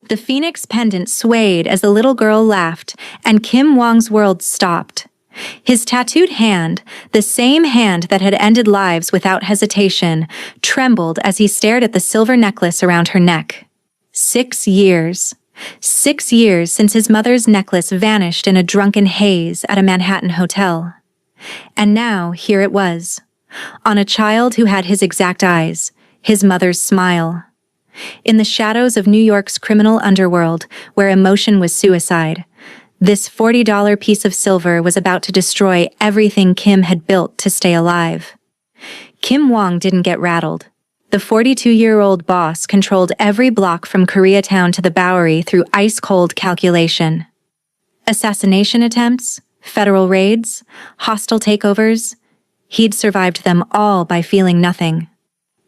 The phoenix pendant swayed as the little girl laughed, and Kim Wong's world stopped. His tattooed hand, the same hand that had ended lives without hesitation, trembled as he stared at the silver necklace around her neck. 6 years. 6 years since his mother's necklace vanished in a drunken haze at a Manhattan hotel. And now, here it was, on a child who had his exact eyes, his mother's smile. In the shadows of New York's criminal underworld, where emotion was suicide, this $40 piece of silver was about to destroy everything Kim had built to stay alive. Kim Wong didn't get rattled. The 42-year-old boss controlled every block from Koreatown to the Bowery through ice-cold calculation. Assassination attempts, federal raids, hostile takeovers. He'd survived them all by feeling nothing.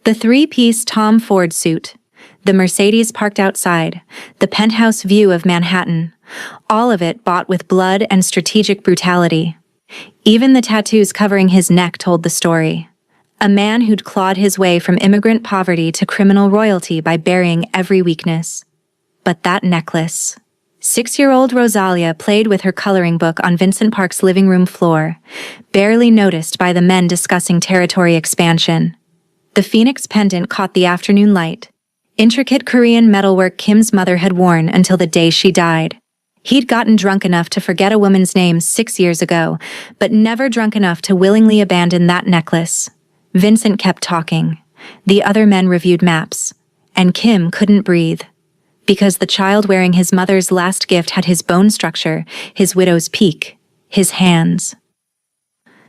The 3-piece Tom Ford suit, the Mercedes parked outside, the penthouse view of Manhattan, all of it bought with blood and strategic brutality. Even the tattoos covering his neck told the story. A man who'd clawed his way from immigrant poverty to criminal royalty by burying every weakness. But that necklace. 6-year-old Rosalia played with her coloring book on Vincent Park's living room floor, barely noticed by the men discussing territory expansion. The phoenix pendant caught the afternoon light, intricate Korean metalwork Kim's mother had worn until the day she died. He'd gotten drunk enough to forget a woman's name 6 years ago, but never drunk enough to willingly abandon that necklace. Vincent kept talking. The other men reviewed maps. And Kim couldn't breathe. Because the child wearing his mother's last gift had his bone structure, his widow's peak, his hands.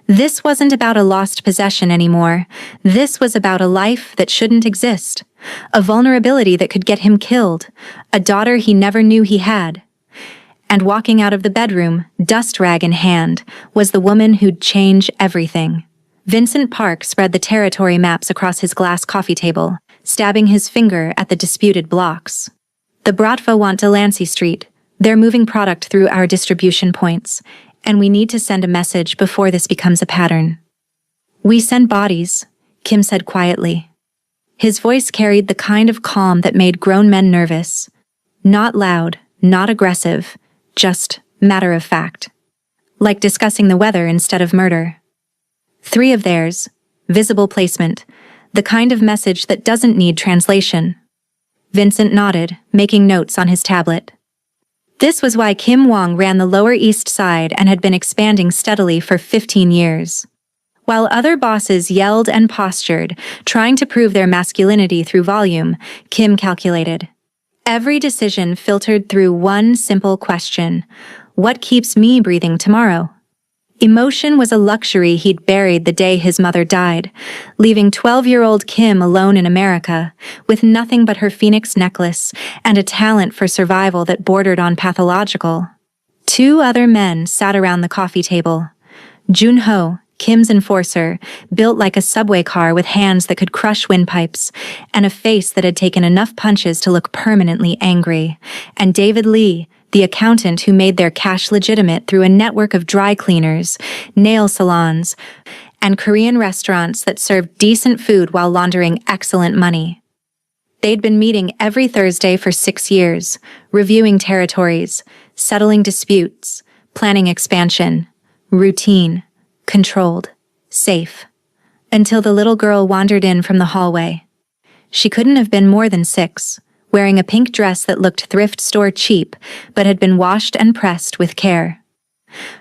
This wasn't about a lost possession anymore. This was about a life that shouldn't exist. A vulnerability that could get him killed. A daughter he never knew he had. And walking out of the bedroom, dust rag in hand, was the woman who'd change everything. Vincent Park spread the territory maps across his glass coffee table, stabbing his finger at the disputed blocks. The Bratva want Delancey Street. They're moving product through our distribution points, and we need to send a message before this becomes a pattern. We send bodies, Kim said quietly. His voice carried the kind of calm that made grown men nervous. Not loud, not aggressive, just matter of fact. Like discussing the weather instead of murder. 3 of theirs, visible placement, the kind of message that doesn't need translation. Vincent nodded, making notes on his tablet. This was why Kim Wong ran the Lower East Side and had been expanding steadily for 15 years. While other bosses yelled and postured, trying to prove their masculinity through volume, Kim calculated. Every decision filtered through one simple question: what keeps me breathing tomorrow? Emotion was a luxury he'd buried the day his mother died, leaving 12-year-old Kim alone in America, with nothing but her phoenix necklace and a talent for survival that bordered on pathological. 2 other men sat around the coffee table. Jun-ho, Kim's enforcer, built like a subway car with hands that could crush windpipes, and a face that had taken enough punches to look permanently angry, and David Lee, the accountant who made their cash legitimate through a network of dry cleaners, nail salons, and Korean restaurants that served decent food while laundering excellent money. They'd been meeting every Thursday for 6 years, reviewing territories, settling disputes, planning expansion, routine, controlled, safe, until the little girl wandered in from the hallway. She couldn't have been more than 6. Wearing a pink dress that looked thrift store cheap, but had been washed and pressed with care.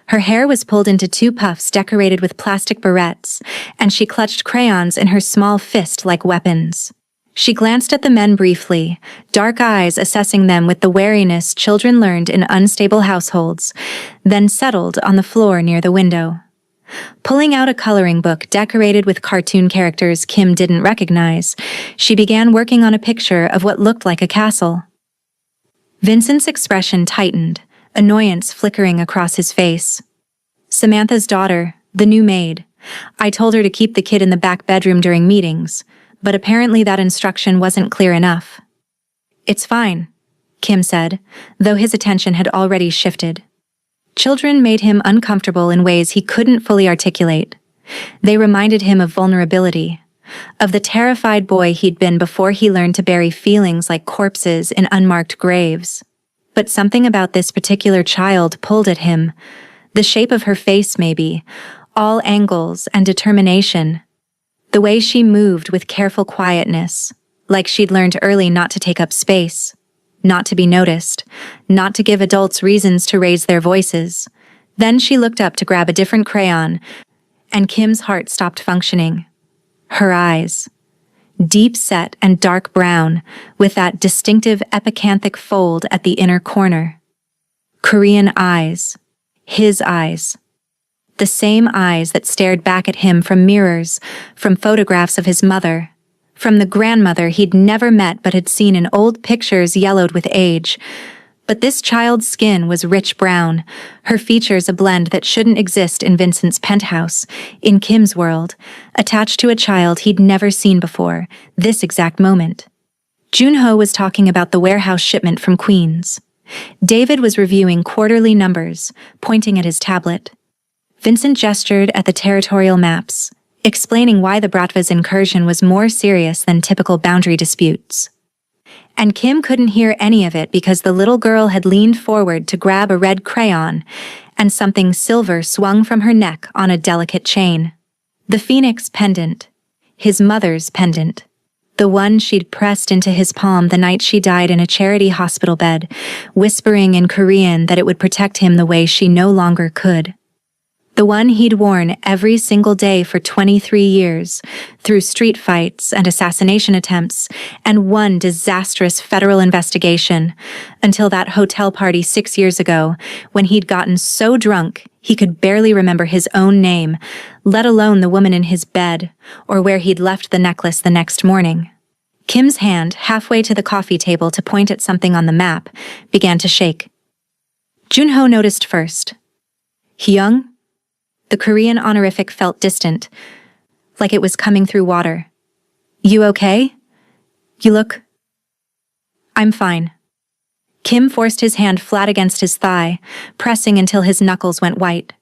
Her hair was pulled into 2 puffs decorated with plastic barrettes, and she clutched crayons in her small fist like weapons. She glanced at the men briefly, dark eyes assessing them with the wariness children learned in unstable households, then settled on the floor near the window. Pulling out a coloring book decorated with cartoon characters Kim didn't recognize, she began working on a picture of what looked like a castle. Vincent's expression tightened, annoyance flickering across his face. Samantha's daughter, the new maid. I told her to keep the kid in the back bedroom during meetings, but apparently that instruction wasn't clear enough. It's fine, Kim said, though his attention had already shifted. Children made him uncomfortable in ways he couldn't fully articulate. They reminded him of vulnerability, of the terrified boy he'd been before he learned to bury feelings like corpses in unmarked graves. But something about this particular child pulled at him. The shape of her face, maybe, all angles and determination. The way she moved with careful quietness, like she'd learned early not to take up space, not to be noticed, not to give adults reasons to raise their voices. Then she looked up to grab a different crayon, and Kim's heart stopped functioning. Her eyes, deep set and dark brown, with that distinctive epicanthic fold at the inner corner. Korean eyes. His eyes. The same eyes that stared back at him from mirrors, from photographs of his mother, from the grandmother he'd never met but had seen in old pictures yellowed with age. But this child's skin was rich brown, her features a blend that shouldn't exist in Vincent's penthouse, in Kim's world, attached to a child he'd never seen before, this exact moment. Junho was talking about the warehouse shipment from Queens. David was reviewing quarterly numbers, pointing at his tablet. Vincent gestured at the territorial maps, explaining why the Bratva's incursion was more serious than typical boundary disputes. And Kim couldn't hear any of it because the little girl had leaned forward to grab a red crayon, and something silver swung from her neck on a delicate chain. The phoenix pendant. His mother's pendant. The one she'd pressed into his palm the night she died in a charity hospital bed, whispering in Korean that it would protect him the way she no longer could. The one he'd worn every single day for 23 years, through street fights and assassination attempts, and one disastrous federal investigation, until that hotel party 6 years ago, when he'd gotten so drunk he could barely remember his own name, let alone the woman in his bed, or where he'd left the necklace the next morning. Kim's hand, halfway to the coffee table to point at something on the map, began to shake. Junho noticed first. Hyung? The Korean honorific felt distant, like it was coming through water. You okay? You look... I'm fine. Kim forced his hand flat against his thigh, pressing until his knuckles went white.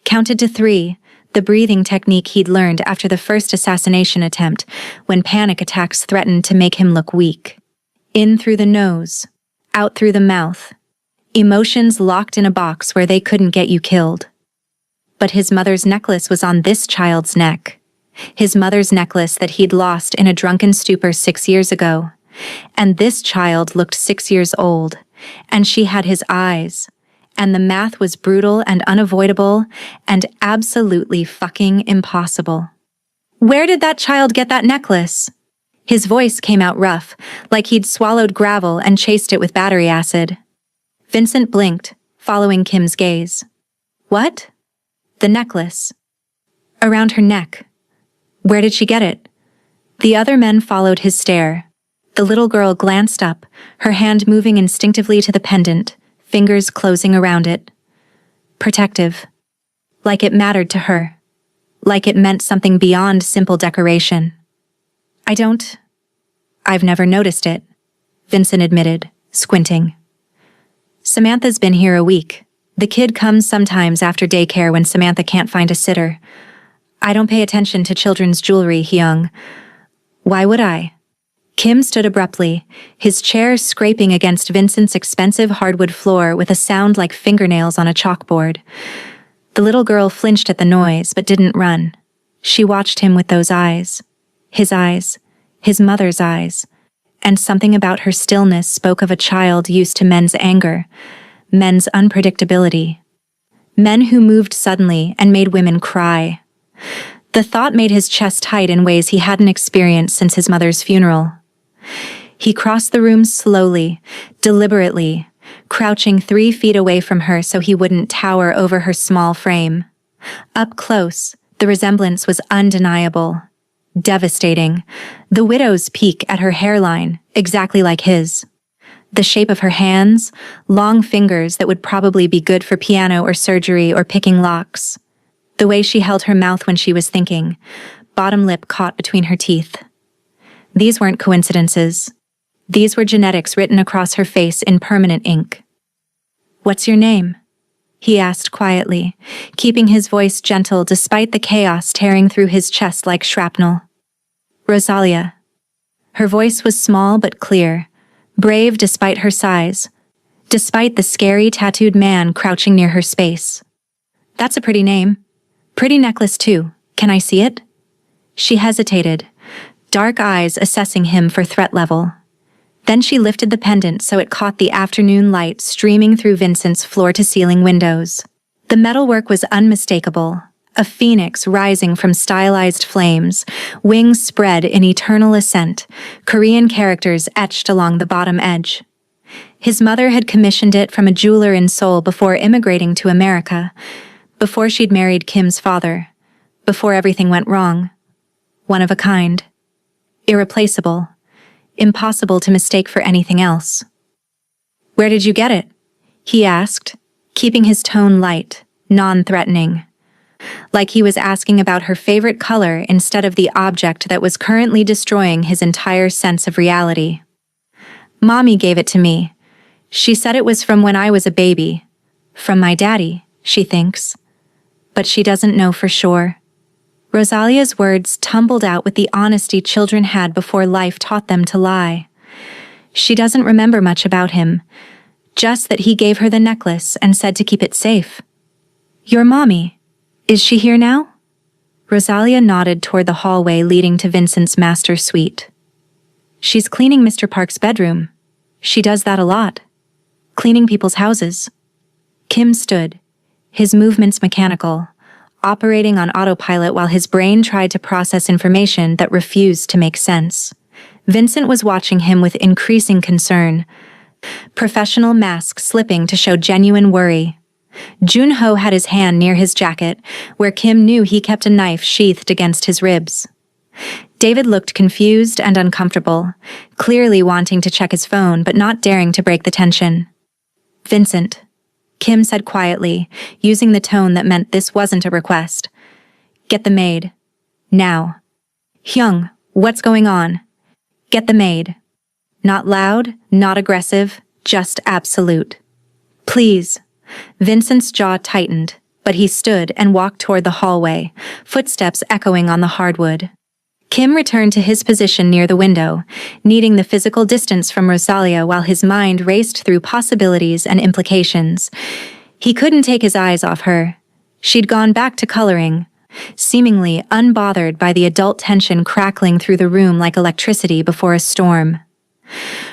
Counted to 3, the breathing technique he'd learned after the first assassination attempt, when panic attacks threatened to make him look weak. In through the nose, out through the mouth. Emotions locked in a box where they couldn't get you killed. But his mother's necklace was on this child's neck. His mother's necklace that he'd lost in a drunken stupor 6 years ago. And this child looked 6 years old, and she had his eyes. And the math was brutal and unavoidable, and absolutely fucking impossible. Where did that child get that necklace? His voice came out rough, like he'd swallowed gravel and chased it with battery acid. Vincent blinked, following Kim's gaze. What? The necklace. Around her neck. Where did she get it? The other men followed his stare. The little girl glanced up, her hand moving instinctively to the pendant, fingers closing around it. Protective. Like it mattered to her. Like it meant something beyond simple decoration. I've never noticed it, Vincent admitted, squinting. Samantha's been here a week. The kid comes sometimes after daycare when Samantha can't find a sitter. I don't pay attention to children's jewelry, Hyung. Why would I? Kim stood abruptly, his chair scraping against Vincent's expensive hardwood floor with a sound like fingernails on a chalkboard. The little girl flinched at the noise but didn't run. She watched him with those eyes, his mother's eyes, and something about her stillness spoke of a child used to men's anger, men's unpredictability. Men who moved suddenly and made women cry. The thought made his chest tight in ways he hadn't experienced since his mother's funeral. He crossed the room slowly, deliberately, crouching 3 feet away from her so he wouldn't tower over her small frame. Up close, the resemblance was undeniable. Devastating. The widow's peak at her hairline, exactly like his. The shape of her hands, long fingers that would probably be good for piano or surgery or picking locks. The way she held her mouth when she was thinking, bottom lip caught between her teeth. These weren't coincidences. These were genetics written across her face in permanent ink. What's your name? He asked quietly, keeping his voice gentle despite the chaos tearing through his chest like shrapnel. Rosalia. Her voice was small but clear, brave despite her size, despite the scary tattooed man crouching near her space. That's a pretty name. Pretty necklace too. Can I see it? She hesitated, dark eyes assessing him for threat level. Then she lifted the pendant so it caught the afternoon light streaming through Vincent's floor-to-ceiling windows. The metalwork was unmistakable, a phoenix rising from stylized flames, wings spread in eternal ascent, Korean characters etched along the bottom edge. His mother had commissioned it from a jeweler in Seoul before immigrating to America, before she'd married Kim's father, before everything went wrong. One of a kind. Irreplaceable. Impossible to mistake for anything else. "Where did you get it?" he asked, keeping his tone light, non-threatening. Like he was asking about her favorite color instead of the object that was currently destroying his entire sense of reality. "Mommy gave it to me. She said it was from when I was a baby. From my daddy, she thinks. But she doesn't know for sure." Rosalia's words tumbled out with the honesty children had before life taught them to lie. She doesn't remember much about him, just that he gave her the necklace and said to keep it safe. "Your mommy, is she here now?" Rosalia nodded toward the hallway leading to Vincent's master suite. "She's cleaning Mr. Park's bedroom. She does that a lot. Cleaning people's houses." Kim stood, his movements mechanical, operating on autopilot while his brain tried to process information that refused to make sense. Vincent was watching him with increasing concern, professional mask slipping to show genuine worry. Junho had his hand near his jacket, where Kim knew he kept a knife sheathed against his ribs. David looked confused and uncomfortable, clearly wanting to check his phone but not daring to break the tension. "Vincent," Kim said quietly, using the tone that meant this wasn't a request. "Get the maid. Now." "Hyung, what's going on?" "Get the maid." Not loud, not aggressive, just absolute. "Please." Vincent's jaw tightened, but he stood and walked toward the hallway, footsteps echoing on the hardwood. Kim returned to his position near the window, needing the physical distance from Rosalia while his mind raced through possibilities and implications. He couldn't take his eyes off her. She'd gone back to coloring, seemingly unbothered by the adult tension crackling through the room like electricity before a storm.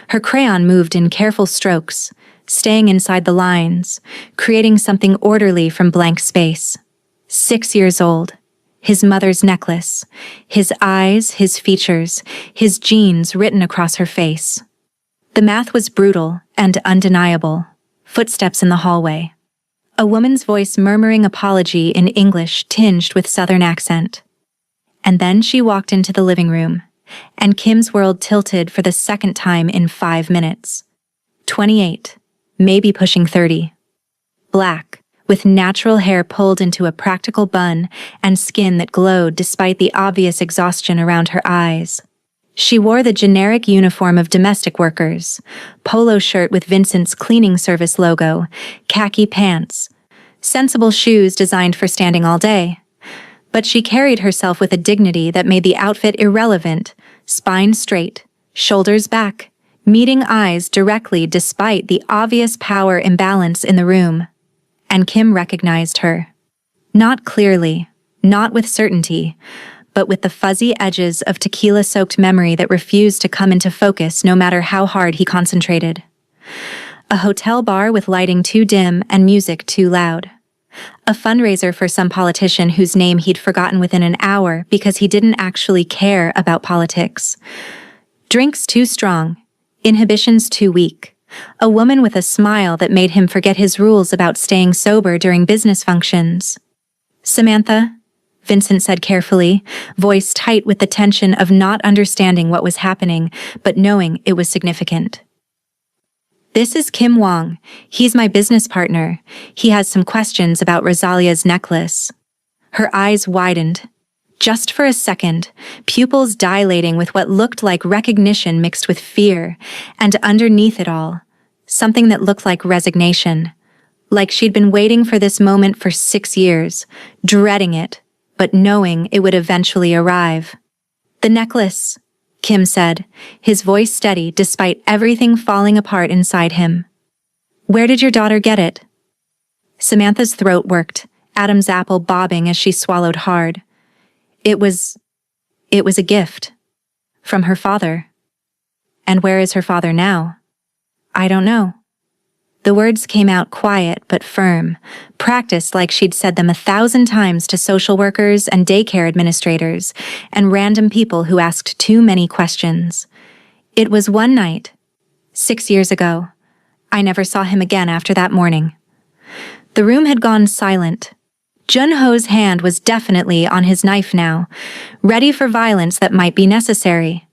Her crayon moved in careful strokes, staying inside the lines, creating something orderly from blank space. 6 years old. His mother's necklace, his eyes, his features, his genes written across her face. The math was brutal and undeniable. Footsteps in the hallway. A woman's voice murmuring apology in English tinged with Southern accent. And then she walked into the living room, and Kim's world tilted for the second time in 5 minutes. 28, maybe pushing 30. Black, with natural hair pulled into a practical bun and skin that glowed despite the obvious exhaustion around her eyes. She wore the generic uniform of domestic workers, polo shirt with Vincent's cleaning service logo, khaki pants, sensible shoes designed for standing all day. But she carried herself with a dignity that made the outfit irrelevant, spine straight, shoulders back, meeting eyes directly despite the obvious power imbalance in the room. And Kim recognized her. Not clearly, not with certainty, but with the fuzzy edges of tequila-soaked memory that refused to come into focus no matter how hard he concentrated. A hotel bar with lighting too dim and music too loud. A fundraiser for some politician whose name he'd forgotten within an hour because he didn't actually care about politics. Drinks too strong, inhibitions too weak. A woman with a smile that made him forget his rules about staying sober during business functions. "Samantha," Vincent said carefully, voice tight with the tension of not understanding what was happening, but knowing it was significant. "This is Kim Wong. He's my business partner. He has some questions about Rosalia's necklace." Her eyes widened. Just for a second, pupils dilating with what looked like recognition mixed with fear, and underneath it all, something that looked like resignation. Like she'd been waiting for this moment for 6 years, dreading it, but knowing it would eventually arrive. The necklace, Kim said, his voice steady despite everything falling apart inside him. Where did your daughter get it? Samantha's throat worked, Adam's apple bobbing as she swallowed hard. It was a gift. From her father. And where is her father now? I don't know. The words came out quiet but firm, practiced like she'd said them 1,000 times to social workers and daycare administrators and random people who asked too many questions. It was one night, 6 years ago. I never saw him again after that morning. The room had gone silent. Junho's hand was definitely on his knife now, ready for violence that might be necessary.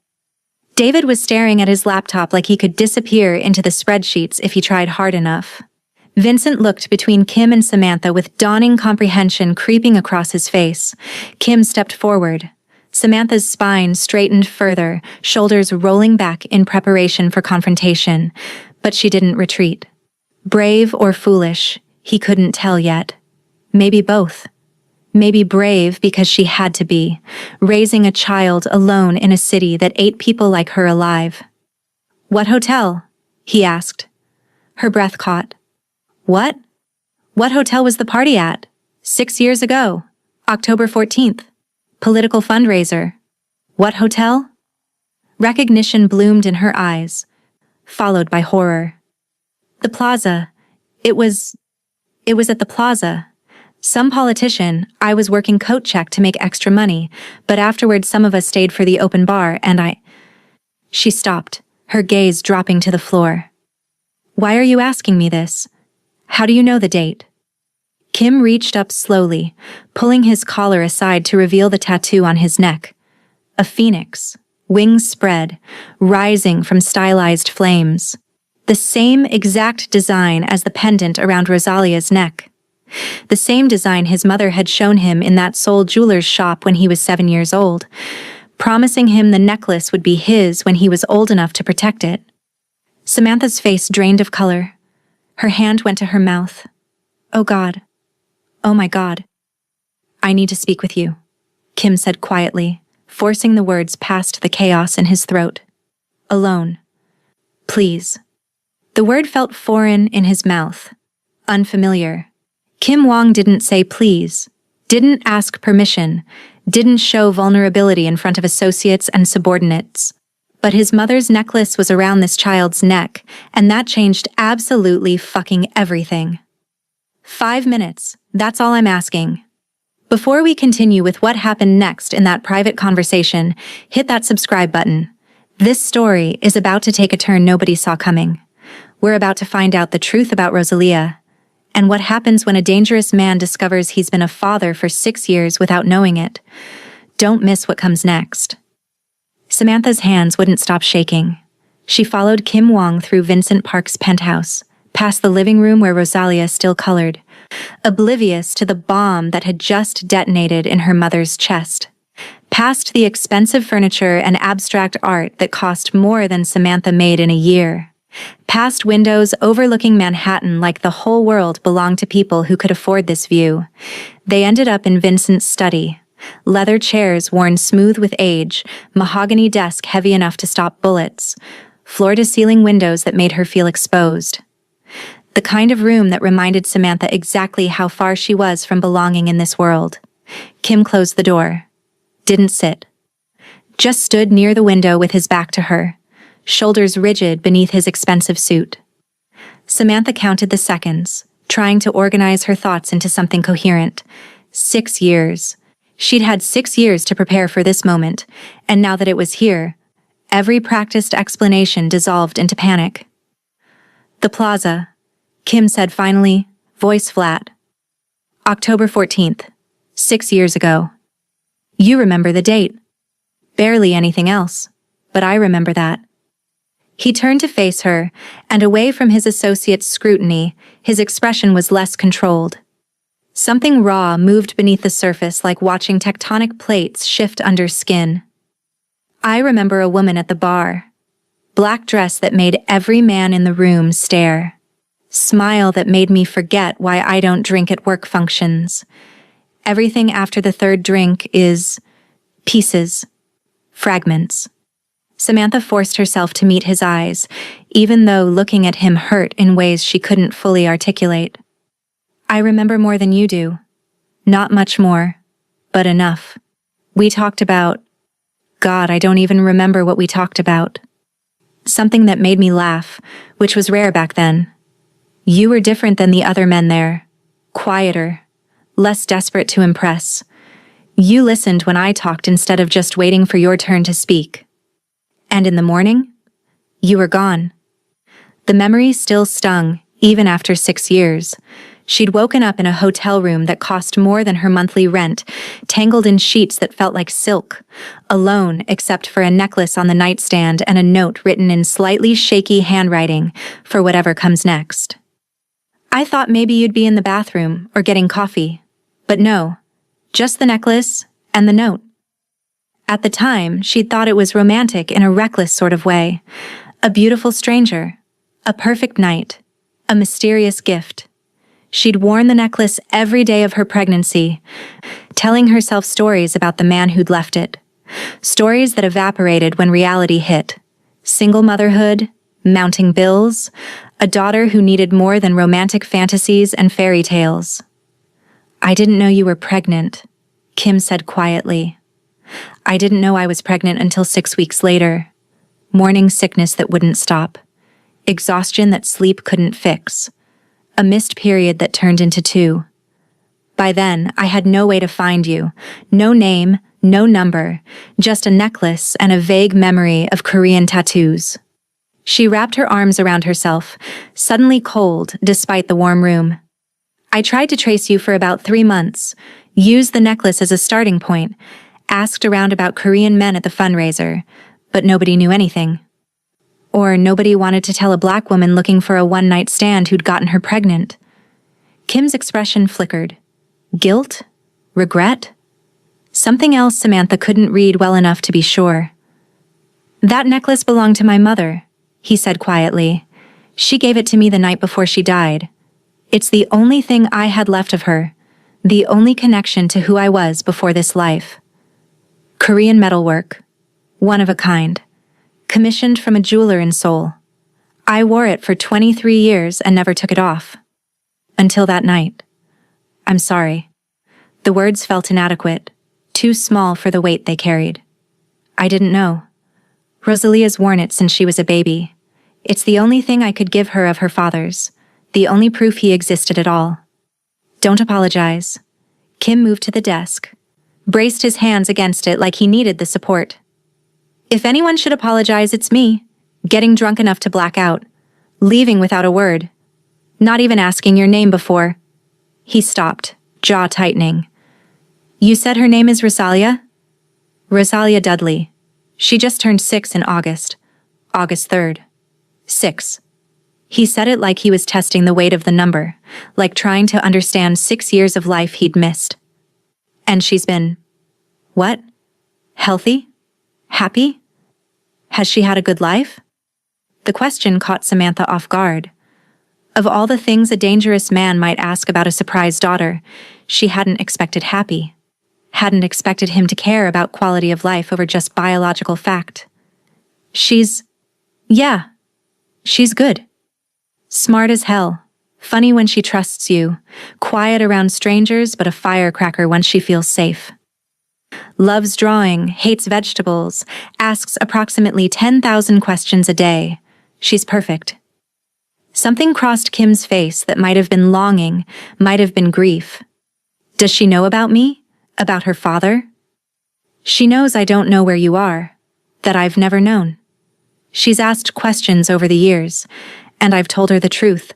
David was staring at his laptop like he could disappear into the spreadsheets if he tried hard enough. Vincent looked between Kim and Samantha with dawning comprehension creeping across his face. Kim stepped forward. Samantha's spine straightened further, shoulders rolling back in preparation for confrontation, but she didn't retreat. Brave or foolish, he couldn't tell yet. Maybe both. Maybe brave because she had to be, raising a child alone in a city that ate people like her alive. What hotel? He asked. Her breath caught. What? What hotel was the party at? 6 years ago. October 14th. Political fundraiser. What hotel? Recognition bloomed in her eyes, followed by horror. The plaza. It was at the plaza. Some politician. I was working coat check to make extra money, but afterward some of us stayed for the open bar and She stopped, her gaze dropping to the floor. Why are you asking me this? How do you know the date? Kim reached up slowly, pulling his collar aside to reveal the tattoo on his neck. A phoenix, wings spread, rising from stylized flames. The same exact design as the pendant around Rosalia's neck. The same design his mother had shown him in that Seoul jeweler's shop when he was 7 years old, promising him the necklace would be his when he was old enough to protect it. Samantha's face drained of color. Her hand went to her mouth. Oh God. Oh my God. I need to speak with you, Kim said quietly, forcing the words past the chaos in his throat. Alone. Please. The word felt foreign in his mouth. Unfamiliar. Kim Wong didn't say please, didn't ask permission, didn't show vulnerability in front of associates and subordinates. But his mother's necklace was around this child's neck, and that changed absolutely fucking everything. 5 minutes, that's all I'm asking. Before we continue with what happened next in that private conversation, hit that subscribe button. This story is about to take a turn nobody saw coming. We're about to find out the truth about Rosalia, and what happens when a dangerous man discovers he's been a father for 6 years without knowing it. Don't miss what comes next. Samantha's hands wouldn't stop shaking. She followed Kim Wong through Vincent Park's penthouse, past the living room where Rosalia still colored, oblivious to the bomb that had just detonated in her mother's chest, past the expensive furniture and abstract art that cost more than Samantha made in a year, past windows overlooking Manhattan like the whole world belonged to people who could afford this view. They ended up in Vincent's study. Leather chairs worn smooth with age, mahogany desk heavy enough to stop bullets, floor-to-ceiling windows that made her feel exposed. The kind of room that reminded Samantha exactly how far she was from belonging in this world. Kim closed the door. Didn't sit. Just stood near the window with his back to her, shoulders rigid beneath his expensive suit. Samantha counted the seconds, trying to organize her thoughts into something coherent. 6 years. She'd had 6 years to prepare for this moment, and now that it was here, every practiced explanation dissolved into panic. The plaza, Kim said finally, voice flat. October 14th, 6 years ago. You remember the date. Barely anything else, but I remember that. He turned to face her, and away from his associate's scrutiny, his expression was less controlled. Something raw moved beneath the surface like watching tectonic plates shift under skin. I remember a woman at the bar. Black dress that made every man in the room stare. Smile that made me forget why I don't drink at work functions. Everything after the third drink is pieces. fragments. Samantha forced herself to meet his eyes, even though looking at him hurt in ways she couldn't fully articulate. I remember more than you do. Not much more, but enough. We talked about... God, I don't even remember what we talked about. Something that made me laugh, which was rare back then. You were different than the other men there. Quieter, less desperate to impress. You listened when I talked instead of just waiting for your turn to speak. And in the morning, you were gone. The memory still stung, even after 6 years. She'd woken up in a hotel room that cost more than her monthly rent, tangled in sheets that felt like silk, alone except for a necklace on the nightstand and a note written in slightly shaky handwriting for whatever comes next. I thought maybe you'd be in the bathroom or getting coffee, but no, just the necklace and the note. At the time, she'd thought it was romantic in a reckless sort of way. A beautiful stranger, a perfect night, a mysterious gift. She'd worn the necklace every day of her pregnancy, telling herself stories about the man who'd left it. Stories that evaporated when reality hit. Single motherhood, mounting bills, a daughter who needed more than romantic fantasies and fairy tales. I didn't know you were pregnant, Kim said quietly. I didn't know I was pregnant until 6 weeks later. Morning sickness that wouldn't stop. Exhaustion that sleep couldn't fix. A missed period that turned into 2. By then, I had no way to find you. No name, no number, just a necklace and a vague memory of Korean tattoos. She wrapped her arms around herself, suddenly cold despite the warm room. I tried to trace you for about 3 months, used the necklace as a starting point, asked around about Korean men at the fundraiser, but nobody knew anything. Or nobody wanted to tell a black woman looking for a one-night stand who'd gotten her pregnant. Kim's expression flickered. Guilt? Regret? Something else Samantha couldn't read well enough to be sure. That necklace belonged to my mother, he said quietly. She gave it to me the night before she died. It's the only thing I had left of her, the only connection to who I was before this life. Korean metalwork, one of a kind, commissioned from a jeweler in Seoul. I wore it for 23 years and never took it off. Until that night. I'm sorry. The words felt inadequate, too small for the weight they carried. I didn't know. Rosalia's worn it since she was a baby. It's the only thing I could give her of her father's, the only proof he existed at all. Don't apologize. Kim moved to the desk, braced his hands against it like he needed the support. If anyone should apologize, it's me. Getting drunk enough to black out. Leaving without a word. Not even asking your name before. He stopped, jaw tightening. You said her name is Rosalia? Rosalia Dudley. She just turned 6 in August. August 3rd. 6. He said it like he was testing the weight of the number, like trying to understand 6 years of life he'd missed. And she's been... what? Healthy? Happy? Has she had a good life? The question caught Samantha off guard. Of all the things a dangerous man might ask about a surprised daughter, she hadn't expected happy. Hadn't expected him to care about quality of life over just biological fact. Yeah, she's good. Smart as hell. Funny when she trusts you. Quiet around strangers, but a firecracker once she feels safe. Loves drawing, hates vegetables, asks approximately 10,000 questions a day. She's perfect. Something crossed Kim's face that might have been longing, might have been grief. Does she know about me? About her father? She knows I don't know where you are, that I've never known. She's asked questions over the years, and I've told her the truth,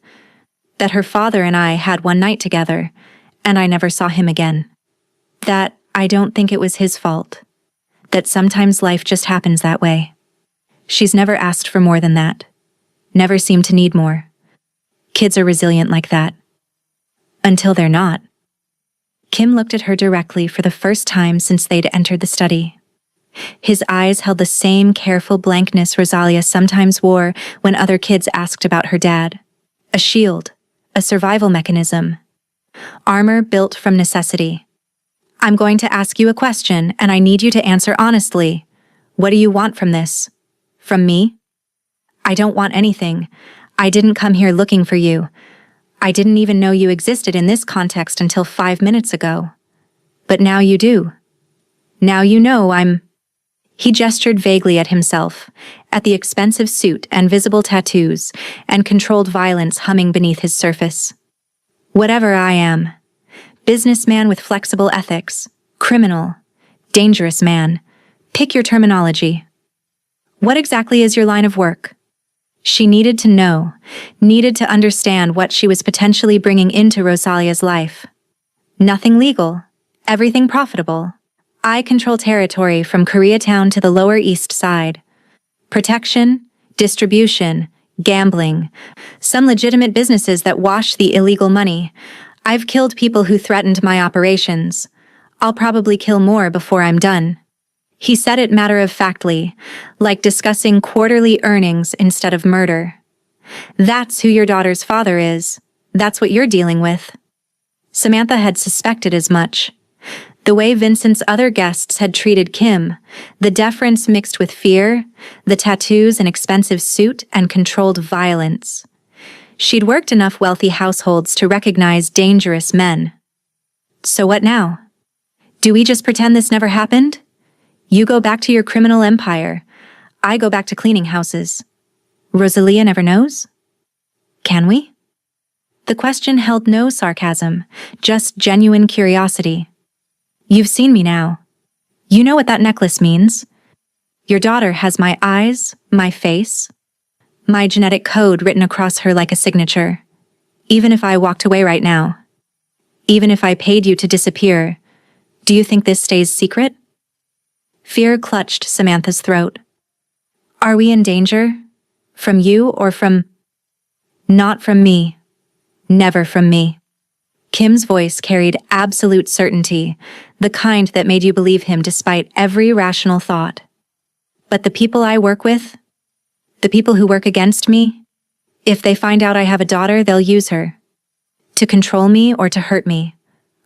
that her father and I had one night together, and I never saw him again. That I don't think it was his fault. That sometimes life just happens that way. She's never asked for more than that. Never seemed to need more. Kids are resilient like that. Until they're not. Kim looked at her directly for the first time since they'd entered the study. His eyes held the same careful blankness Rosalia sometimes wore when other kids asked about her dad. A shield, a survival mechanism. Armor built from necessity. I'm going to ask you a question, and I need you to answer honestly. What do you want from this? From me? I don't want anything. I didn't come here looking for you. I didn't even know you existed in this context until 5 minutes ago. But now you do. Now you know I'm... He gestured vaguely at himself, at the expensive suit and visible tattoos, and controlled violence humming beneath his surface. Whatever I am. Businessman with flexible ethics. Criminal. Dangerous man. Pick your terminology. What exactly is your line of work? She needed to know, needed to understand what she was potentially bringing into Rosalia's life. Nothing legal. Everything profitable. I control territory from Koreatown to the Lower East Side. Protection, distribution, gambling, some legitimate businesses that wash the illegal money. I've killed people who threatened my operations. I'll probably kill more before I'm done. He said it matter-of-factly, like discussing quarterly earnings instead of murder. That's who your daughter's father is. That's what you're dealing with. Samantha had suspected as much. The way Vincent's other guests had treated Kim, the deference mixed with fear, the tattoos and expensive suit and controlled violence. She'd worked enough wealthy households to recognize dangerous men. So what now? Do we just pretend this never happened? You go back to your criminal empire. I go back to cleaning houses. Rosalia never knows? Can we? The question held no sarcasm, just genuine curiosity. You've seen me now. You know what that necklace means. Your daughter has my eyes, my face, my genetic code written across her like a signature. Even if I walked away right now, even if I paid you to disappear, do you think this stays secret? Fear clutched Samantha's throat. Are we in danger? From you or from... Not from me. Never from me. Kim's voice carried absolute certainty, the kind that made you believe him despite every rational thought. But the people I work with, the people who work against me, if they find out I have a daughter, they'll use her. To control me or to hurt me.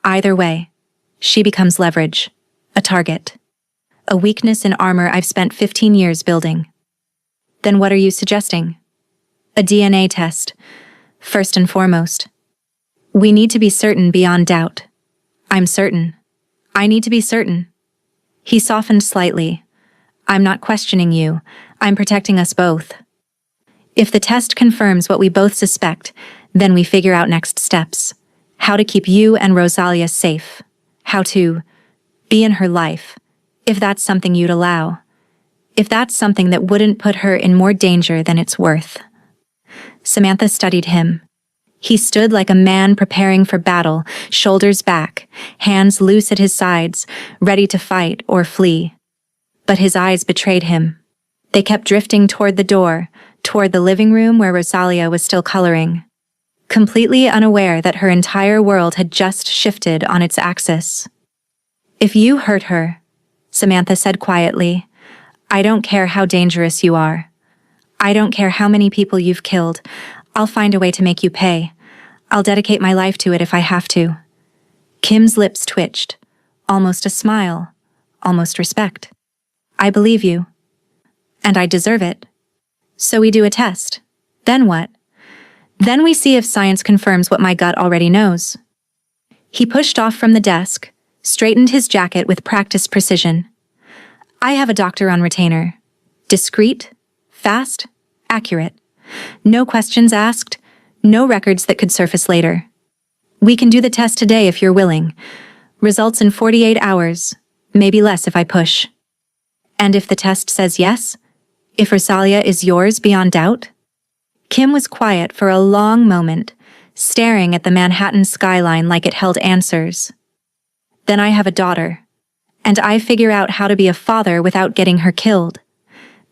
Either way, she becomes leverage, a target. A weakness in armor I've spent 15 years building. Then what are you suggesting? A DNA test, first and foremost. We need to be certain beyond doubt. I'm certain. I need to be certain. He softened slightly. I'm not questioning you. I'm protecting us both. If the test confirms what we both suspect, then we figure out next steps. How to keep you and Rosalia safe. How to be in her life, if that's something you'd allow. If that's something that wouldn't put her in more danger than it's worth. Samantha studied him. He stood like a man preparing for battle, shoulders back, hands loose at his sides, ready to fight or flee. But his eyes betrayed him. They kept drifting toward the door, toward the living room where Rosalia was still coloring, completely unaware that her entire world had just shifted on its axis. If you hurt her, Samantha said quietly, I don't care how dangerous you are. I don't care how many people you've killed. I'll find a way to make you pay. I'll dedicate my life to it if I have to. Kim's lips twitched, almost a smile, almost respect. I believe you. And I deserve it. So we do a test. Then what? Then we see if science confirms what my gut already knows. He pushed off from the desk, straightened his jacket with practiced precision. I have a doctor on retainer. Discreet, fast, accurate. No questions asked, no records that could surface later. We can do the test today if you're willing. Results in 48 hours, maybe less if I push. And if the test says yes? If Rosalia is yours beyond doubt? Kim was quiet for a long moment, staring at the Manhattan skyline like it held answers. Then I have a daughter, and I figure out how to be a father without getting her killed.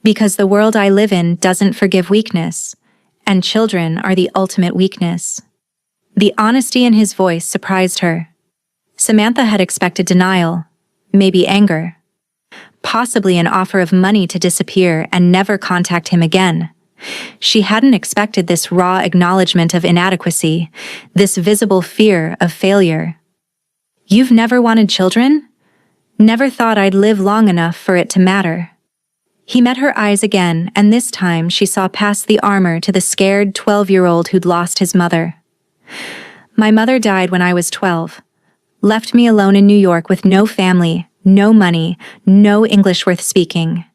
Because the world I live in doesn't forgive weakness, and children are the ultimate weakness. The honesty in his voice surprised her. Samantha had expected denial, maybe anger, possibly an offer of money to disappear and never contact him again. She hadn't expected this raw acknowledgement of inadequacy, this visible fear of failure. You've never wanted children? Never thought I'd live long enough for it to matter. He met her eyes again, and this time she saw past the armor to the scared 12-year-old who'd lost his mother. My mother died when I was 12. Left me alone in New York with no family, no money, no English worth speaking.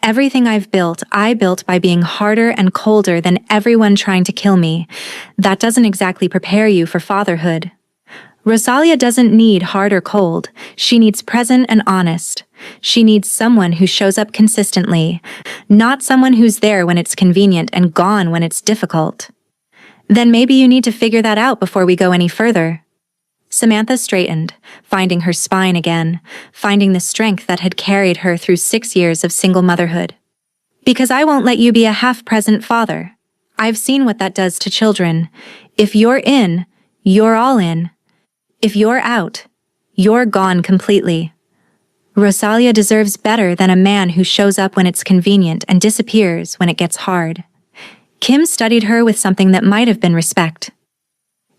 Everything I've built, I built by being harder and colder than everyone trying to kill me. That doesn't exactly prepare you for fatherhood. Rosalia doesn't need hard or cold. She needs present and honest. She needs someone who shows up consistently, not someone who's there when it's convenient and gone when it's difficult. Then maybe you need to figure that out before we go any further. Samantha straightened, finding her spine again, finding the strength that had carried her through 6 years of single motherhood. Because I won't let you be a half-present father. I've seen what that does to children. If you're in, you're all in. If you're out, you're gone completely. Rosalia deserves better than a man who shows up when it's convenient and disappears when it gets hard. Kim studied her with something that might have been respect.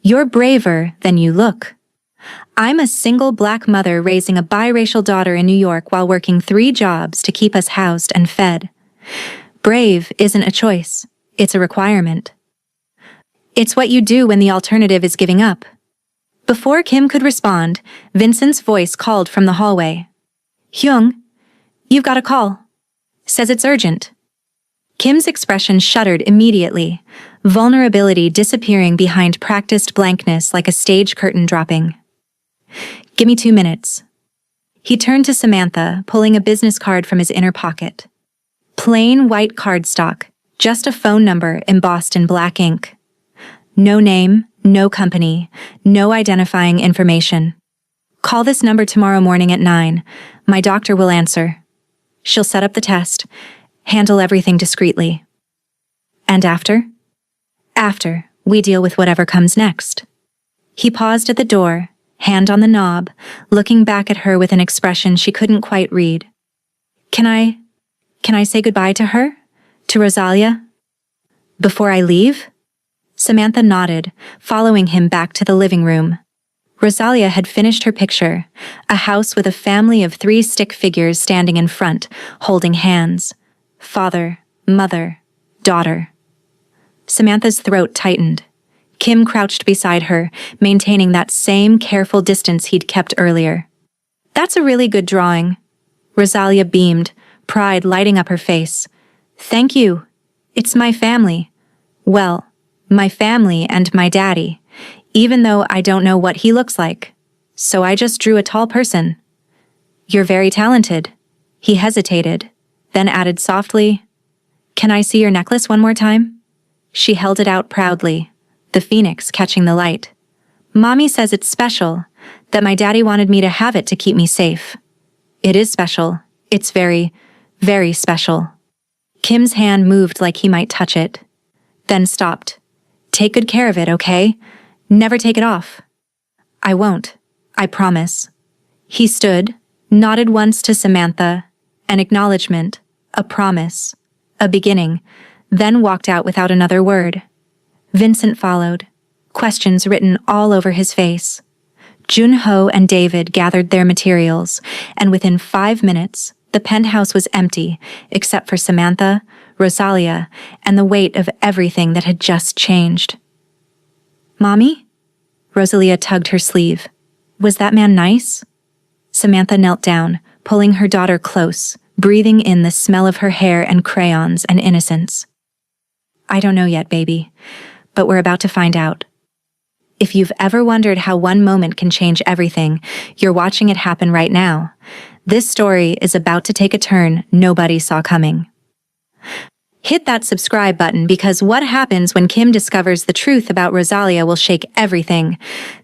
You're braver than you look. I'm a single black mother raising a biracial daughter in New York while working 3 jobs to keep us housed and fed. Brave isn't a choice, it's a requirement. It's what you do when the alternative is giving up. Before Kim could respond, Vincent's voice called from the hallway. Hyung, you've got a call. Says it's urgent. Kim's expression shuddered immediately, vulnerability disappearing behind practiced blankness like a stage curtain dropping. Give me 2 minutes. He turned to Samantha, pulling a business card from his inner pocket. Plain white cardstock, just a phone number embossed in black ink. No name, no company, no identifying information. Call this number tomorrow morning at 9. My doctor will answer. She'll set up the test, handle everything discreetly. And after? After, we deal with whatever comes next. He paused at the door, hand on the knob, looking back at her with an expression she couldn't quite read. Can I say goodbye to her? To Rosalia? Before I leave? Samantha nodded, following him back to the living room. Rosalia had finished her picture, a house with a family of 3 stick figures standing in front, holding hands. Father, mother, daughter. Samantha's throat tightened. Kim crouched beside her, maintaining that same careful distance he'd kept earlier. That's a really good drawing. Rosalia beamed, pride lighting up her face. Thank you. It's my family. Well, my family and my daddy, even though I don't know what he looks like. So I just drew a tall person. You're very talented. He hesitated, then added softly, Can I see your necklace one more time? She held it out proudly, the phoenix catching the light. Mommy says it's special, that my daddy wanted me to have it to keep me safe. It is special. It's very, very special. Kim's hand moved like he might touch it, then stopped. Take good care of it, okay? Never take it off. I won't. I promise. He stood, nodded once to Samantha, an acknowledgement, a promise, a beginning, then walked out without another word. Vincent followed, questions written all over his face. Junho and David gathered their materials, and within 5 minutes, the penthouse was empty, except for Samantha, Rosalia, and the weight of everything that had just changed. Mommy? Rosalia tugged her sleeve. Was that man nice? Samantha knelt down, pulling her daughter close, breathing in the smell of her hair and crayons and innocence. I don't know yet, baby, but we're about to find out. If you've ever wondered how one moment can change everything, you're watching it happen right now. This story is about to take a turn nobody saw coming. Hit that subscribe button because what happens when Kim discovers the truth about Rosalia will shake everything.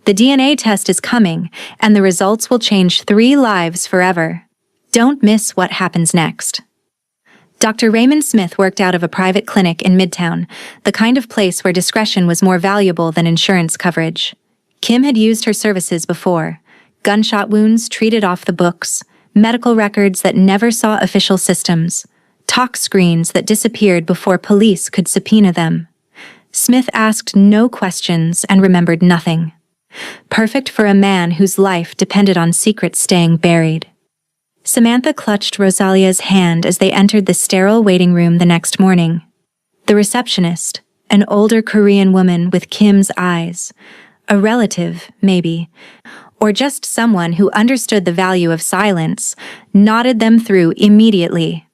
The DNA test is coming, and the results will change 3 lives forever. Don't miss what happens next. Dr. Raymond Smith worked out of a private clinic in Midtown, the kind of place where discretion was more valuable than insurance coverage. Kim had used her services before. Gunshot wounds treated off the books, medical records that never saw official systems, talk screens that disappeared before police could subpoena them. Smith asked no questions and remembered nothing. Perfect for a man whose life depended on secrets staying buried. Samantha clutched Rosalia's hand as they entered the sterile waiting room the next morning. The receptionist, an older Korean woman with Kim's eyes, a relative, maybe, or just someone who understood the value of silence, nodded them through immediately.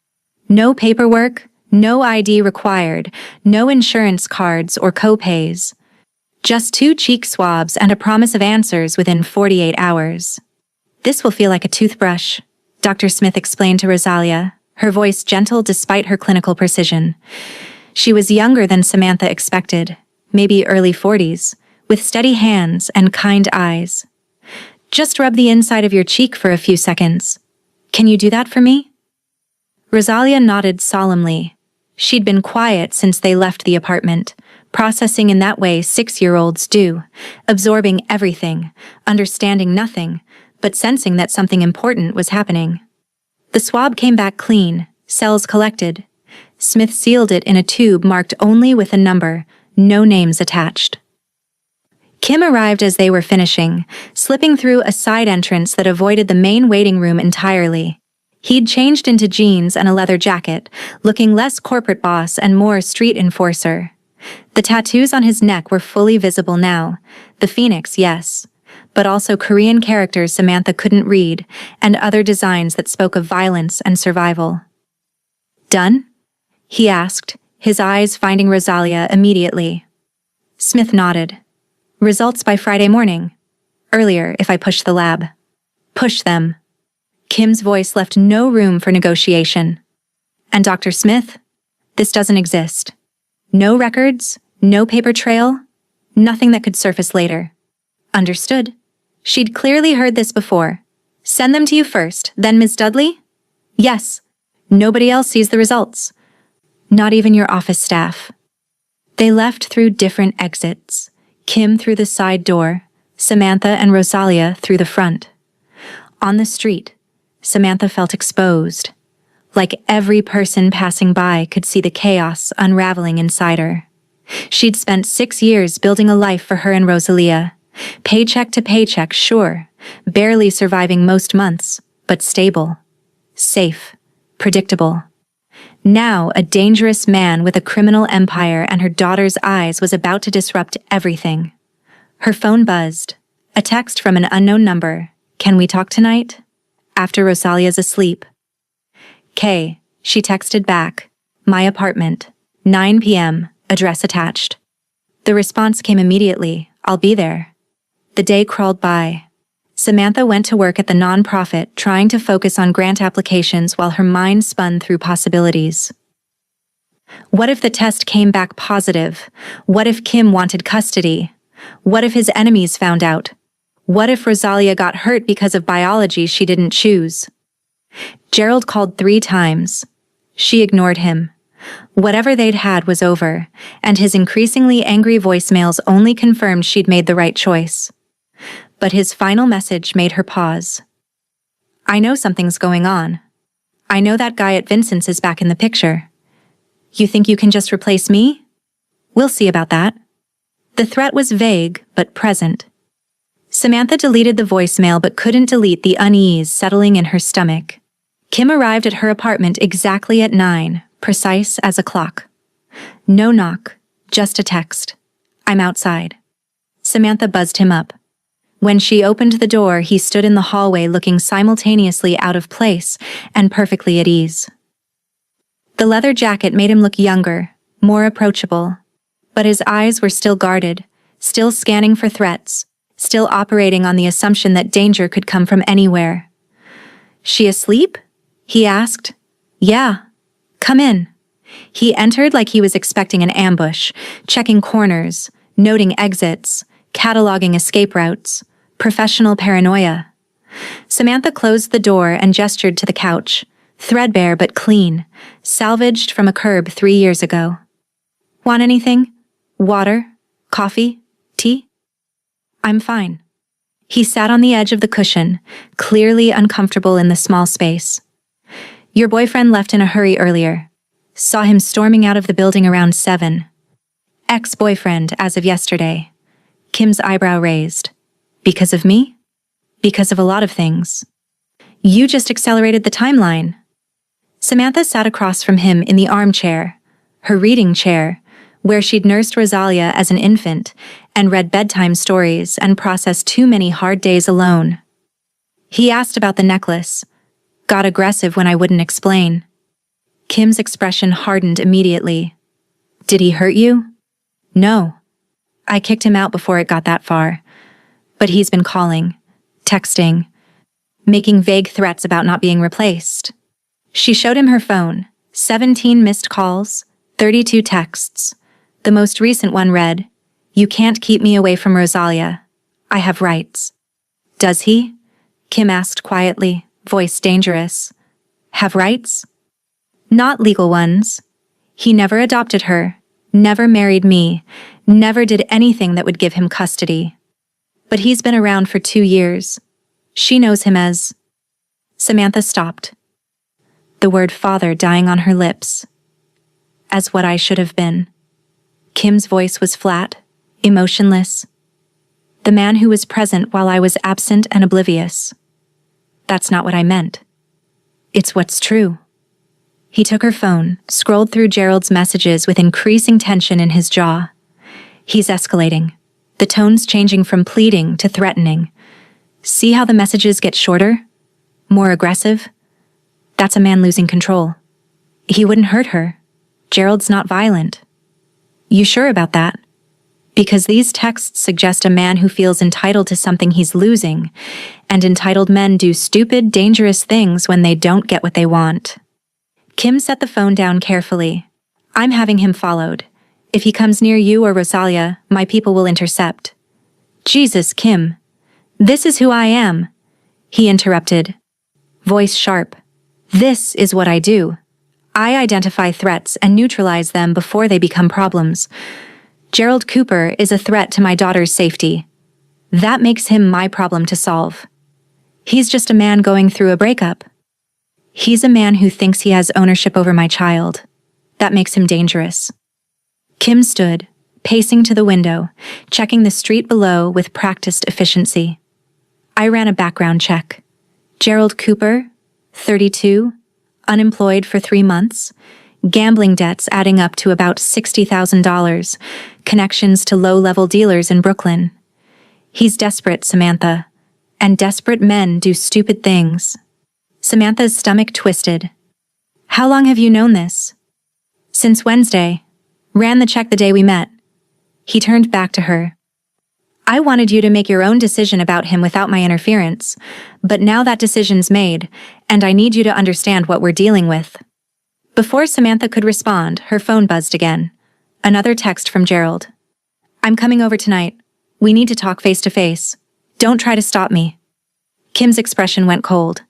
No paperwork, no ID required, no insurance cards or co-pays. Just 2 cheek swabs and a promise of answers within 48 hours. "This will feel like a toothbrush," Dr. Smith explained to Rosalia, her voice gentle despite her clinical precision. She was younger than Samantha expected, maybe early 40s, with steady hands and kind eyes. "Just rub the inside of your cheek for a few seconds. Can you do that for me?" Rosalia nodded solemnly. She'd been quiet since they left the apartment, processing in that way 6-year-olds do, absorbing everything, understanding nothing, but sensing that something important was happening. The swab came back clean, cells collected. Smith sealed it in a tube marked only with a number, no names attached. Kim arrived as they were finishing, slipping through a side entrance that avoided the main waiting room entirely. He'd changed into jeans and a leather jacket, looking less corporate boss and more street enforcer. The tattoos on his neck were fully visible now. The phoenix, yes, but also Korean characters Samantha couldn't read, and other designs that spoke of violence and survival. "Done?" he asked, his eyes finding Rosalia immediately. Smith nodded. "Results by Friday morning. Earlier if I push the lab." "Push them." Kim's voice left no room for negotiation. "And Dr. Smith? This doesn't exist. No records, no paper trail, nothing that could surface later." "Understood." She'd clearly heard this before. "Send them to you first, then Ms. Dudley?" "Yes. Nobody else sees the results. Not even your office staff." They left through different exits. Kim through the side door, Samantha and Rosalia through the front. On the street, Samantha felt exposed. Like every person passing by could see the chaos unraveling inside her. She'd spent 6 years building a life for her and Rosalia. Paycheck to paycheck, sure, barely surviving most months, but stable, safe, predictable. Now, a dangerous man with a criminal empire and her daughter's eyes was about to disrupt everything. Her phone buzzed. A text from an unknown number. "Can we talk tonight?" After Rosalia's asleep. "Kay," she texted back. "My apartment. 9 p.m., address attached." The response came immediately. "I'll be there." The day crawled by. Samantha went to work at the nonprofit, trying to focus on grant applications while her mind spun through possibilities. What if the test came back positive? What if Kim wanted custody? What if his enemies found out? What if Rosalia got hurt because of biology she didn't choose? Gerald called 3 times. She ignored him. Whatever they'd had was over, and his increasingly angry voicemails only confirmed she'd made the right choice. But his final message made her pause. "I know something's going on. I know that guy at Vincent's is back in the picture. You think you can just replace me? We'll see about that." The threat was vague, but present. Samantha deleted the voicemail but couldn't delete the unease settling in her stomach. Kim arrived at her apartment exactly at 9, precise as a clock. No knock, just a text. "I'm outside." Samantha buzzed him up. When she opened the door, he stood in the hallway looking simultaneously out of place and perfectly at ease. The leather jacket made him look younger, more approachable. But his eyes were still guarded, still scanning for threats, still operating on the assumption that danger could come from anywhere. "She asleep?" he asked. "Yeah. Come in." He entered like he was expecting an ambush, checking corners, noting exits, cataloging escape routes. Professional paranoia. Samantha closed the door and gestured to the couch, threadbare but clean, salvaged from a curb 3 years ago. "Want anything? Water? Coffee? Tea?" "I'm fine." He sat on the edge of the cushion, clearly uncomfortable in the small space. "Your boyfriend left in a hurry earlier. Saw him storming out of the building around 7. Ex-boyfriend as of yesterday." Kim's eyebrow raised. "Because of me?" "Because of a lot of things." You just accelerated the timeline. Samantha sat across from him in the armchair, her reading chair, where she'd nursed Rosalia as an infant and read bedtime stories and processed too many hard days alone. He asked about the necklace, got aggressive when I wouldn't explain. Kim's expression hardened immediately. Did he hurt you? No. I kicked him out before it got that far. But he's been calling, texting, making vague threats about not being replaced. She showed him her phone, 17 missed calls, 32 texts. The most recent one read, "You can't keep me away from Rosalia. I have rights." Does he? Kim asked quietly, voice dangerous. Have rights? Not legal ones. He never adopted her, never married me, never did anything that would give him custody. But he's been around for 2 years. She knows him as... Samantha stopped, the word father dying on her lips. As what I should have been. Kim's voice was flat, emotionless. The man who was present while I was absent and oblivious. That's not what I meant. It's what's true. He took her phone, scrolled through Gerald's messages with increasing tension in his jaw. He's escalating, the tones changing from pleading to threatening. See how the messages get shorter? More aggressive? That's a man losing control. He wouldn't hurt her. Gerald's not violent. You sure about that? Because these texts suggest a man who feels entitled to something he's losing, and entitled men do stupid, dangerous things when they don't get what they want. Kim set the phone down carefully. I'm having him followed. If he comes near you or Rosalia, my people will intercept. Jesus, Kim. This is who I am. He interrupted. Voice sharp. This is what I do. I identify threats and neutralize them before they become problems. Gerald Cooper is a threat to my daughter's safety. That makes him my problem to solve. He's just a man going through a breakup. He's a man who thinks he has ownership over my child. That makes him dangerous. Kim stood, pacing to the window, checking the street below with practiced efficiency. I ran a background check. Gerald Cooper, 32, unemployed for 3 months, gambling debts adding up to about $60,000, connections to low-level dealers in Brooklyn. He's desperate, Samantha, and desperate men do stupid things. Samantha's stomach twisted. How long have you known this? Since Wednesday. Ran the check the day we met. He turned back to her. I wanted you to make your own decision about him without my interference, but now that decision's made, and I need you to understand what we're dealing with. Before Samantha could respond, her phone buzzed again. Another text from Gerald. I'm coming over tonight. We need to talk face to face. Don't try to stop me. Kim's expression went cold.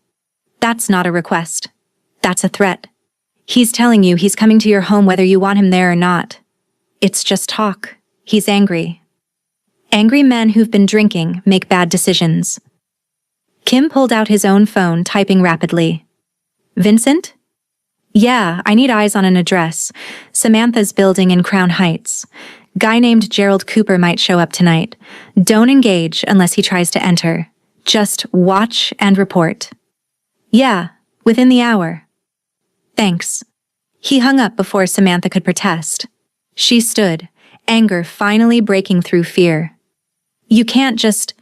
That's not a request. That's a threat. He's telling you he's coming to your home whether you want him there or not. It's just talk. He's angry. Angry men who've been drinking make bad decisions. Kim pulled out his own phone, typing rapidly. Vincent? Yeah, I need eyes on an address. Samantha's building in Crown Heights. Guy named Gerald Cooper might show up tonight. Don't engage unless he tries to enter. Just watch and report. Yeah, within the hour. Thanks. He hung up before Samantha could protest. She stood, anger finally breaking through fear. You can't just...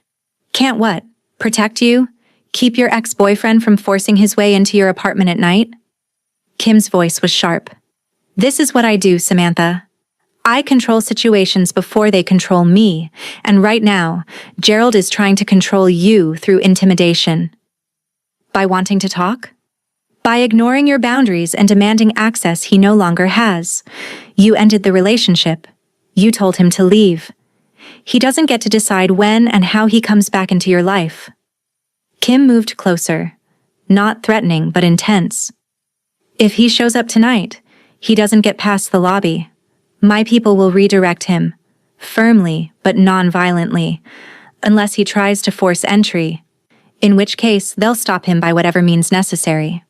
Can't what? Protect you? Keep your ex-boyfriend from forcing his way into your apartment at night? Kim's voice was sharp. This is what I do, Samantha. I control situations before they control me, and right now, Gerald is trying to control you through intimidation. By wanting to talk? By ignoring your boundaries and demanding access he no longer has. You ended the relationship. You told him to leave. He doesn't get to decide when and how he comes back into your life. Kim moved closer, not threatening but intense. If he shows up tonight, he doesn't get past the lobby. My people will redirect him, firmly but non-violently, unless he tries to force entry, in which case they'll stop him by whatever means necessary.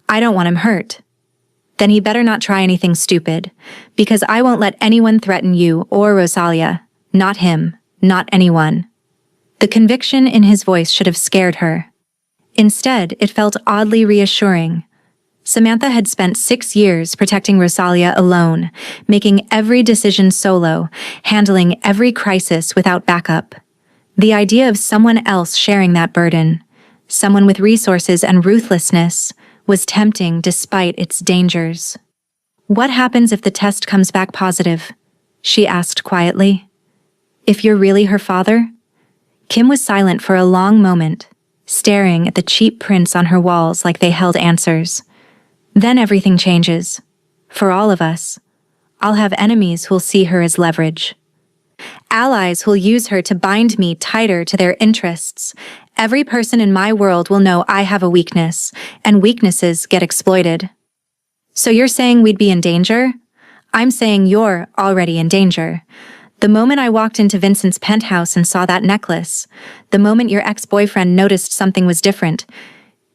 I don't want him hurt. Then he better not try anything stupid, because I won't let anyone threaten you or Rosalia. Not him, not anyone. The conviction in his voice should have scared her. Instead, it felt oddly reassuring. Samantha had spent 6 years protecting Rosalia alone, making every decision solo, handling every crisis without backup. The idea of someone else sharing that burden, someone with resources and ruthlessness, was tempting despite its dangers. "What happens if the test comes back positive?" she asked quietly. "If you're really her father?" Kim was silent for a long moment, staring at the cheap prints on her walls like they held answers. "Then everything changes. For all of us. I'll have enemies who'll see her as leverage. Allies who'll use her to bind me tighter to their interests. Every person in my world will know I have a weakness, and weaknesses get exploited." "So you're saying we'd be in danger?" "I'm saying you're already in danger. The moment I walked into Vincent's penthouse and saw that necklace, the moment your ex-boyfriend noticed something was different,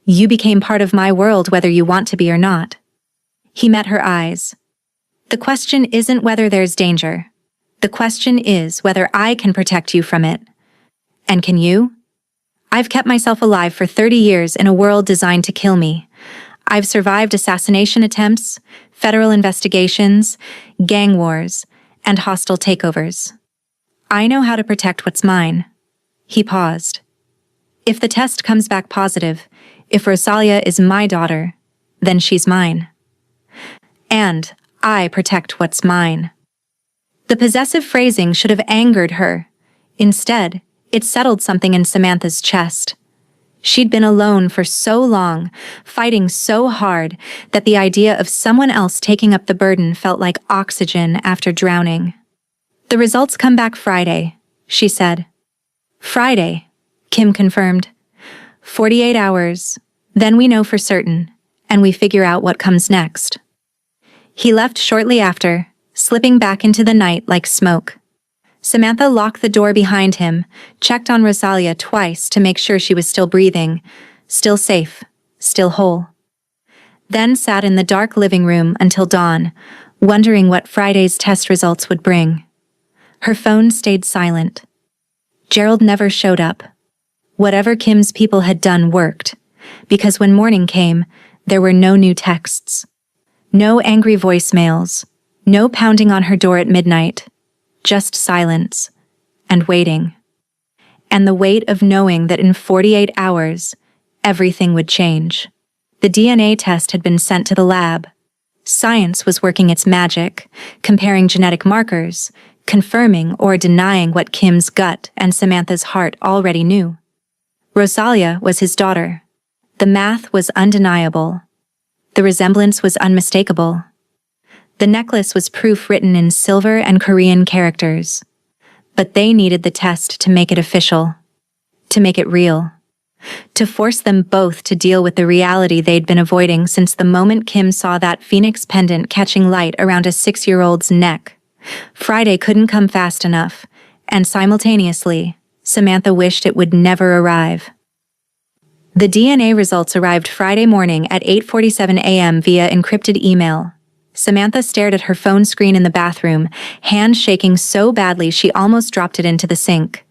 you became part of my world whether you want to be or not." He met her eyes. "The question isn't whether there's danger. The question is whether I can protect you from it. And can you? I've kept myself alive for 30 years in a world designed to kill me. I've survived assassination attempts, federal investigations, gang wars, and hostile takeovers. I know how to protect what's mine." He paused. "If the test comes back positive, if Rosalia is my daughter, then she's mine. And I protect what's mine." The possessive phrasing should have angered her. Instead, it settled something in Samantha's chest. She'd been alone for so long, fighting so hard, that the idea of someone else taking up the burden felt like oxygen after drowning. "The results come back Friday," she said. "Friday," Kim confirmed. 48 hours, then we know for certain, and we figure out what comes next." He left shortly after, slipping back into the night like smoke. Samantha locked the door behind him, checked on Rosalia twice to make sure she was still breathing, still safe, still whole. Then sat in the dark living room until dawn, wondering what Friday's test results would bring. Her phone stayed silent. Gerald never showed up. Whatever Kim's people had done worked, because when morning came, there were no new texts. No angry voicemails, no pounding on her door at midnight. Just silence, and waiting. And the weight of knowing that in 48 hours, everything would change. The DNA test had been sent to the lab. Science was working its magic, comparing genetic markers, confirming or denying what Kim's gut and Samantha's heart already knew. Rosalia was his daughter. The math was undeniable. The resemblance was unmistakable. The necklace was proof written in silver and Korean characters. But they needed the test to make it official, to make it real, to force them both to deal with the reality they'd been avoiding since the moment Kim saw that phoenix pendant catching light around a 6-year-old's neck. Friday couldn't come fast enough, and simultaneously, Samantha wished it would never arrive. The DNA results arrived Friday morning at 8:47 a.m. via encrypted email. Samantha stared at her phone screen in the bathroom, hand shaking so badly she almost dropped it into the sink.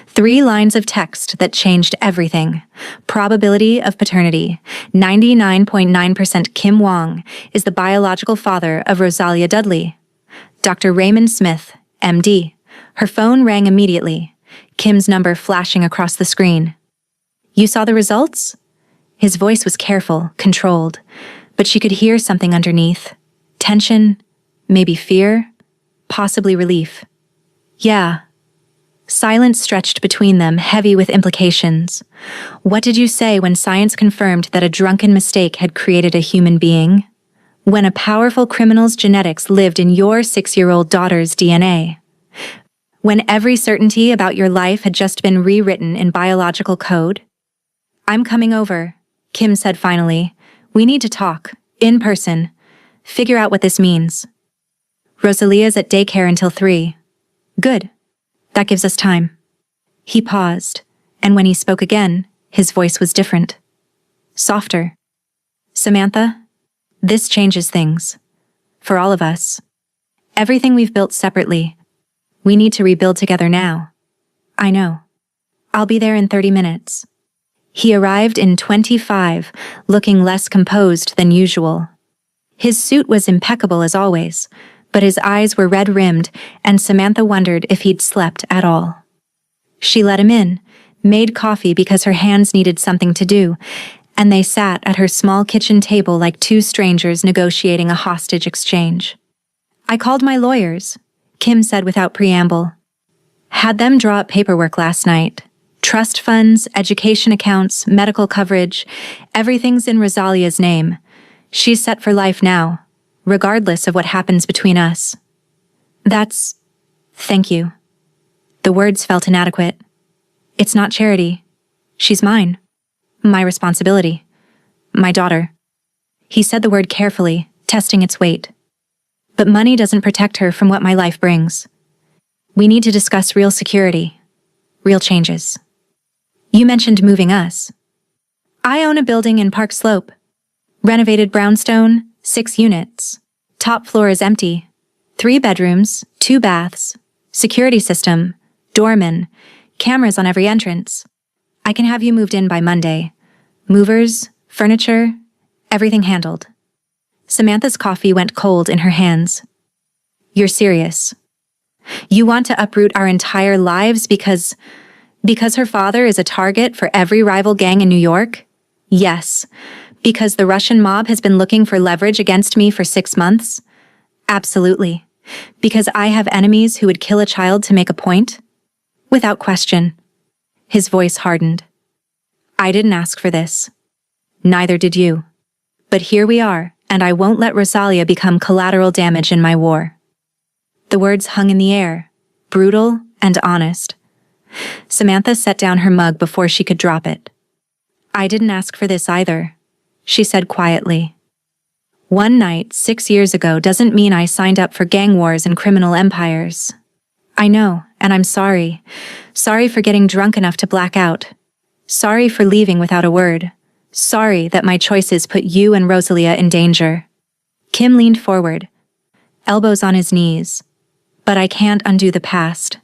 3 lines of text that changed everything. Probability of paternity. 99.9% Kim Wong is the biological father of Rosalia Dudley. Dr. Raymond Smith, MD. Her phone rang immediately, Kim's number flashing across the screen. "You saw the results?" His voice was careful, controlled, but she could hear something underneath. Tension, maybe fear, possibly relief. "Yeah." Silence stretched between them, heavy with implications. What did you say when science confirmed that a drunken mistake had created a human being? When a powerful criminal's genetics lived in your 6-year-old daughter's DNA? When every certainty about your life had just been rewritten in biological code? "I'm coming over," Kim said finally. "We need to talk, in person. Figure out what this means." "Rosalia's at daycare until 3. "Good. That gives us time." He paused, and when he spoke again, his voice was different. Softer. "Samantha, this changes things. For all of us. Everything we've built separately. We need to rebuild together now. I know. I'll be there in 30 minutes. He arrived in 25, looking less composed than usual. His suit was impeccable as always, but his eyes were red-rimmed, and Samantha wondered if he'd slept at all. She let him in, made coffee because her hands needed something to do, and they sat at her small kitchen table like two strangers negotiating a hostage exchange. "I called my lawyers," Kim said without preamble. "Had them draw up paperwork last night. Trust funds, education accounts, medical coverage, everything's in Rosalia's name. She's set for life now, regardless of what happens between us." Thank you. The words felt inadequate. "It's not charity. She's mine. My responsibility. My daughter." He said the word carefully, testing its weight. "But money doesn't protect her from what my life brings. We need to discuss real security, real changes." "You mentioned moving us." "I own a building in Park Slope. Renovated brownstone, 6 units. Top floor is empty. 3 bedrooms, 2 baths, security system, doorman, cameras on every entrance. I can have you moved in by Monday. Movers, furniture, everything handled." Samantha's coffee went cold in her hands. "You're serious? You want to uproot our entire lives because her father is a target for every rival gang in New York? Yes. Because the Russian mob has been looking for leverage against me for 6 months? Absolutely. Because I have enemies who would kill a child to make a point? Without question." His voice hardened. "I didn't ask for this. Neither did you. But here we are, and I won't let Rosalia become collateral damage in my war." The words hung in the air, brutal and honest. Samantha set down her mug before she could drop it. "I didn't ask for this either," she said quietly. "One night 6 years ago doesn't mean I signed up for gang wars and criminal empires. I know, and I'm sorry. Sorry for getting drunk enough to black out. Sorry for leaving without a word. Sorry that my choices put you and Rosalia in danger." Kim leaned forward, elbows on his knees. "But I can't undo the past.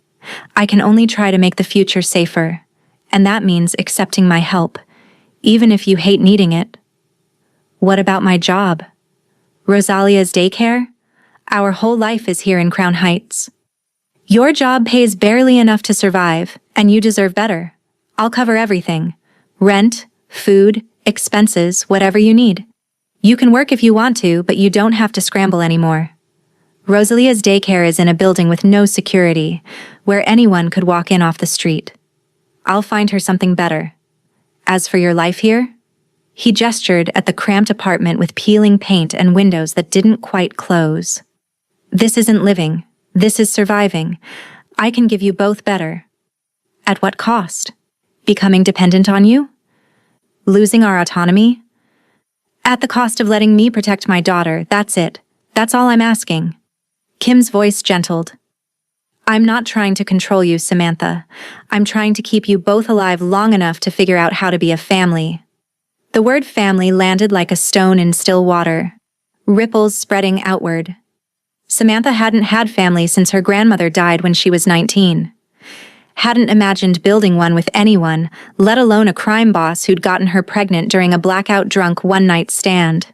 I can only try to make the future safer, and that means accepting my help, even if you hate needing it." "What about my job? Rosalia's daycare? Our whole life is here in Crown Heights." "Your job pays barely enough to survive, and you deserve better. I'll cover everything. Rent, food, expenses, whatever you need. You can work if you want to, but you don't have to scramble anymore. Rosalia's daycare is in a building with no security, where anyone could walk in off the street. I'll find her something better. As for your life here?" He gestured at the cramped apartment with peeling paint and windows that didn't quite close. "This isn't living. This is surviving. I can give you both better." "At what cost? Becoming dependent on you? Losing our autonomy?" "At the cost of letting me protect my daughter, that's it. That's all I'm asking." Kim's voice gentled. "I'm not trying to control you, Samantha. I'm trying to keep you both alive long enough to figure out how to be a family." The word family landed like a stone in still water, ripples spreading outward. Samantha hadn't had family since her grandmother died when she was 19. Hadn't imagined building one with anyone, let alone a crime boss who'd gotten her pregnant during a blackout drunk one-night stand.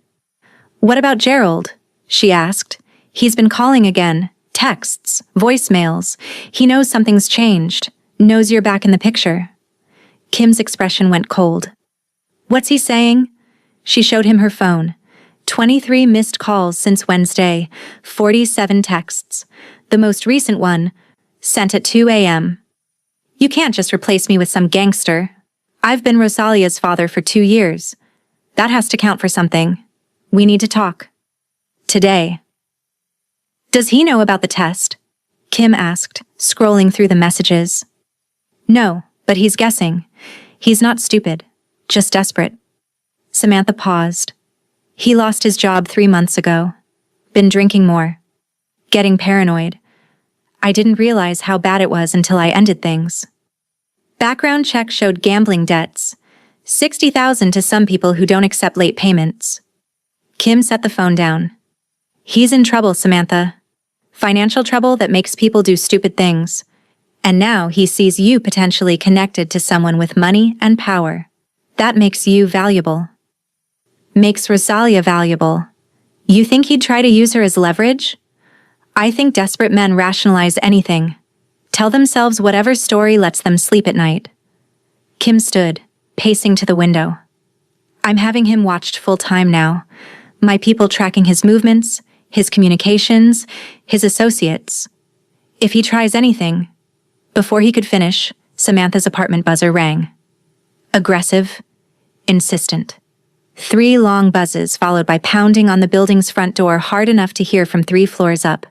"What about Gerald?" she asked. "He's been calling again. Texts, voicemails. He knows something's changed. Knows you're back in the picture." Kim's expression went cold. "What's he saying?" She showed him her phone. 23 missed calls since Wednesday, 47 texts. The most recent one, sent at 2 a.m. "You can't just replace me with some gangster. I've been Rosalia's father for 2 years. That has to count for something. We need to talk. Today." "Does he know about the test?" Kim asked, scrolling through the messages. "No, but he's guessing. He's not stupid, just desperate." Samantha paused. "He lost his job 3 months ago. Been drinking more. Getting paranoid. I didn't realize how bad it was until I ended things. Background check showed gambling debts. $60,000 to some people who don't accept late payments." Kim set the phone down. "He's in trouble, Samantha. Financial trouble that makes people do stupid things. And now he sees you potentially connected to someone with money and power. That makes you valuable. Makes Rosalia valuable. You think he'd try to use her as leverage? I think desperate men rationalize anything. Tell themselves whatever story lets them sleep at night. Kim stood, pacing to the window. I'm having him watched full time now. My people tracking his movements, his communications, his associates. If he tries anything... Before he could finish, Samantha's apartment buzzer rang. Aggressive, insistent. 3 long buzzes followed by pounding on the building's front door hard enough to hear from 3 floors up.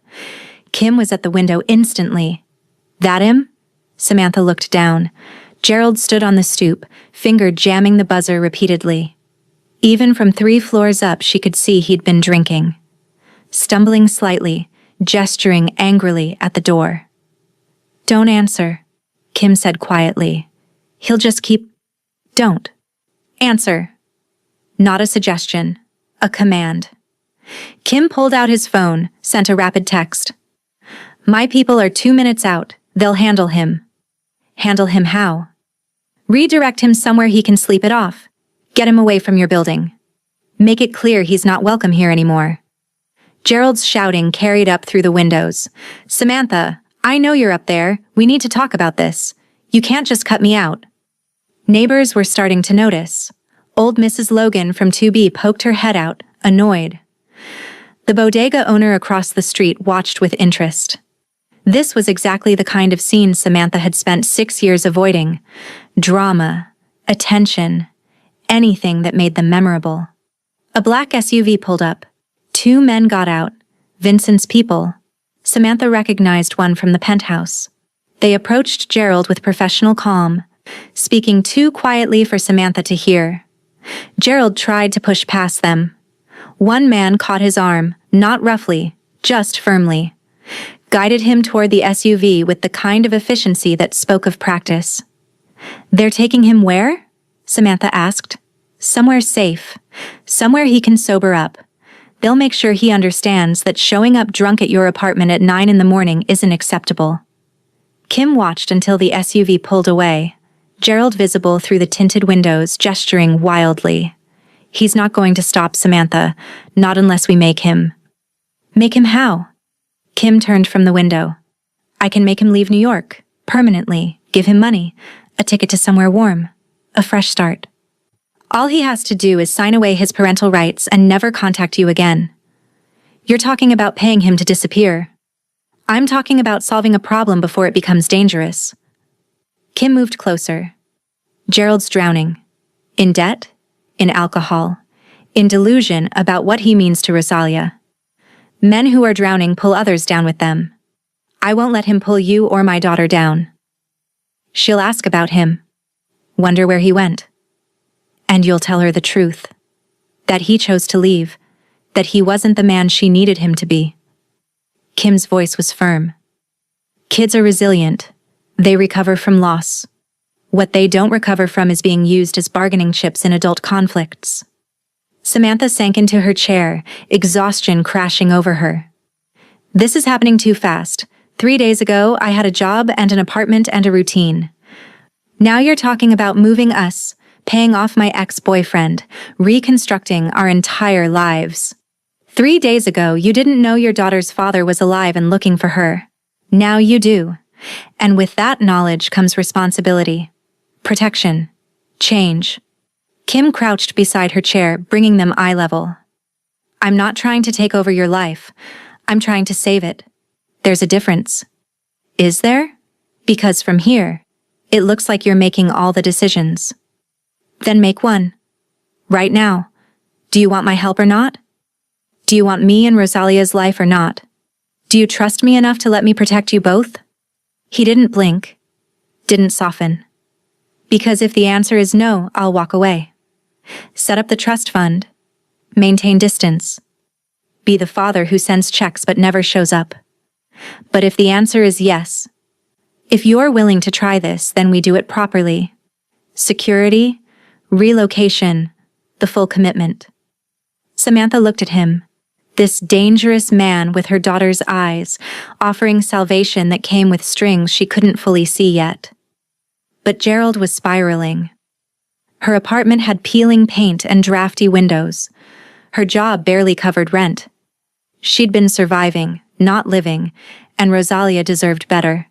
Kim was at the window instantly. That him? Samantha looked down. Gerald stood on the stoop, finger jamming the buzzer repeatedly. Even from 3 floors up, she could see he'd been drinking. Stumbling slightly, gesturing angrily at the door. Don't answer, Kim said quietly. He'll just keep... Don't. Answer. Not a suggestion. A command. Kim pulled out his phone, sent a rapid text. My people are 2 minutes out. They'll handle him. Handle him how? Redirect him somewhere he can sleep it off. Get him away from your building. Make it clear he's not welcome here anymore. Gerald's shouting carried up through the windows. Samantha, I know you're up there. We need to talk about this. You can't just cut me out. Neighbors were starting to notice. Old Mrs. Logan from 2B poked her head out, annoyed. The bodega owner across the street watched with interest. This was exactly the kind of scene Samantha had spent 6 years avoiding. Drama, attention, anything that made them memorable. A black SUV pulled up. 2 men got out. Vincent's people. Samantha recognized one from the penthouse. They approached Gerald with professional calm, speaking too quietly for Samantha to hear. Gerald tried to push past them. One man caught his arm, not roughly, just firmly. Guided him toward the SUV with the kind of efficiency that spoke of practice. They're taking him where? Samantha asked. Somewhere safe. Somewhere he can sober up. They'll make sure he understands that showing up drunk at your apartment at 9 in the morning isn't acceptable. Kim watched until the SUV pulled away, Gerald visible through the tinted windows, gesturing wildly. He's not going to stop, Samantha, not unless we make him. Make him how? Kim turned from the window. I can make him leave New York, permanently, give him money, a ticket to somewhere warm, a fresh start. All he has to do is sign away his parental rights and never contact you again. You're talking about paying him to disappear. I'm talking about solving a problem before it becomes dangerous. Kim moved closer. Gerald's drowning. In debt, in alcohol, in delusion about what he means to Rosalia. Men who are drowning pull others down with them. I won't let him pull you or my daughter down. She'll ask about him. Wonder where he went. And you'll tell her the truth. That he chose to leave. That he wasn't the man she needed him to be. Kim's voice was firm. Kids are resilient. They recover from loss. What they don't recover from is being used as bargaining chips in adult conflicts. Samantha sank into her chair, exhaustion crashing over her. This is happening too fast. 3 days ago, I had a job and an apartment and a routine. Now you're talking about moving us, paying off my ex-boyfriend, reconstructing our entire lives. 3 days ago, you didn't know your daughter's father was alive and looking for her. Now you do. And with that knowledge comes responsibility. Protection. Change. Kim crouched beside her chair, bringing them eye level. I'm not trying to take over your life. I'm trying to save it. There's a difference. Is there? Because from here, it looks like you're making all the decisions. Then make one. Right now. Do you want my help or not? Do you want me and Rosalia's life or not? Do you trust me enough to let me protect you both? He didn't blink. Didn't soften. Because if the answer is no, I'll walk away. Set up the trust fund. Maintain distance. Be the father who sends checks but never shows up. But if the answer is yes, if you're willing to try this, then we do it properly. Security, relocation, the full commitment. Samantha looked at him, this dangerous man with her daughter's eyes, offering salvation that came with strings she couldn't fully see yet. But Gerald was spiraling. Her apartment had peeling paint and drafty windows. Her job barely covered rent. She'd been surviving, not living, and Rosalia deserved better.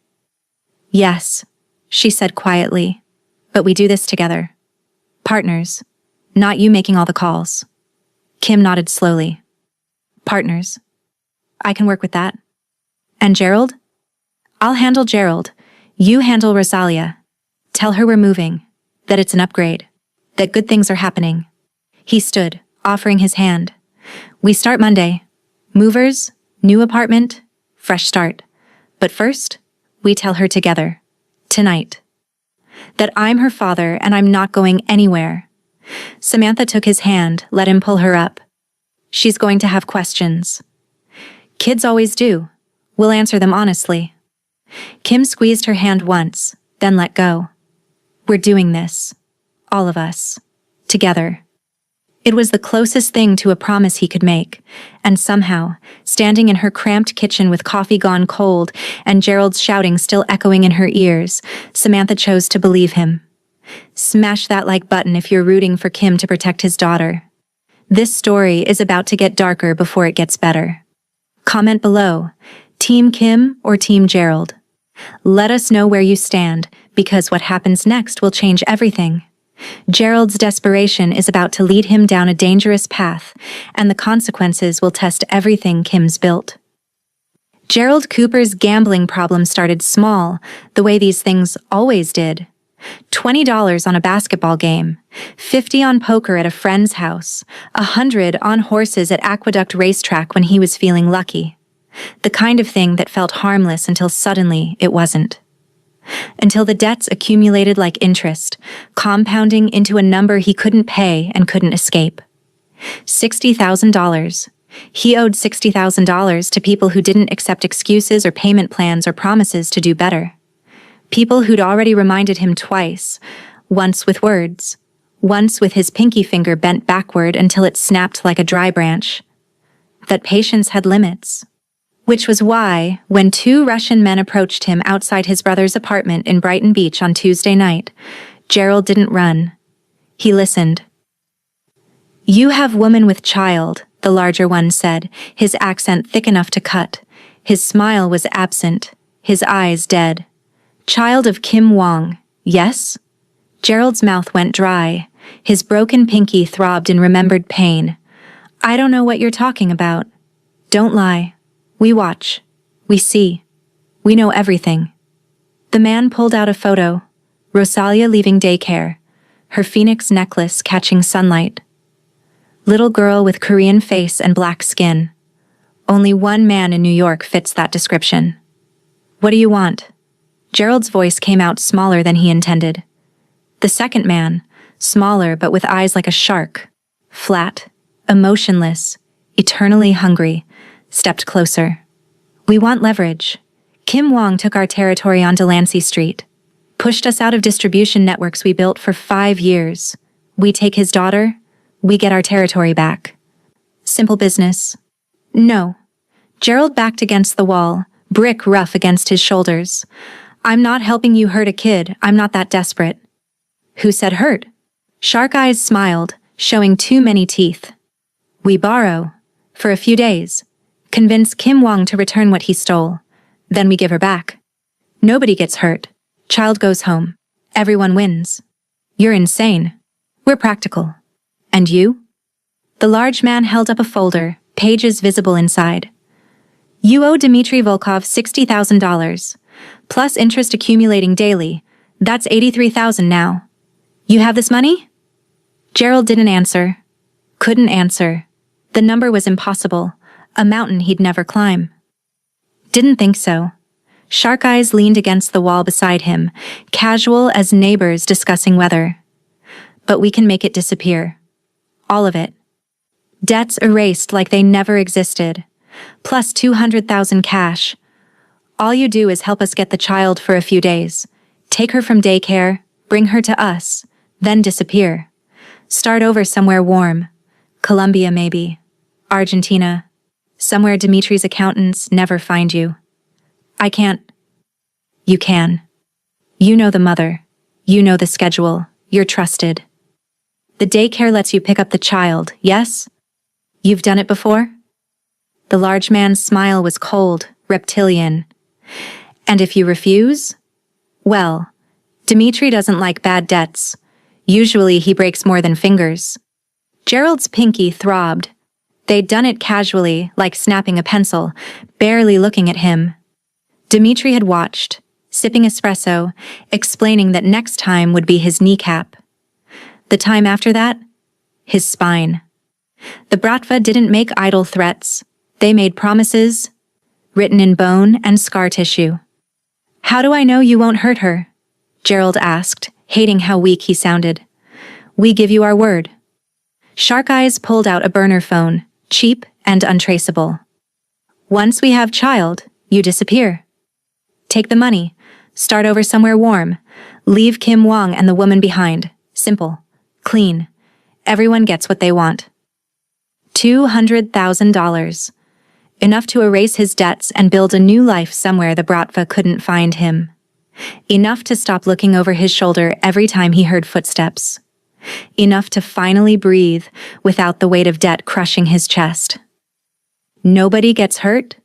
"Yes," she said quietly, "but we do this together. Partners, not you making all the calls." Kim nodded slowly. "Partners. I can work with that. And Gerald? I'll handle Gerald. You handle Rosalia. Tell her we're moving, that it's an upgrade, that good things are happening." He stood, offering his hand. "We start Monday. Movers, new apartment, fresh start. But first, we tell her together. Tonight. That I'm her father and I'm not going anywhere." Samantha took his hand, let him pull her up. "She's going to have questions." "Kids always do. We'll answer them honestly." Kim squeezed her hand once, then let go. "We're doing this. All of us. Together." It was the closest thing to a promise he could make, and somehow, standing in her cramped kitchen with coffee gone cold and Gerald's shouting still echoing in her ears, Samantha chose to believe him. Smash that like button if you're rooting for Kim to protect his daughter. This story is about to get darker before it gets better. Comment below, Team Kim or Team Gerald? Let us know where you stand, because what happens next will change everything. Gerald's desperation is about to lead him down a dangerous path, and the consequences will test everything Kim's built. Gerald Cooper's gambling problem started small, the way these things always did. $20 on a basketball game, $50 on poker at a friend's house, $100 on horses at Aqueduct Racetrack when he was feeling lucky. The kind of thing that felt harmless until suddenly it wasn't. Until the debts accumulated like interest, compounding into a number he couldn't pay and couldn't escape. $60,000. He owed $60,000 to people who didn't accept excuses or payment plans or promises to do better. People who'd already reminded him twice, once with words, once with his pinky finger bent backward until it snapped like a dry branch, that patience had limits. Which was why, when two Russian men approached him outside his brother's apartment in Brighton Beach on Tuesday night, Gerald didn't run. He listened. "You have woman with child," the larger one said, his accent thick enough to cut. His smile was absent, his eyes dead. "Child of Kim Wong, yes?" Gerald's mouth went dry. His broken pinky throbbed in remembered pain. "I don't know what you're talking about." "Don't lie. We watch. We see. We know everything." The man pulled out a photo. Rosalia leaving daycare. Her phoenix necklace catching sunlight. Little girl with Korean face and black skin. Only one man in New York fits that description. "What do you want?" Gerald's voice came out smaller than he intended. The second man, smaller but with eyes like a shark, flat, emotionless, eternally hungry, stepped closer. "We want leverage. Kim Wong took our territory on Delancey Street, pushed us out of distribution networks we built for 5 years. We take his daughter, we get our territory back. Simple business." "No." Gerald backed against the wall, brick rough against his shoulders. "I'm not helping you hurt a kid, I'm not that desperate." "Who said hurt?" Shark Eyes smiled, showing too many teeth. "We borrow. For a few days. Convince Kim Wong to return what he stole. Then we give her back. Nobody gets hurt. Child goes home. Everyone wins. You're insane. We're practical. And you?" The large man held up a folder, pages visible inside. "You owe Dmitry Volkov $60,000. Plus interest accumulating daily. That's $83,000 now. You have this money?" Gerald didn't answer. Couldn't answer. The number was impossible. A mountain he'd never climb. "Didn't think so." Shark Eyes leaned against the wall beside him, casual as neighbors discussing weather. "But we can make it disappear. All of it. Debts erased like they never existed. Plus 200,000 cash. All you do is help us get the child for a few days. Take her from daycare, bring her to us, then disappear. Start over somewhere warm. Colombia maybe. Argentina. Somewhere Dimitri's accountants never find you. I can't." "You can. You know the mother. You know the schedule. You're trusted. The daycare lets you pick up the child, yes? You've done it before? The large man's smile was cold, reptilian. And if you refuse? Well, Dimitri doesn't like bad debts. Usually he breaks more than fingers. Gerald's pinky throbbed. They'd done it casually, like snapping a pencil, barely looking at him. Dimitri had watched, sipping espresso, explaining that next time would be his kneecap. The time after that, his spine. The Bratva didn't make idle threats. They made promises, written in bone and scar tissue. How do I know you won't hurt her? Gerald asked, hating how weak he sounded. We give you our word. Shark Eyes pulled out a burner phone, cheap and untraceable. Once we have child, you disappear. Take the money, start over somewhere warm, leave Kim Wong and the woman behind. Simple, clean. Everyone gets what they want. $200,000. Enough to erase his debts and build a new life somewhere the Bratva couldn't find him. Enough to stop looking over his shoulder every time he heard footsteps. Enough to finally breathe without the weight of debt crushing his chest. Nobody gets hurt?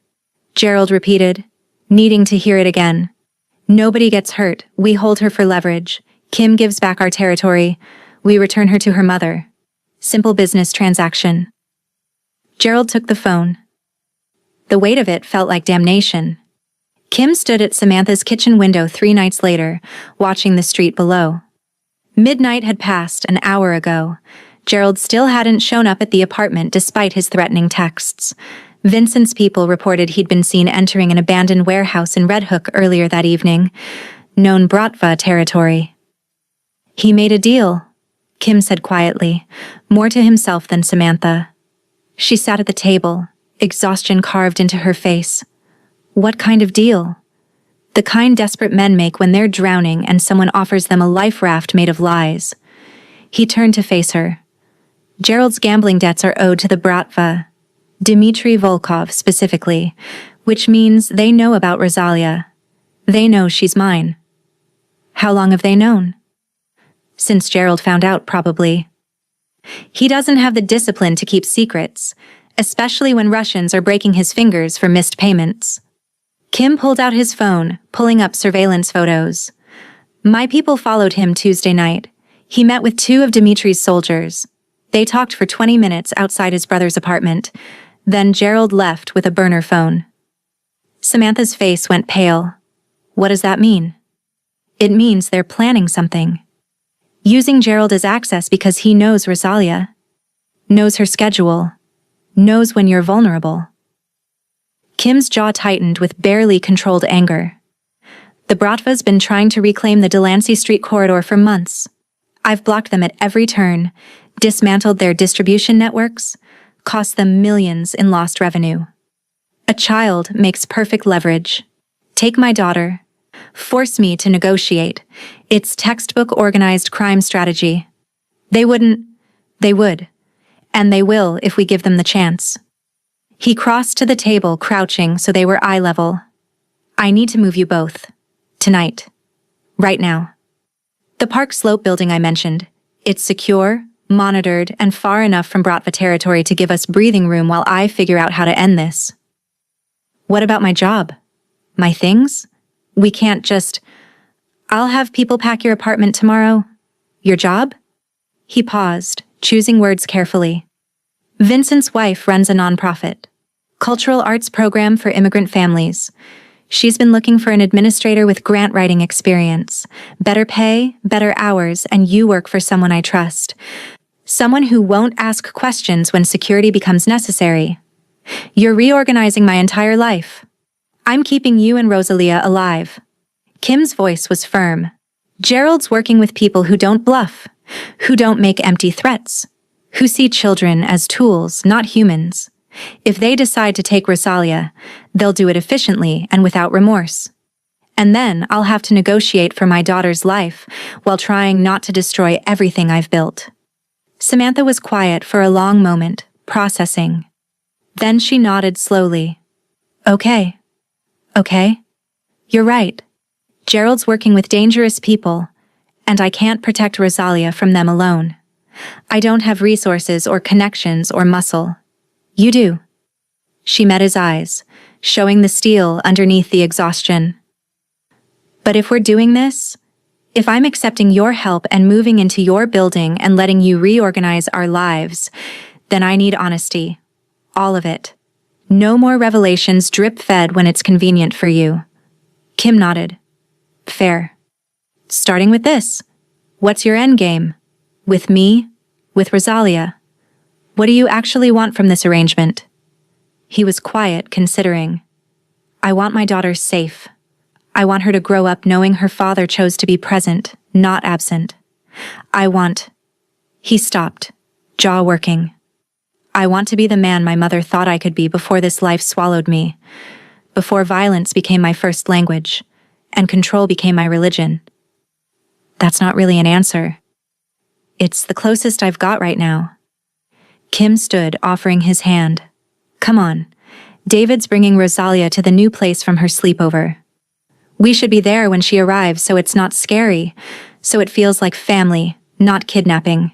Gerald repeated, needing to hear it again. Nobody gets hurt. We hold her for leverage. Kim gives back our territory. We return her to her mother. Simple business transaction. Gerald took the phone. The weight of it felt like damnation. Kim stood at Samantha's kitchen window 3 nights later, watching the street below. Midnight had passed an hour ago. Gerald still hadn't shown up at the apartment despite his threatening texts. Vincent's people reported he'd been seen entering an abandoned warehouse in Red Hook earlier that evening, known Bratva territory. He made a deal, Kim said quietly, more to himself than Samantha. She sat at the table, exhaustion carved into her face. What kind of deal? The kind desperate men make when they're drowning and someone offers them a life raft made of lies. He turned to face her. Gerald's gambling debts are owed to the Bratva, Dmitry Volkov specifically, which means they know about Rosalia. They know she's mine. How long have they known? Since Gerald found out, probably. He doesn't have the discipline to keep secrets, especially when Russians are breaking his fingers for missed payments. Kim pulled out his phone, pulling up surveillance photos. My people followed him Tuesday night. He met with 2 of Dimitri's soldiers. They talked for 20 minutes outside his brother's apartment. Then Gerald left with a burner phone. Samantha's face went pale. What does that mean? It means they're planning something. Using Gerald as access because he knows Rosalia. Knows her schedule. Knows when you're vulnerable. Kim's jaw tightened with barely controlled anger. The Bratva's been trying to reclaim the Delancey Street corridor for months. I've blocked them at every turn, dismantled their distribution networks, cost them millions in lost revenue. A child makes perfect leverage. Take my daughter. Force me to negotiate. It's textbook organized crime strategy. They wouldn't. They would. And they will if we give them the chance. He crossed to the table, crouching so they were eye level. I need to move you both. Tonight. Right now. The Park Slope building I mentioned. It's secure, monitored, and far enough from Bratva territory to give us breathing room while I figure out how to end this. What about my job? My things? We can't just... I'll have people pack your apartment tomorrow. Your job? He paused, choosing words carefully. Vincent's wife runs a nonprofit, cultural arts program for immigrant families. She's been looking for an administrator with grant writing experience, better pay, better hours, and you work for someone I trust. Someone who won't ask questions when security becomes necessary. You're reorganizing my entire life. I'm keeping you and Rosalia alive. Kim's voice was firm. Gerald's working with people who don't bluff, who don't make empty threats, who see children as tools, not humans. If they decide to take Rosalia, they'll do it efficiently and without remorse. And then I'll have to negotiate for my daughter's life while trying not to destroy everything I've built. Samantha was quiet for a long moment, processing. Then she nodded slowly. Okay. Okay. You're right. Gerald's working with dangerous people, and I can't protect Rosalia from them alone. I don't have resources or connections or muscle. You do." She met his eyes, showing the steel underneath the exhaustion. "But if we're doing this, if I'm accepting your help and moving into your building and letting you reorganize our lives, then I need honesty. All of it. No more revelations drip-fed when it's convenient for you." Kim nodded. "Fair. Starting with this. What's your endgame? With me? With Rosalia? What do you actually want from this arrangement?" He was quiet, considering. "I want my daughter safe. I want her to grow up knowing her father chose to be present, not absent. I want—" He stopped, jaw working. "I want to be the man my mother thought I could be before this life swallowed me, before violence became my first language, and control became my religion." That's not really an answer. It's the closest I've got right now. Kim stood, offering his hand. "Come on. David's bringing Rosalia to the new place from her sleepover. We should be there when she arrives so it's not scary, so it feels like family, not kidnapping."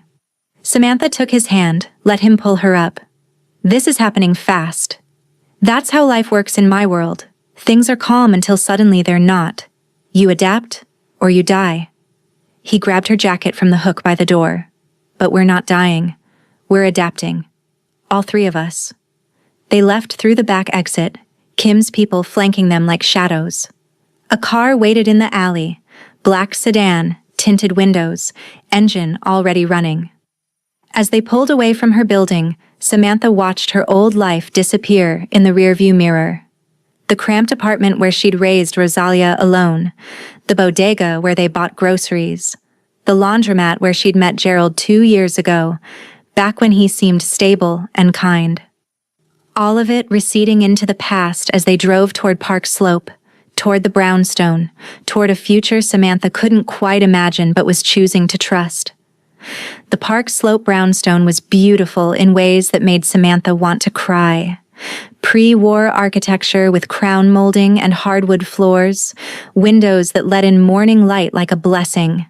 Samantha took his hand, let him pull her up. "This is happening fast. That's how life works in my world. Things are calm until suddenly they're not. You adapt, or you die." He grabbed her jacket from the hook by the door. "But we're not dying. We're adapting. All three of us." They left through the back exit, Kim's people flanking them like shadows. A car waited in the alley, black sedan, tinted windows, engine already running. As they pulled away from her building, Samantha watched her old life disappear in the rearview mirror. The cramped apartment where she'd raised Rosalia alone, the bodega where they bought groceries, the laundromat where she'd met Gerald 2 years ago, back when he seemed stable and kind. All of it receding into the past as they drove toward Park Slope, toward the brownstone, toward a future Samantha couldn't quite imagine but was choosing to trust. The Park Slope brownstone was beautiful in ways that made Samantha want to cry. Pre-war architecture with crown molding and hardwood floors, windows that let in morning light like a blessing.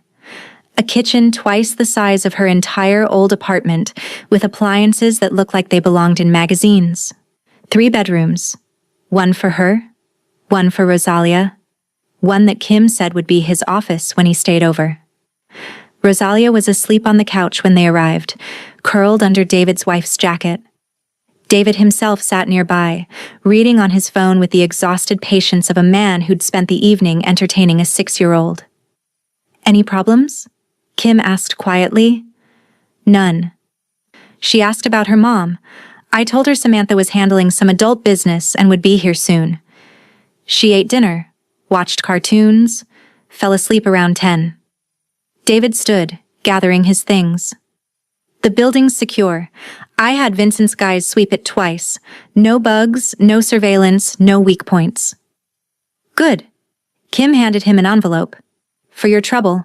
A kitchen twice the size of her entire old apartment, with appliances that looked like they belonged in magazines. 3 bedrooms. One for her, one for Rosalia, one that Kim said would be his office when he stayed over. Rosalia was asleep on the couch when they arrived, curled under David's wife's jacket. David himself sat nearby, reading on his phone with the exhausted patience of a man who'd spent the evening entertaining a 6-year-old. "Any problems?" Kim asked quietly. "None." She asked about her mom. I told her Samantha was handling some adult business and would be here soon. She ate dinner, watched cartoons, fell asleep around 10. David stood, gathering his things. "The building's secure. I had Vincent's guys sweep it twice. No bugs, no surveillance, no weak points." "Good." Kim handed him an envelope. "For your trouble."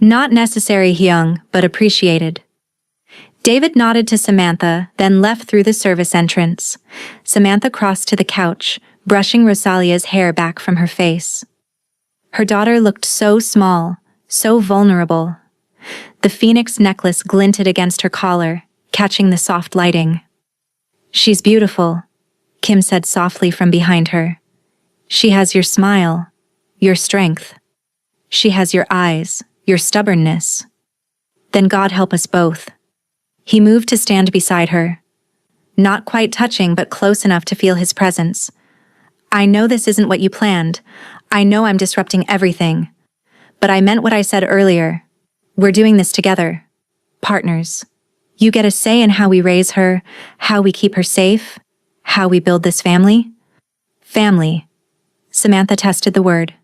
"Not necessary, Hyung, but appreciated." David nodded to Samantha, then left through the service entrance. Samantha crossed to the couch, brushing Rosalia's hair back from her face. Her daughter looked so small, so vulnerable. The phoenix necklace glinted against her collar, catching the soft lighting. "She's beautiful," Kim said softly from behind her. "She has your smile, your strength. She has your eyes, your stubbornness. Then God help us both." He moved to stand beside her. Not quite touching, but close enough to feel his presence. "I know this isn't what you planned. I know I'm disrupting everything. But I meant what I said earlier. We're doing this together. Partners. You get a say in how we raise her, how we keep her safe, how we build this family." "Family." Samantha tested the word.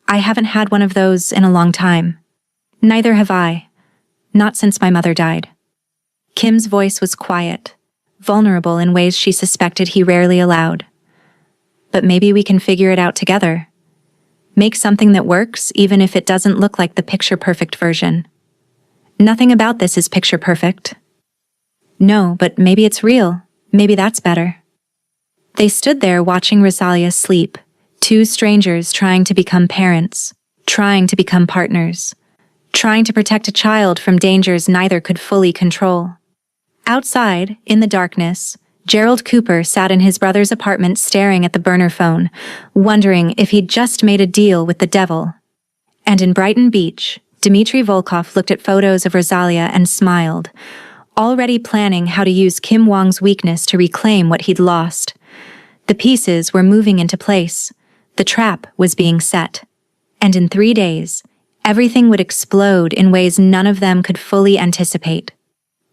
"I haven't had one of those in a long time. Neither have I. Not since my mother died." Kim's voice was quiet, vulnerable in ways she suspected he rarely allowed. "But maybe we can figure it out together. Make something that works even if it doesn't look like the picture-perfect version. Nothing about this is picture-perfect." "No, but maybe it's real. Maybe that's better." They stood there watching Rosalia sleep, 2 strangers trying to become parents, trying to become partners, trying to protect a child from dangers neither could fully control. Outside, in the darkness, Gerald Cooper sat in his brother's apartment staring at the burner phone, wondering if he'd just made a deal with the devil. And in Brighton Beach, Dmitry Volkov looked at photos of Rosalia and smiled, already planning how to use Kim Wong's weakness to reclaim what he'd lost. The pieces were moving into place. The trap was being set. And in 3 days, everything would explode in ways none of them could fully anticipate.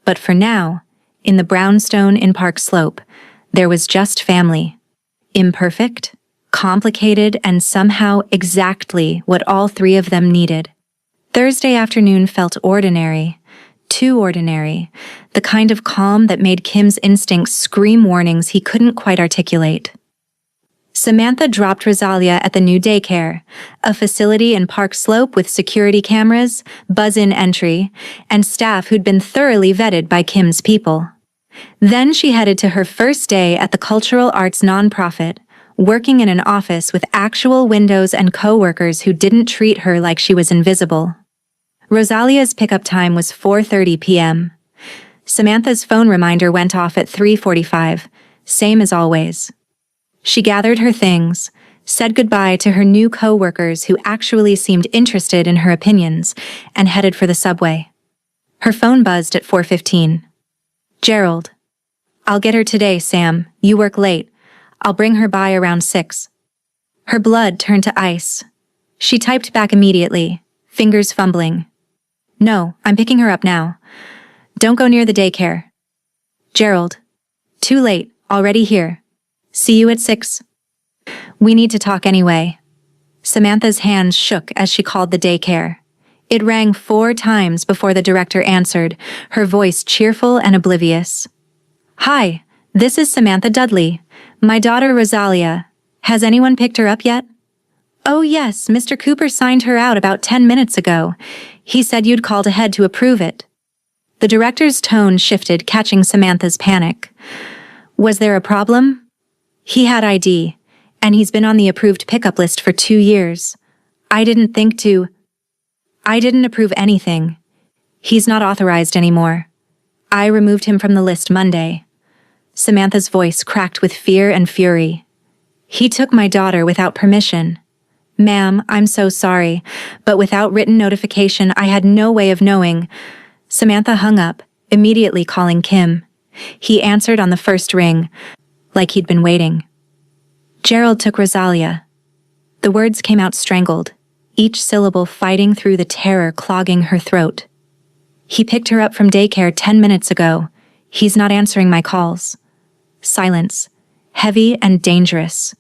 But for now, in the brownstone in Park Slope, there was just family. Imperfect, complicated, and somehow exactly what all three of them needed. Thursday afternoon felt ordinary, too ordinary, the kind of calm that made Kim's instincts scream warnings he couldn't quite articulate. Samantha dropped Rosalia at the new daycare, a facility in Park Slope with security cameras, buzz-in entry, and staff who'd been thoroughly vetted by Kim's people. Then she headed to her first day at the cultural arts nonprofit, working in an office with actual windows and co-workers who didn't treat her like she was invisible. Rosalia's pickup time was 4:30 p.m. Samantha's phone reminder went off at 3:45, same as always. She gathered her things, said goodbye to her new co-workers who actually seemed interested in her opinions, and headed for the subway. Her phone buzzed at 4:15. Gerald. I'll get her today, Sam. You work late. I'll bring her by around 6. Her blood turned to ice. She typed back immediately, fingers fumbling. No, I'm picking her up now. Don't go near the daycare. Gerald. Too late, already here. See you at 6. We need to talk anyway. Samantha's hands shook as she called the daycare. It rang 4 times before the director answered, her voice cheerful and oblivious. Hi, this is Samantha Dudley. My daughter Rosalia. Has anyone picked her up yet? Oh yes, Mr. Cooper signed her out about 10 minutes ago. He said you'd called ahead to approve it. The director's tone shifted, catching Samantha's panic. Was there a problem? He had ID, and he's been on the approved pickup list for 2 years. I didn't approve anything. He's not authorized anymore. I removed him from the list Monday. Samantha's voice cracked with fear and fury. He took my daughter without permission. Ma'am, I'm so sorry, but without written notification, I had no way of knowing. Samantha hung up, immediately calling Kim. He answered on the first ring, like he'd been waiting. Gerald took Rosalia. The words came out strangled, each syllable fighting through the terror clogging her throat. He picked her up from daycare 10 minutes ago. He's not answering my calls. Silence, heavy and dangerous.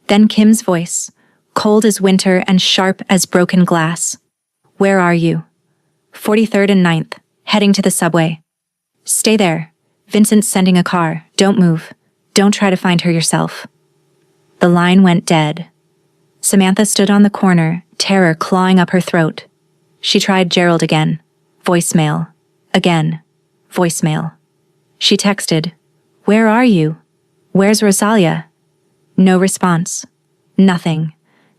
Then Kim's voice, cold as winter and sharp as broken glass. Where are you? 43rd and 9th, heading to the subway. Stay there. Vincent's sending a car. Don't move. Don't try to find her yourself. The line went dead. Samantha stood on the corner, terror clawing up her throat. She tried Gerald again. Voicemail. Again. Voicemail. She texted, Where are you? Where's Rosalia? No response. Nothing.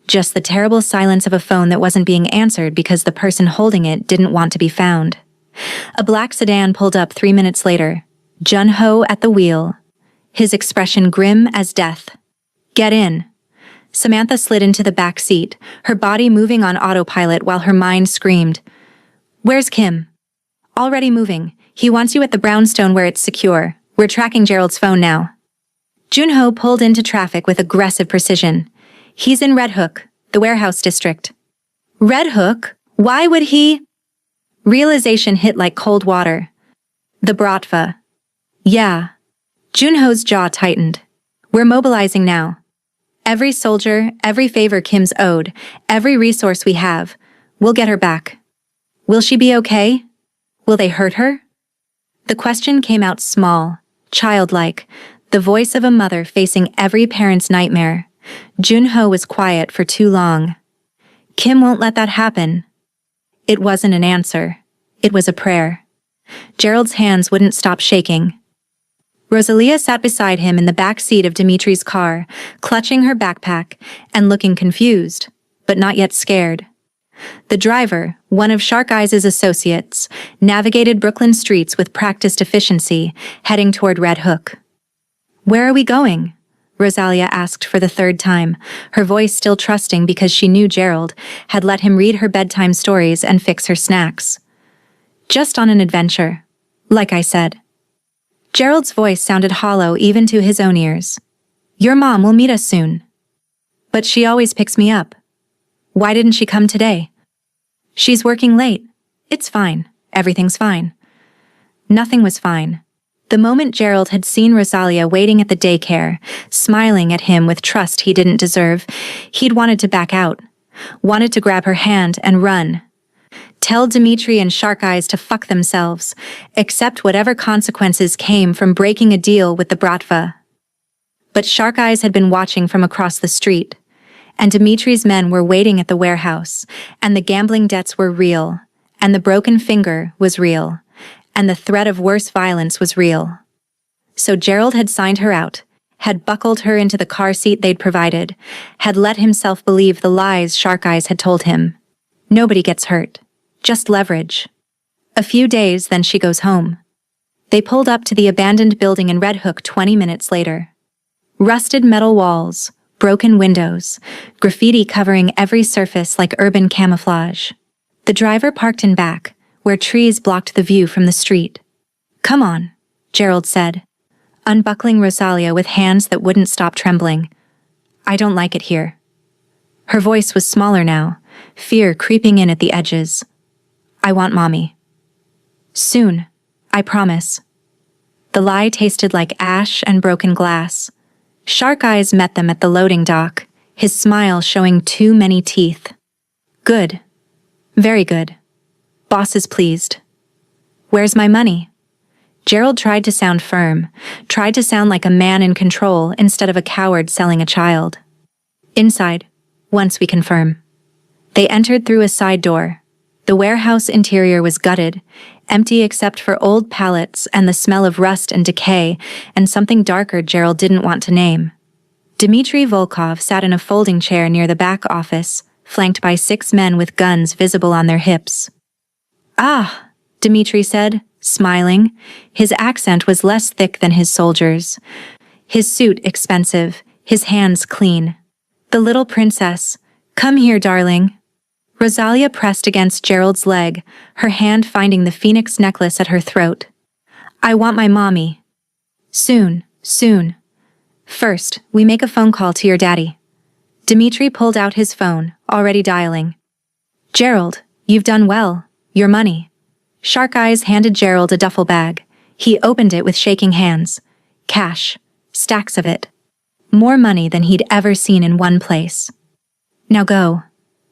Just the terrible silence of a phone that wasn't being answered because the person holding it didn't want to be found. A black sedan pulled up 3 minutes later. Jun-ho at the wheel, his expression grim as death. Get in. Samantha slid into the back seat, her body moving on autopilot while her mind screamed. Where's Kim? Already moving. He wants you at the brownstone where it's secure. We're tracking Gerald's phone now. Jun-ho pulled into traffic with aggressive precision. He's in Red Hook, the warehouse district. Red Hook? Why would he? Realization hit like cold water. The Bratva. Yeah. Jun-ho's jaw tightened. We're mobilizing now. Every soldier, every favor Kim's owed, every resource we have. We'll get her back. Will she be okay? Will they hurt her? The question came out small, childlike, the voice of a mother facing every parent's nightmare. Jun-ho was quiet for too long. Kim won't let that happen. It wasn't an answer. It was a prayer. Gerald's hands wouldn't stop shaking. Rosalia sat beside him in the back seat of Dimitri's car, clutching her backpack and looking confused, but not yet scared. The driver, one of Shark Eyes' associates, navigated Brooklyn streets with practiced efficiency, heading toward Red Hook. "Where are we going?" Rosalia asked for the third time, her voice still trusting because she knew Gerald had let him read her bedtime stories and fix her snacks. "Just on an adventure. Like I said." Gerald's voice sounded hollow even to his own ears. "Your mom will meet us soon." "But she always picks me up." "Why didn't she come today?" "She's working late. It's fine. Everything's fine." Nothing was fine. The moment Gerald had seen Rosalia waiting at the daycare, smiling at him with trust he didn't deserve, he'd wanted to back out, wanted to grab her hand and run. Tell Dimitri and Shark Eyes to fuck themselves, accept whatever consequences came from breaking a deal with the Bratva. But Shark Eyes had been watching from across the street, and Dimitri's men were waiting at the warehouse, and the gambling debts were real, and the broken finger was real, and the threat of worse violence was real. So Gerald had signed her out, had buckled her into the car seat they'd provided, had let himself believe the lies Shark Eyes had told him. Nobody gets hurt. Just leverage. A few days, then she goes home. They pulled up to the abandoned building in Red Hook 20 minutes later. Rusted metal walls, broken windows, graffiti covering every surface like urban camouflage. The driver parked in back, where trees blocked the view from the street. "Come on," Gerald said, unbuckling Rosalia with hands that wouldn't stop trembling. "I don't like it here." Her voice was smaller now, fear creeping in at the edges. "I want Mommy. Soon, I promise." The lie tasted like ash and broken glass. Shark Eyes met them at the loading dock, his smile showing too many teeth. "Good. Very good. Boss is pleased." "Where's my money?" Gerald tried to sound firm, tried to sound like a man in control instead of a coward selling a child. "Inside, once we confirm." They entered through a side door. The warehouse interior was gutted, empty except for old pallets and the smell of rust and decay, and something darker Gerald didn't want to name. Dmitri Volkov sat in a folding chair near the back office, flanked by 6 men with guns visible on their hips. "Ah," Dmitri said, smiling. His accent was less thick than his soldiers. His suit expensive, his hands clean. "The little princess. Come here, darling." Rosalia pressed against Gerald's leg, her hand finding the phoenix necklace at her throat. "I want my mommy. Soon, soon. First, we make a phone call to your daddy." Dmitri pulled out his phone, already dialing. "Gerald, you've done well. Your money." Shark Eyes handed Gerald a duffel bag. He opened it with shaking hands. Cash. Stacks of it. More money than he'd ever seen in one place. "Now go,"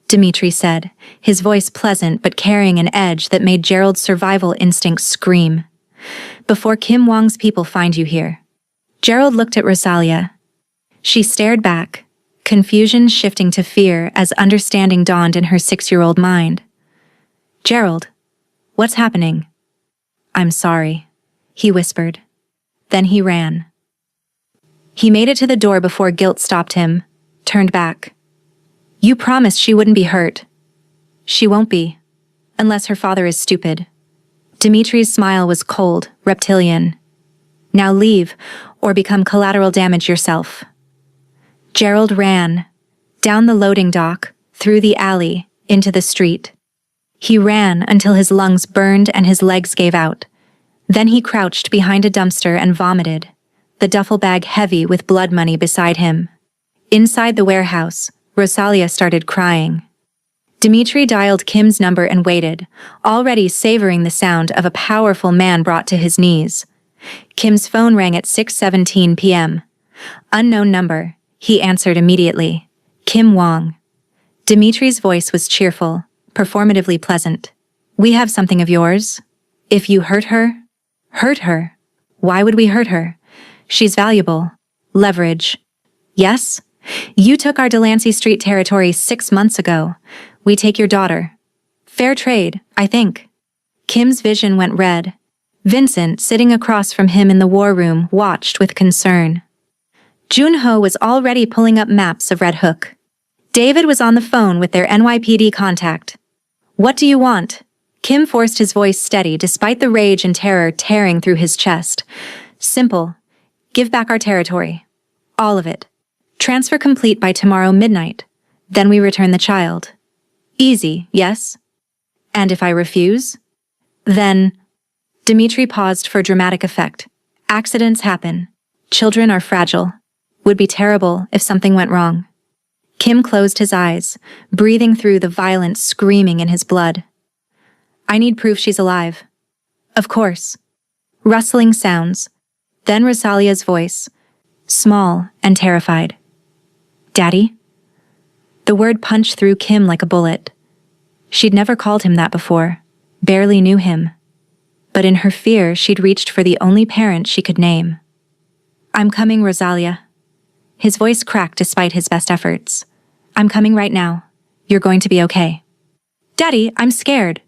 Dmitri said, his voice pleasant but carrying an edge that made Gerald's survival instincts scream. "Before Kim Wong's people find you here." Gerald looked at Rosalia. She stared back, confusion shifting to fear as understanding dawned in her 6-year-old mind. "Gerald, what's happening?" "I'm sorry," he whispered. Then he ran. He made it to the door before guilt stopped him, turned back. "You promised she wouldn't be hurt." "She won't be. Unless her father is stupid." Dimitri's smile was cold, reptilian. "Now leave, or become collateral damage yourself." Gerald ran. Down the loading dock, through the alley, into the street. He ran until his lungs burned and his legs gave out. Then he crouched behind a dumpster and vomited, the duffel bag heavy with blood money beside him. Inside the warehouse, Rosalia started crying. Dmitri dialed Kim's number and waited, already savoring the sound of a powerful man brought to his knees. Kim's phone rang at 6:17 p.m. "Unknown number," he answered immediately. "Kim Wong." Dimitri's voice was cheerful, performatively pleasant. "We have something of yours. If you hurt her." "Hurt her? Why would we hurt her? She's valuable. Leverage." "Yes? You took our Delancey Street territory 6 months ago. We take your daughter. Fair trade, I think." Kim's vision went red. Vincent, sitting across from him in the war room, watched with concern. Junho was already pulling up maps of Red Hook. David was on the phone with their NYPD contact, What do you want? Kim forced his voice steady despite the rage and terror tearing through his chest. Simple. Give back our territory. All of it. Transfer complete by tomorrow midnight. Then we return the child. Easy, yes? And if I refuse? Then... Dmitri paused for dramatic effect. Accidents happen. Children are fragile. Would be terrible if something went wrong. Kim closed his eyes, breathing through the violent screaming in his blood. I need proof she's alive. Of course. Rustling sounds. Then Rosalia's voice, small and terrified. Daddy? The word punched through Kim like a bullet. She'd never called him that before, barely knew him. But in her fear, she'd reached for the only parent she could name. I'm coming, Rosalia. His voice cracked despite his best efforts. I'm coming right now. You're going to be okay. Daddy, I'm scared.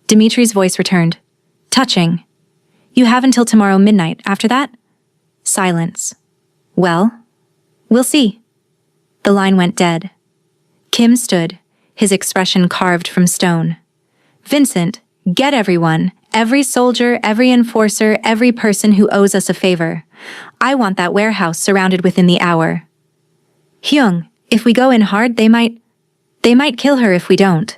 Dimitri's voice returned. Touching. You have until tomorrow midnight. After that? Silence. Well, we'll see. The line went dead. Kim stood, his expression carved from stone. Vincent, get everyone, every soldier, every enforcer, every person who owes us a favor. I want that warehouse surrounded within the hour. Hyung, if we go in hard, they might kill her if we don't.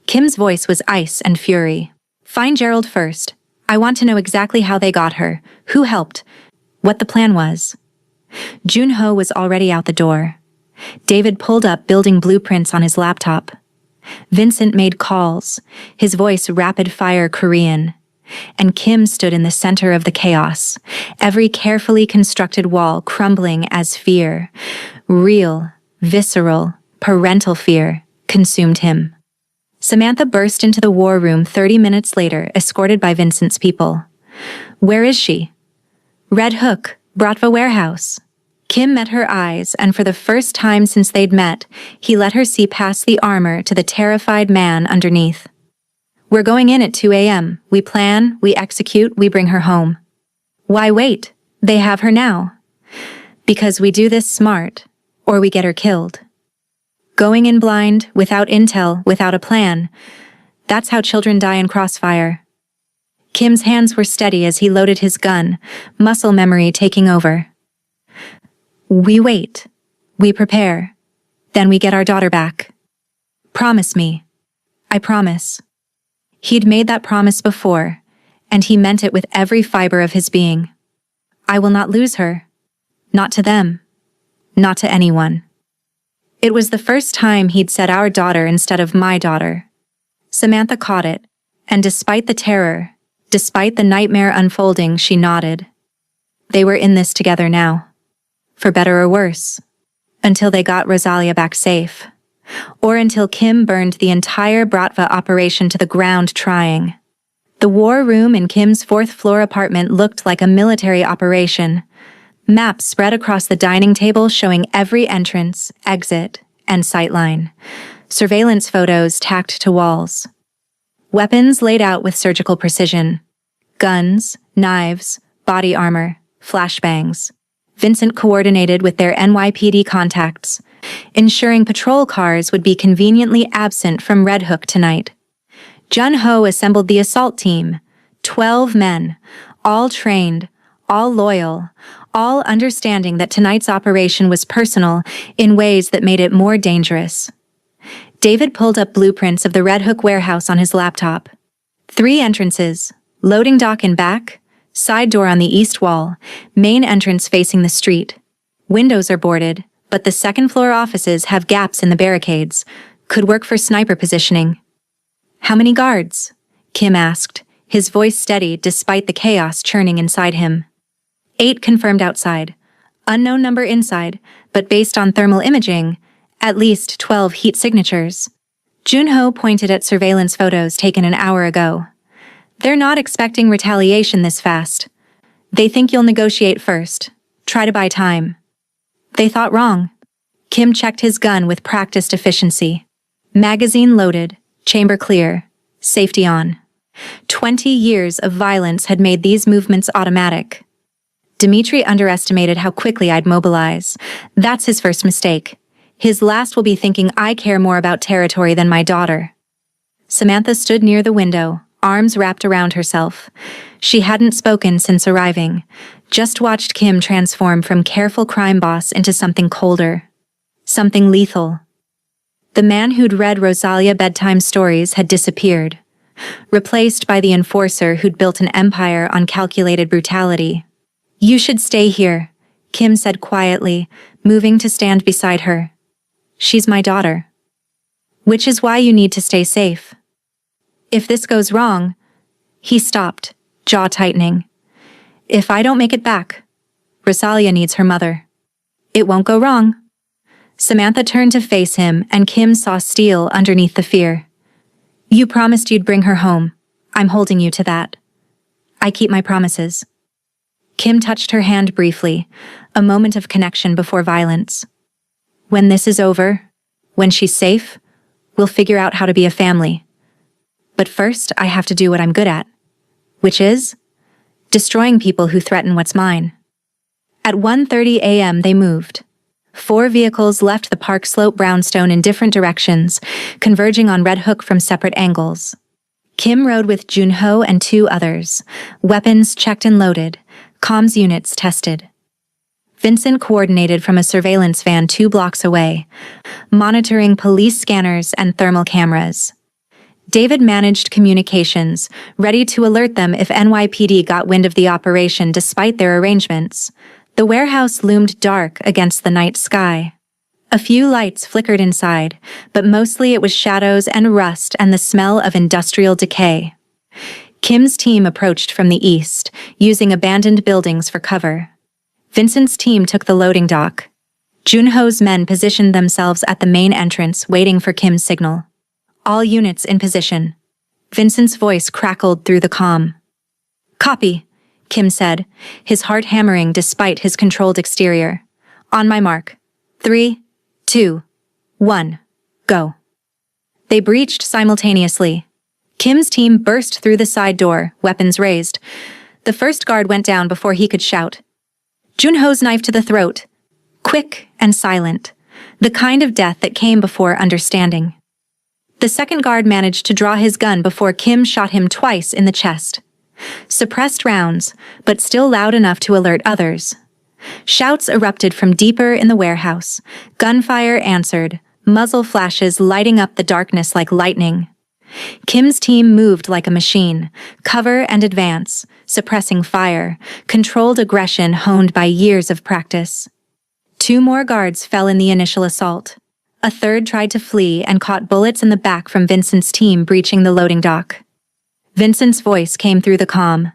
Kim's voice was ice and fury. Find Gerald first. I want to know exactly how they got her, who helped, what the plan was. Junho was already out the door. David pulled up building blueprints on his laptop. Vincent made calls, his voice rapid-fire Korean. And Kim stood in the center of the chaos, every carefully constructed wall crumbling as fear, real, visceral, parental fear, consumed him. Samantha burst into the war room 30 minutes later, escorted by Vincent's people. Where is she? Red Hook, Bratva Warehouse. Kim met her eyes, and for the first time since they'd met, he let her see past the armor to the terrified man underneath. We're going in at 2 a.m. We plan, we execute, we bring her home. Why wait? They have her now. Because we do this smart, or we get her killed. Going in blind, without intel, without a plan. That's how children die in crossfire. Kim's hands were steady as he loaded his gun, muscle memory taking over. We wait. We prepare. Then we get our daughter back. Promise me. I promise. He'd made that promise before, and he meant it with every fiber of his being. I will not lose her. Not to them. Not to anyone. It was the first time he'd said our daughter instead of my daughter. Samantha caught it, and despite the terror, despite the nightmare unfolding, she nodded. They were in this together now. For better or worse. Until they got Rosalia back safe. Or until Kim burned the entire Bratva operation to the ground trying. The war room in Kim's fourth-floor apartment looked like a military operation. Maps spread across the dining table showing every entrance, exit, and sightline. Surveillance photos tacked to walls. Weapons laid out with surgical precision. Guns, knives, body armor, flashbangs. Vincent coordinated with their NYPD contacts, ensuring patrol cars would be conveniently absent from Red Hook tonight. Junho assembled the assault team, 12 men, all trained, all loyal, all understanding that tonight's operation was personal in ways that made it more dangerous. David pulled up blueprints of the Red Hook warehouse on his laptop. 3 entrances, loading dock in back, side door on the east wall, main entrance facing the street. Windows are boarded, but the second-floor offices have gaps in the barricades. Could work for sniper positioning. How many guards? Kim asked, his voice steady despite the chaos churning inside him. 8 confirmed outside. Unknown number inside, but based on thermal imaging, at least 12 heat signatures. Junho pointed at surveillance photos taken an hour ago. They're not expecting retaliation this fast. They think you'll negotiate first. Try to buy time. They thought wrong. Kim checked his gun with practiced efficiency. Magazine loaded, chamber clear, safety on. 20 years of violence had made these movements automatic. Dmitri underestimated how quickly I'd mobilize. That's his first mistake. His last will be thinking I care more about territory than my daughter. Samantha stood near the window, arms wrapped around herself. She hadn't spoken since arriving, just watched Kim transform from careful crime boss into something colder. Something lethal. The man who'd read Rosalia bedtime stories had disappeared, replaced by the enforcer who'd built an empire on calculated brutality. "You should stay here," Kim said quietly, moving to stand beside her. "She's my daughter. Which is why you need to stay safe. If this goes wrong..." He stopped, jaw tightening. "If I don't make it back, Rosalia needs her mother." "It won't go wrong." Samantha turned to face him, and Kim saw steel underneath the fear. "You promised you'd bring her home. I'm holding you to that. I keep my promises." Kim touched her hand briefly, a moment of connection before violence. "When this is over, when she's safe, we'll figure out how to be a family. But first, I have to do what I'm good at, which is destroying people who threaten what's mine." At 1:30 a.m. they moved. 4 vehicles left the Park Slope brownstone in different directions, converging on Red Hook from separate angles. Kim rode with Junho and 2 others, weapons checked and loaded, comms units tested. Vincent coordinated from a surveillance van 2 blocks away, monitoring police scanners and thermal cameras. David managed communications, ready to alert them if NYPD got wind of the operation despite their arrangements. The warehouse loomed dark against the night sky. A few lights flickered inside, but mostly it was shadows and rust and the smell of industrial decay. Kim's team approached from the east, using abandoned buildings for cover. Vincent's team took the loading dock. Junho's men positioned themselves at the main entrance, waiting for Kim's signal. "All units in position." Vincent's voice crackled through the comm. "Copy," Kim said, his heart hammering despite his controlled exterior. "On my mark. 3, 2, 1, go." They breached simultaneously. Kim's team burst through the side door, weapons raised. The first guard went down before he could shout. Junho's knife to the throat. Quick and silent. The kind of death that came before understanding. The second guard managed to draw his gun before Kim shot him twice in the chest. Suppressed rounds, but still loud enough to alert others. Shouts erupted from deeper in the warehouse. Gunfire answered, muzzle flashes lighting up the darkness like lightning. Kim's team moved like a machine, cover and advance, suppressing fire, controlled aggression honed by years of practice. 2 more guards fell in the initial assault. A third tried to flee and caught bullets in the back from Vincent's team breaching the loading dock. Vincent's voice came through the comm.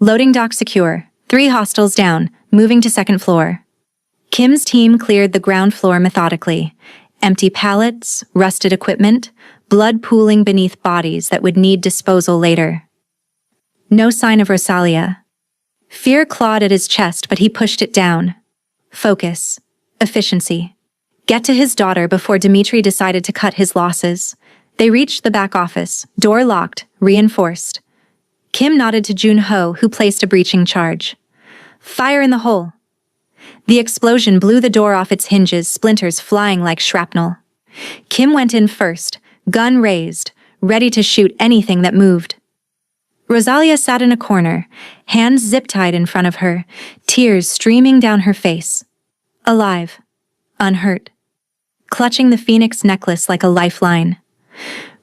"Loading dock secure. 3 hostiles down, moving to 2nd floor." Kim's team cleared the ground floor methodically. Empty pallets, rusted equipment, blood pooling beneath bodies that would need disposal later. No sign of Rosalia. Fear clawed at his chest, but he pushed it down. Focus. Efficiency. Get to his daughter before Dimitri decided to cut his losses. They reached the back office, door locked, reinforced. Kim nodded to Junho, who placed a breaching charge. "Fire in the hole." The explosion blew the door off its hinges, splinters flying like shrapnel. Kim went in first, gun raised, ready to shoot anything that moved. Rosalia sat in a corner, hands zip-tied in front of her, tears streaming down her face. Alive. Unhurt. Clutching the phoenix necklace like a lifeline.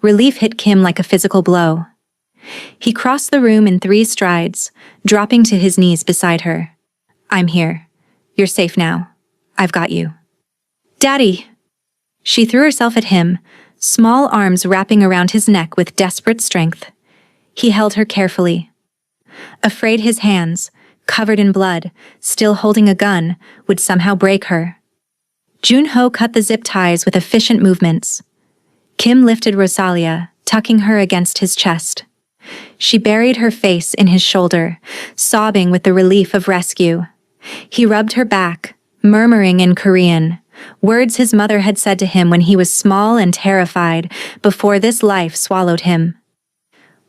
Relief hit Kim like a physical blow. He crossed the room in 3 strides, dropping to his knees beside her. "I'm here. You're safe now. I've got you." "Daddy!" She threw herself at him, small arms wrapping around his neck with desperate strength. He held her carefully. Afraid his hands, covered in blood, still holding a gun, would somehow break her. Junho cut the zip ties with efficient movements. Kim lifted Rosalia, tucking her against his chest. She buried her face in his shoulder, sobbing with the relief of rescue. He rubbed her back, murmuring in Korean, words his mother had said to him when he was small and terrified, before this life swallowed him.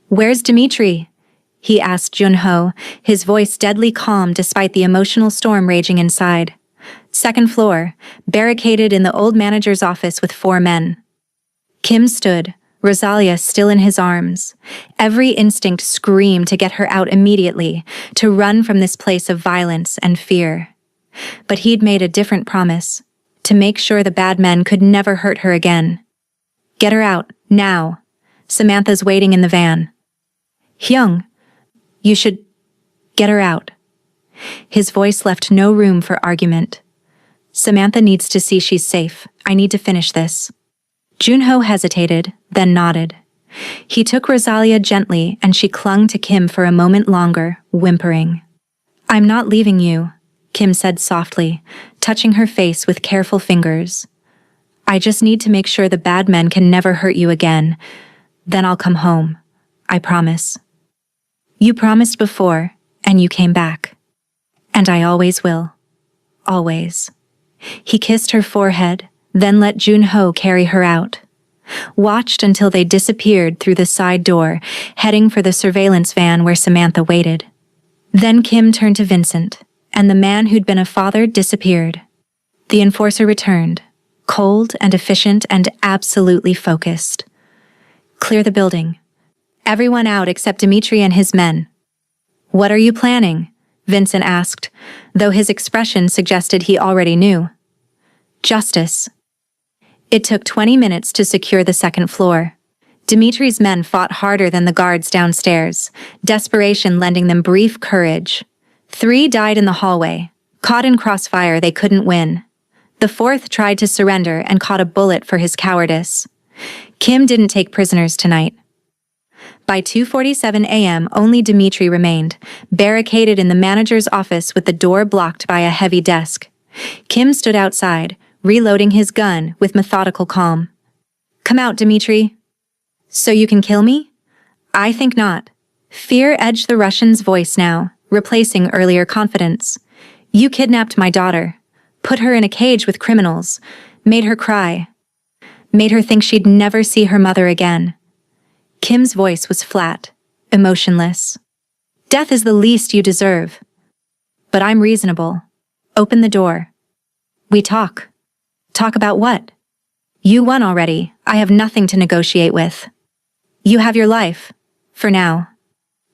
"Where's Dimitri?" he asked Junho, his voice deadly calm despite the emotional storm raging inside. "2nd floor, barricaded in the old manager's office with 4 men." Kim stood, Rosalia still in his arms. Every instinct screamed to get her out immediately, to run from this place of violence and fear. But he'd made a different promise, to make sure the bad men could never hurt her again. Get her out, now. Samantha's waiting in the van. Hyung, you should get her out. His voice left no room for argument. Samantha needs to see she's safe. I need to finish this. Junho hesitated, then nodded. He took Rosalia gently and she clung to Kim for a moment longer, whimpering. I'm not leaving you, Kim said softly, touching her face with careful fingers. I just need to make sure the bad men can never hurt you again. Then I'll come home. I promise. You promised before, and you came back. And I always will. Always. He kissed her forehead, then let Junho carry her out. Watched until they disappeared through the side door, heading for the surveillance van where Samantha waited. Then Kim turned to Vincent, and the man who'd been a father disappeared. The enforcer returned, cold and efficient and absolutely focused. Clear the building. Everyone out except Dimitri and his men. What are you planning? Vincent asked, though his expression suggested he already knew. Justice. It took 20 minutes to secure the second floor. Dimitri's men fought harder than the guards downstairs, desperation lending them brief courage. 3 died in the hallway. Caught in crossfire, they couldn't win. The 4th tried to surrender and caught a bullet for his cowardice. Kim didn't take prisoners tonight. By 2:47 a.m., only Dimitri remained, barricaded in the manager's office with the door blocked by a heavy desk. Kim stood outside, reloading his gun with methodical calm. Come out, Dimitri. So you can kill me? I think not. Fear edged the Russian's voice now, replacing earlier confidence. You kidnapped my daughter, put her in a cage with criminals, made her cry, made her think she'd never see her mother again. Kim's voice was flat, emotionless. Death is the least you deserve. But I'm reasonable. Open the door. We talk. Talk about what? You won already. I have nothing to negotiate with. You have your life. For now.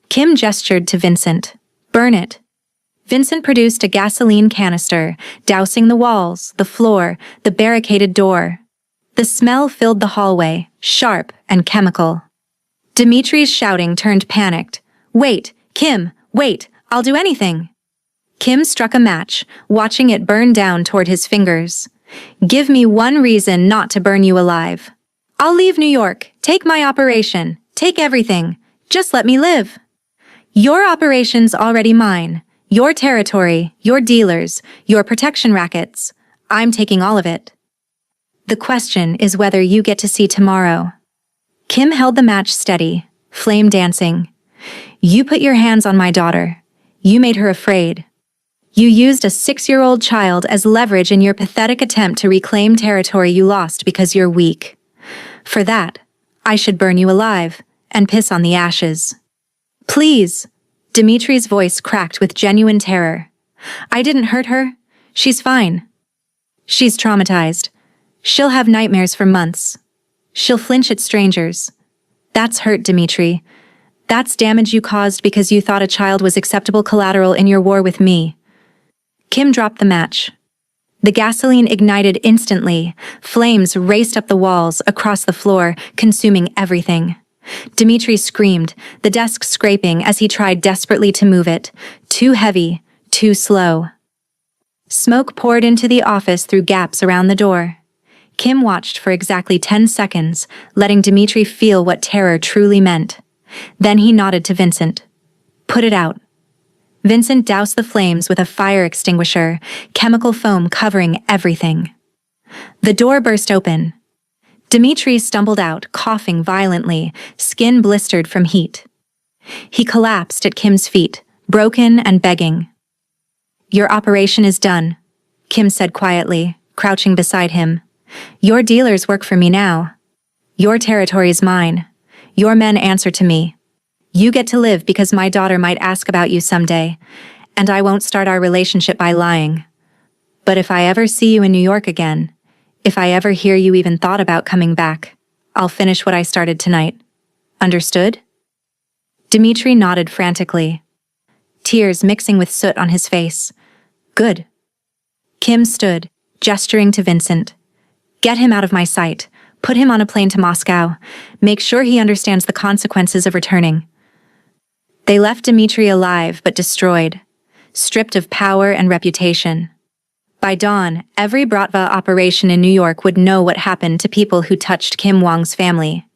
Kim gestured to Vincent. Burn it. Vincent produced a gasoline canister, dousing the walls, the floor, the barricaded door. The smell filled the hallway, sharp and chemical. Dimitri's shouting turned panicked. Wait, Kim, wait, I'll do anything. Kim struck a match, watching it burn down toward his fingers. Give me one reason not to burn you alive. I'll leave New York, take my operation, take everything. Just let me live. Your operation's already mine. Your territory, your dealers, your protection rackets. I'm taking all of it. The question is whether you get to see tomorrow. Kim held the match steady, flame dancing. You put your hands on my daughter. You made her afraid. You used a 6-year-old child as leverage in your pathetic attempt to reclaim territory you lost because you're weak. For that, I should burn you alive and piss on the ashes. Please. Dimitri's voice cracked with genuine terror. I didn't hurt her. She's fine. She's traumatized. She'll have nightmares for months. She'll flinch at strangers. That's hurt, Dimitri. That's damage you caused because you thought a child was acceptable collateral in your war with me. Kim dropped the match. The gasoline ignited instantly. Flames raced up the walls, across the floor, consuming everything. Dimitri screamed, the desk scraping as he tried desperately to move it. Too heavy, too slow. Smoke poured into the office through gaps around the door. Kim watched for exactly 10 seconds, letting Dimitri feel what terror truly meant. Then he nodded to Vincent. Put it out. Vincent doused the flames with a fire extinguisher, chemical foam covering everything. The door burst open. Dimitri stumbled out, coughing violently, skin blistered from heat. He collapsed at Kim's feet, broken and begging. Your operation is done, Kim said quietly, crouching beside him. Your dealers work for me now. Your territory is mine. Your men answer to me. You get to live because my daughter might ask about you someday, and I won't start our relationship by lying. But if I ever see you in New York again, if I ever hear you even thought about coming back, I'll finish what I started tonight. Understood? Dimitri nodded frantically, tears mixing with soot on his face. Good. Kim stood, gesturing to Vincent. Get him out of my sight. Put him on a plane to Moscow. Make sure he understands the consequences of returning. They left Dimitri alive but destroyed, stripped of power and reputation. By dawn, every Bratva operation in New York would know what happened to people who touched Kim Wong's family.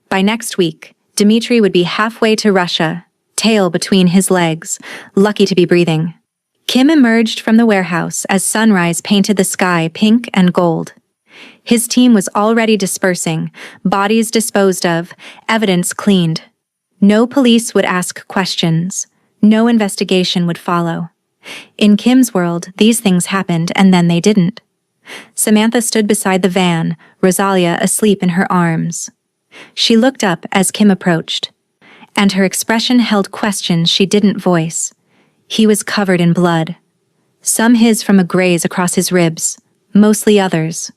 By next week, Dimitri would be halfway to Russia, tail between his legs, lucky to be breathing. Kim emerged from the warehouse as sunrise painted the sky pink and gold. His team was already dispersing, bodies disposed of, evidence cleaned. No police would ask questions. No investigation would follow. In Kim's world, these things happened and then they didn't. Samantha stood beside the van, Rosalia asleep in her arms. She looked up as Kim approached, and her expression held questions she didn't voice. He was covered in blood. Some his from a graze across his ribs, mostly others.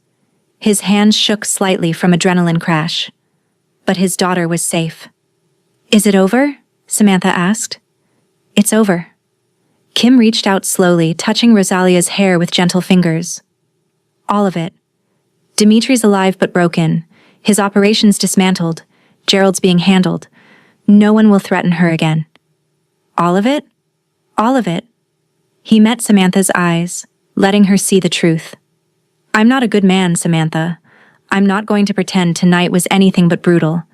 His hands shook slightly from adrenaline crash. But his daughter was safe. Is it over? Samantha asked. It's over. Kim reached out slowly, touching Rosalia's hair with gentle fingers. All of it. Dimitri's alive but broken. His operations dismantled. Gerald's being handled. No one will threaten her again. All of it? All of it. He met Samantha's eyes, letting her see the truth. I'm not a good man, Samantha. I'm not going to pretend tonight was anything but brutal.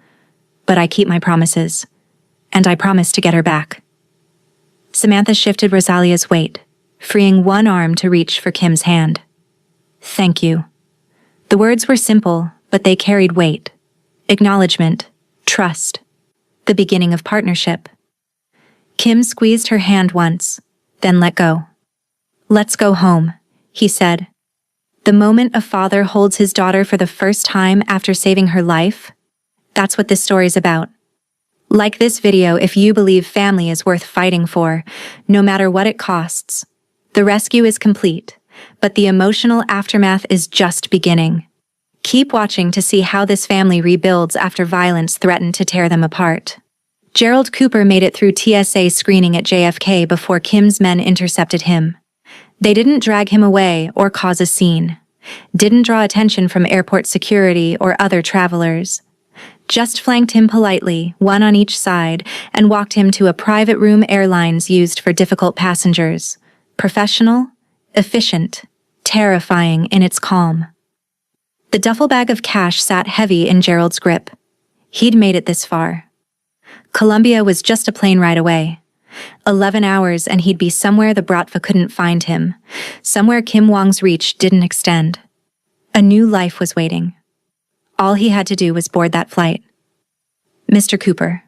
But I keep my promises. And I promise to get her back. Samantha shifted Rosalia's weight, freeing one arm to reach for Kim's hand. Thank you. The words were simple, but they carried weight. Acknowledgement, trust, the beginning of partnership. Kim squeezed her hand once, then let go. Let's go home, he said. The moment a father holds his daughter for the first time after saving her life, that's what this story's about. Like this video if you believe family is worth fighting for, no matter what it costs. The rescue is complete, but the emotional aftermath is just beginning. Keep watching to see how this family rebuilds after violence threatened to tear them apart. Gerald Cooper made it through TSA screening at JFK before Kim's men intercepted him. They didn't drag him away or cause a scene. Didn't draw attention from airport security or other travelers. Just flanked him politely, one on each side, and walked him to a private room airlines used for difficult passengers. Professional, efficient, terrifying in its calm. The duffel bag of cash sat heavy in Gerald's grip. He'd made it this far. Colombia was just a plane ride away. 11 hours and he'd be somewhere the Bratva couldn't find him, somewhere Kim Wong's reach didn't extend. A new life was waiting. All he had to do was board that flight. Mr. Cooper.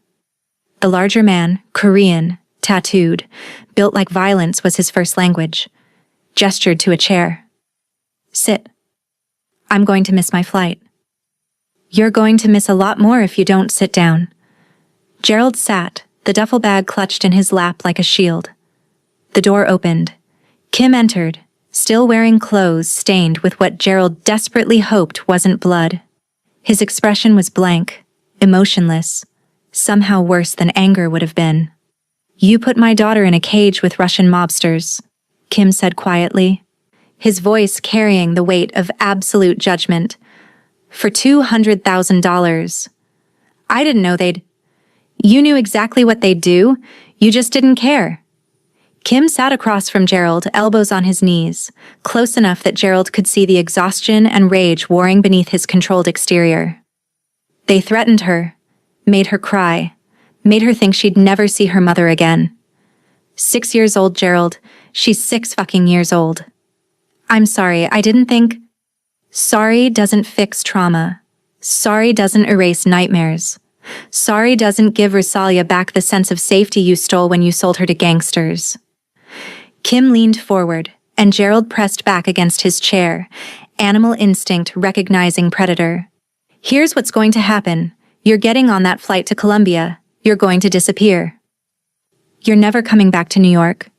The larger man, Korean, tattooed, built like violence was his first language, gestured to a chair. Sit. I'm going to miss my flight. You're going to miss a lot more if you don't sit down. Gerald sat, the duffel bag clutched in his lap like a shield. The door opened. Kim entered, still wearing clothes stained with what Gerald desperately hoped wasn't blood. His expression was blank, emotionless, somehow worse than anger would have been. You put my daughter in a cage with Russian mobsters, Kim said quietly, his voice carrying the weight of absolute judgment. For $200,000. I didn't know they'd... You knew exactly what they'd do, you just didn't care. Kim sat across from Gerald, elbows on his knees, close enough that Gerald could see the exhaustion and rage warring beneath his controlled exterior. They threatened her, made her cry, made her think she'd never see her mother again. 6 years old, Gerald. She's 6 fucking years old. I'm sorry, I didn't think... Sorry doesn't fix trauma. Sorry doesn't erase nightmares. Sorry doesn't give Rosalia back the sense of safety you stole when you sold her to gangsters. Kim leaned forward, and Gerald pressed back against his chair, animal instinct recognizing predator. Here's what's going to happen. You're getting on that flight to Colombia. You're going to disappear. You're never coming back to New York.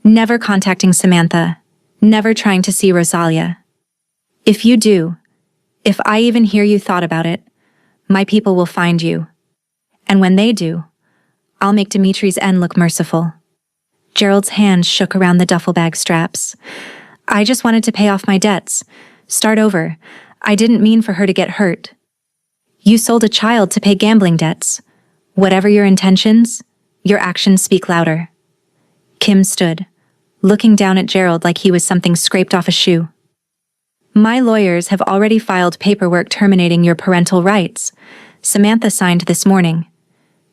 Never contacting Samantha. Never trying to see Rosalia. If you do, if I even hear you thought about it, My people will find you. And when they do, I'll make Dimitri's end look merciful. Gerald's hand shook around the duffel bag straps. I just wanted to pay off my debts. Start over. I didn't mean for her to get hurt. You sold a child to pay gambling debts. Whatever your intentions, your actions speak louder. Kim stood, looking down at Gerald like he was something scraped off a shoe. My lawyers have already filed paperwork terminating your parental rights. Samantha signed this morning.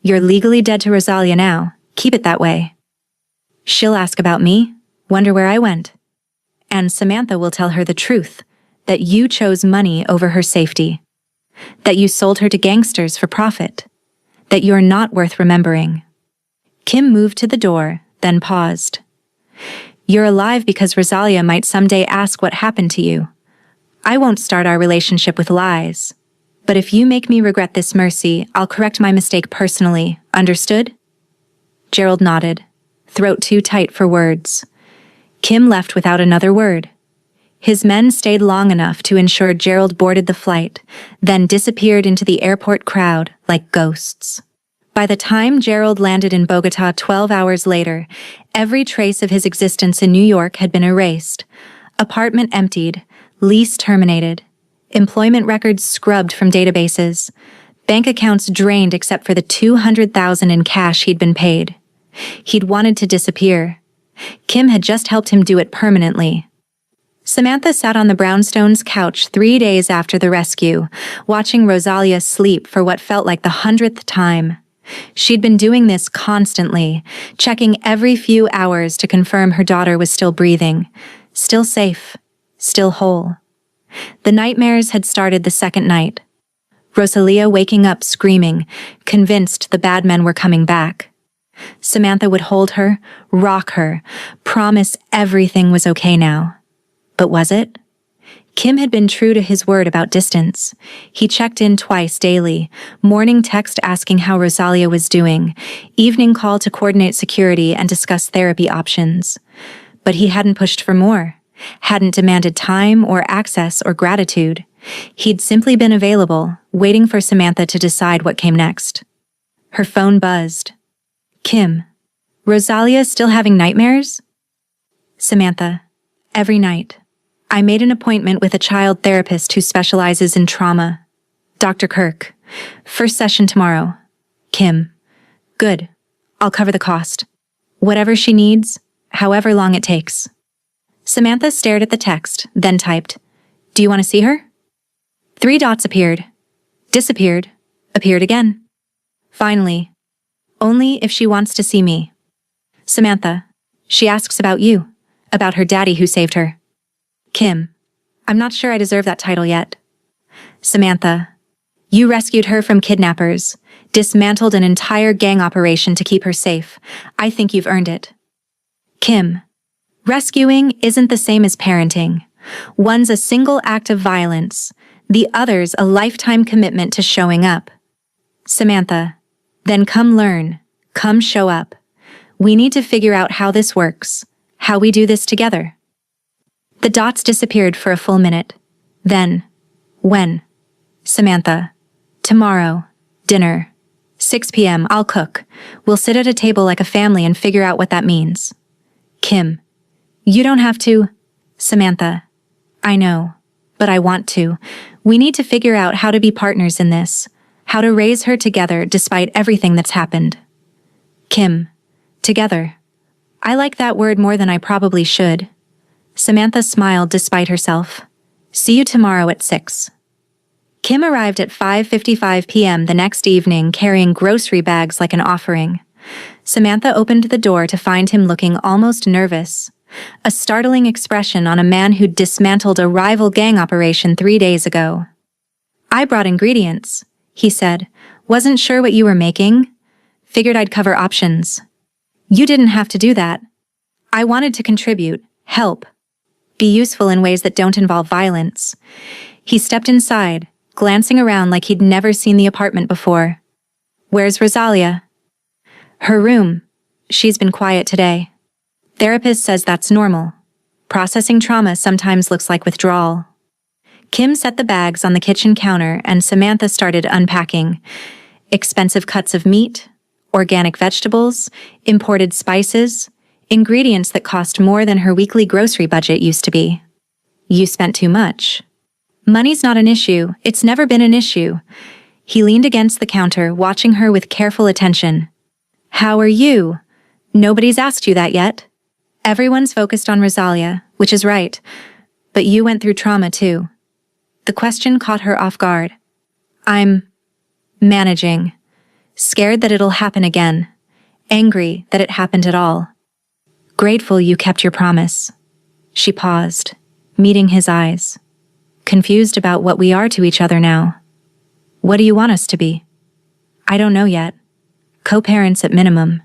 You're legally dead to Rosalia now. Keep it that way. She'll ask about me, wonder where I went. And Samantha will tell her the truth, that you chose money over her safety. That you sold her to gangsters for profit. That you're not worth remembering. Kim moved to the door, then paused. You're alive because Rosalia might someday ask what happened to you. I won't start our relationship with lies. But if you make me regret this mercy, I'll correct my mistake personally. Understood? Gerald nodded, throat too tight for words. Kim left without another word. His men stayed long enough to ensure Gerald boarded the flight, then disappeared into the airport crowd like ghosts. By the time Gerald landed in Bogota 12 hours later, every trace of his existence in New York had been erased. Apartment emptied, lease terminated, employment records scrubbed from databases, bank accounts drained except for the $200,000 in cash he'd been paid. He'd wanted to disappear. Kim had just helped him do it permanently. Samantha sat on the brownstone's couch 3 days after the rescue, watching Rosalia sleep for what felt like the 100th time. She'd been doing this constantly, checking every few hours to confirm her daughter was still breathing, still safe, still whole. The nightmares had started the second night. Rosalia waking up screaming, convinced the bad men were coming back. Samantha would hold her, rock her, promise everything was okay now. But was it? Kim had been true to his word about distance. He checked in twice daily, morning text asking how Rosalia was doing, evening call to coordinate security and discuss therapy options. But he hadn't pushed for more, hadn't demanded time or access or gratitude. He'd simply been available, waiting for Samantha to decide what came next. Her phone buzzed. Kim, Rosalia still having nightmares? Samantha, every night. I made an appointment with a child therapist who specializes in trauma. Dr. Kirk. First session tomorrow. Kim. Good. I'll cover the cost. Whatever she needs, however long it takes. Samantha stared at the text, then typed, Do you want to see her? 3 dots appeared. Disappeared. Appeared again. Finally. Only if she wants to see me. Samantha. She asks about you. About her daddy who saved her. Kim. I'm not sure I deserve that title yet. Samantha. You rescued her from kidnappers, dismantled an entire gang operation to keep her safe. I think you've earned it. Kim. Rescuing isn't the same as parenting. One's a single act of violence, the other's a lifetime commitment to showing up. Samantha. Then come learn. Come show up. We need to figure out how this works, how we do this together. The dots disappeared for a full minute. Then, when? Samantha. Tomorrow. Dinner. 6 p.m. I'll cook. We'll sit at a table like a family and figure out what that means. Kim. You don't have to. Samantha. I know, but I want to. We need to figure out how to be partners in this, how to raise her together despite everything that's happened. Kim. Together. I like that word more than I probably should. Samantha smiled despite herself. See you tomorrow at 6. Kim arrived at 5:55 p.m. the next evening carrying grocery bags like an offering. Samantha opened the door to find him looking almost nervous, a startling expression on a man who'd dismantled a rival gang operation 3 days ago. I brought ingredients, he said. Wasn't sure what you were making. Figured I'd cover options. You didn't have to do that. I wanted to contribute, help. Be useful in ways that don't involve violence. He stepped inside, glancing around like he'd never seen the apartment before. Where's Rosalia? Her room. She's been quiet today. Therapist says that's normal. Processing trauma sometimes looks like withdrawal. Kim set the bags on the kitchen counter and Samantha started unpacking. Expensive cuts of meat, organic vegetables, imported spices, ingredients that cost more than her weekly grocery budget used to be. You spent too much. Money's not an issue. It's never been an issue. He leaned against the counter, watching her with careful attention. How are you? Nobody's asked you that yet. Everyone's focused on Rosalia, which is right. But you went through trauma too. The question caught her off guard. I'm managing. Scared that it'll happen again. Angry that it happened at all. Grateful you kept your promise. She paused, meeting his eyes. Confused about what we are to each other now. What do you want us to be? I don't know yet. Co-parents at minimum.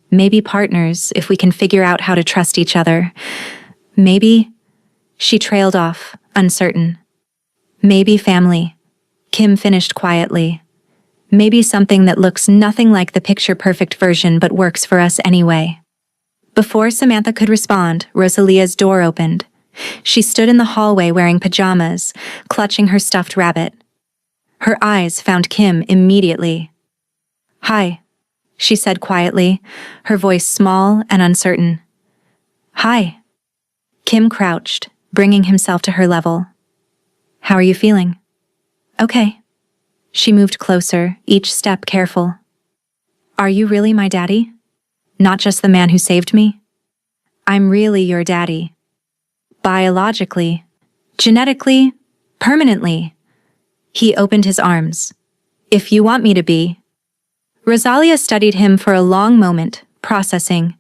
Maybe partners if we can figure out how to trust each other. Maybe... She trailed off, uncertain. Maybe family. Kim finished quietly. Maybe something that looks nothing like the picture-perfect version but works for us anyway. Before Samantha could respond, Rosalia's door opened. She stood in the hallway wearing pajamas, clutching her stuffed rabbit. Her eyes found Kim immediately. Hi, she said quietly, her voice small and uncertain. Hi. Kim crouched, bringing himself to her level. How are you feeling? Okay. She moved closer, each step careful. Are you really my daddy? Not just the man who saved me? I'm really your daddy. Biologically, genetically, permanently. He opened his arms. If you want me to be. Rosalia studied him for a long moment, processing.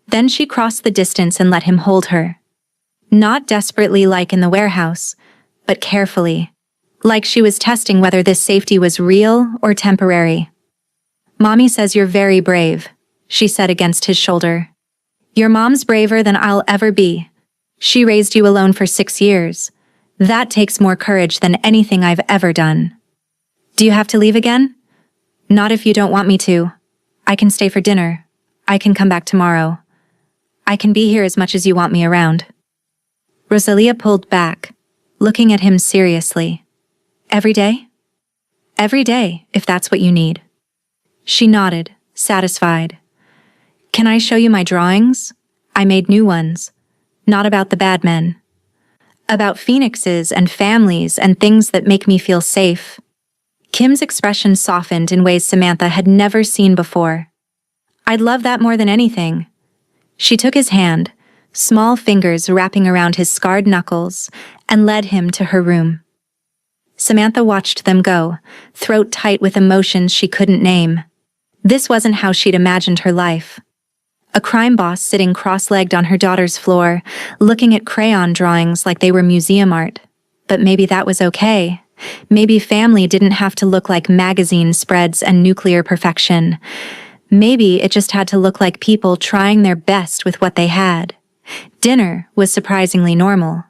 Then she crossed the distance and let him hold her. Not desperately like in the warehouse, but carefully. Like she was testing whether this safety was real or temporary. Mommy says you're very brave, she said against his shoulder. Your mom's braver than I'll ever be. She raised you alone for 6 years. That takes more courage than anything I've ever done. Do you have to leave again? Not if you don't want me to. I can stay for dinner. I can come back tomorrow. I can be here as much as you want me around. Rosalia pulled back, looking at him seriously. Every day? Every day, if that's what you need. She nodded, satisfied. Can I show you my drawings? I made new ones. Not about the bad men. About phoenixes and families and things that make me feel safe. Kim's expression softened in ways Samantha had never seen before. I'd love that more than anything. She took his hand, small fingers wrapping around his scarred knuckles, and led him to her room. Samantha watched them go, throat tight with emotions she couldn't name. This wasn't how she'd imagined her life. A crime boss sitting cross-legged on her daughter's floor, looking at crayon drawings like they were museum art. But maybe that was okay. Maybe family didn't have to look like magazine spreads and nuclear perfection. Maybe it just had to look like people trying their best with what they had. Dinner was surprisingly normal.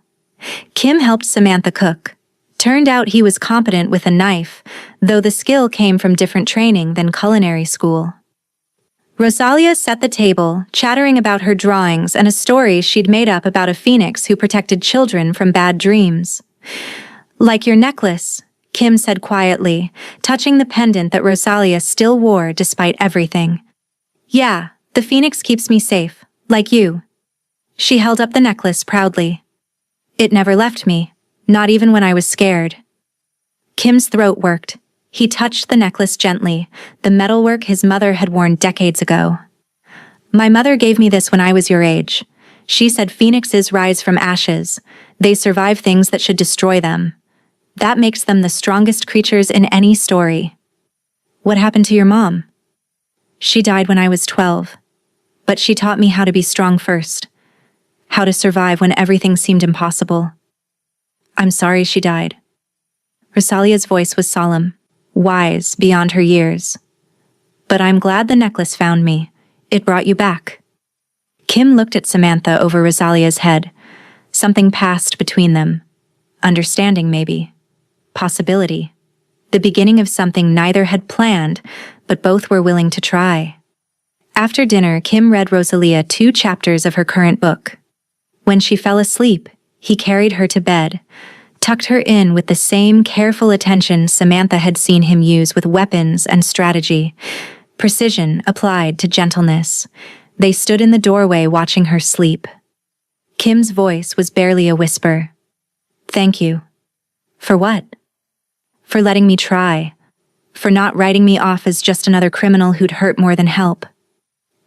Kim helped Samantha cook. Turned out he was competent with a knife, though the skill came from different training than culinary school. Rosalia set the table, chattering about her drawings and a story she'd made up about a phoenix who protected children from bad dreams. Like your necklace, Kim said quietly, touching the pendant that Rosalia still wore despite everything. Yeah, the phoenix keeps me safe, like you. She held up the necklace proudly. It never left me, not even when I was scared. Kim's throat worked. He touched the necklace gently, the metalwork his mother had worn decades ago. My mother gave me this when I was your age. She said phoenixes rise from ashes. They survive things that should destroy them. That makes them the strongest creatures in any story. What happened to your mom? She died when I was 12. But she taught me how to be strong first. How to survive when everything seemed impossible. I'm sorry she died. Rosalia's voice was solemn, wise beyond her years. But I'm glad the necklace found me. It brought you back. Kim looked at Samantha over Rosalia's head. Something passed between them. Understanding, maybe. Possibility. The beginning of something neither had planned, but both were willing to try. After dinner, Kim read Rosalia 2 chapters of her current book. When she fell asleep, he carried her to bed, tucked her in with the same careful attention Samantha had seen him use with weapons and strategy, precision applied to gentleness. They stood in the doorway watching her sleep. Kim's voice was barely a whisper. "Thank you." "For what?" "For letting me try. For not writing me off as just another criminal who'd hurt more than help."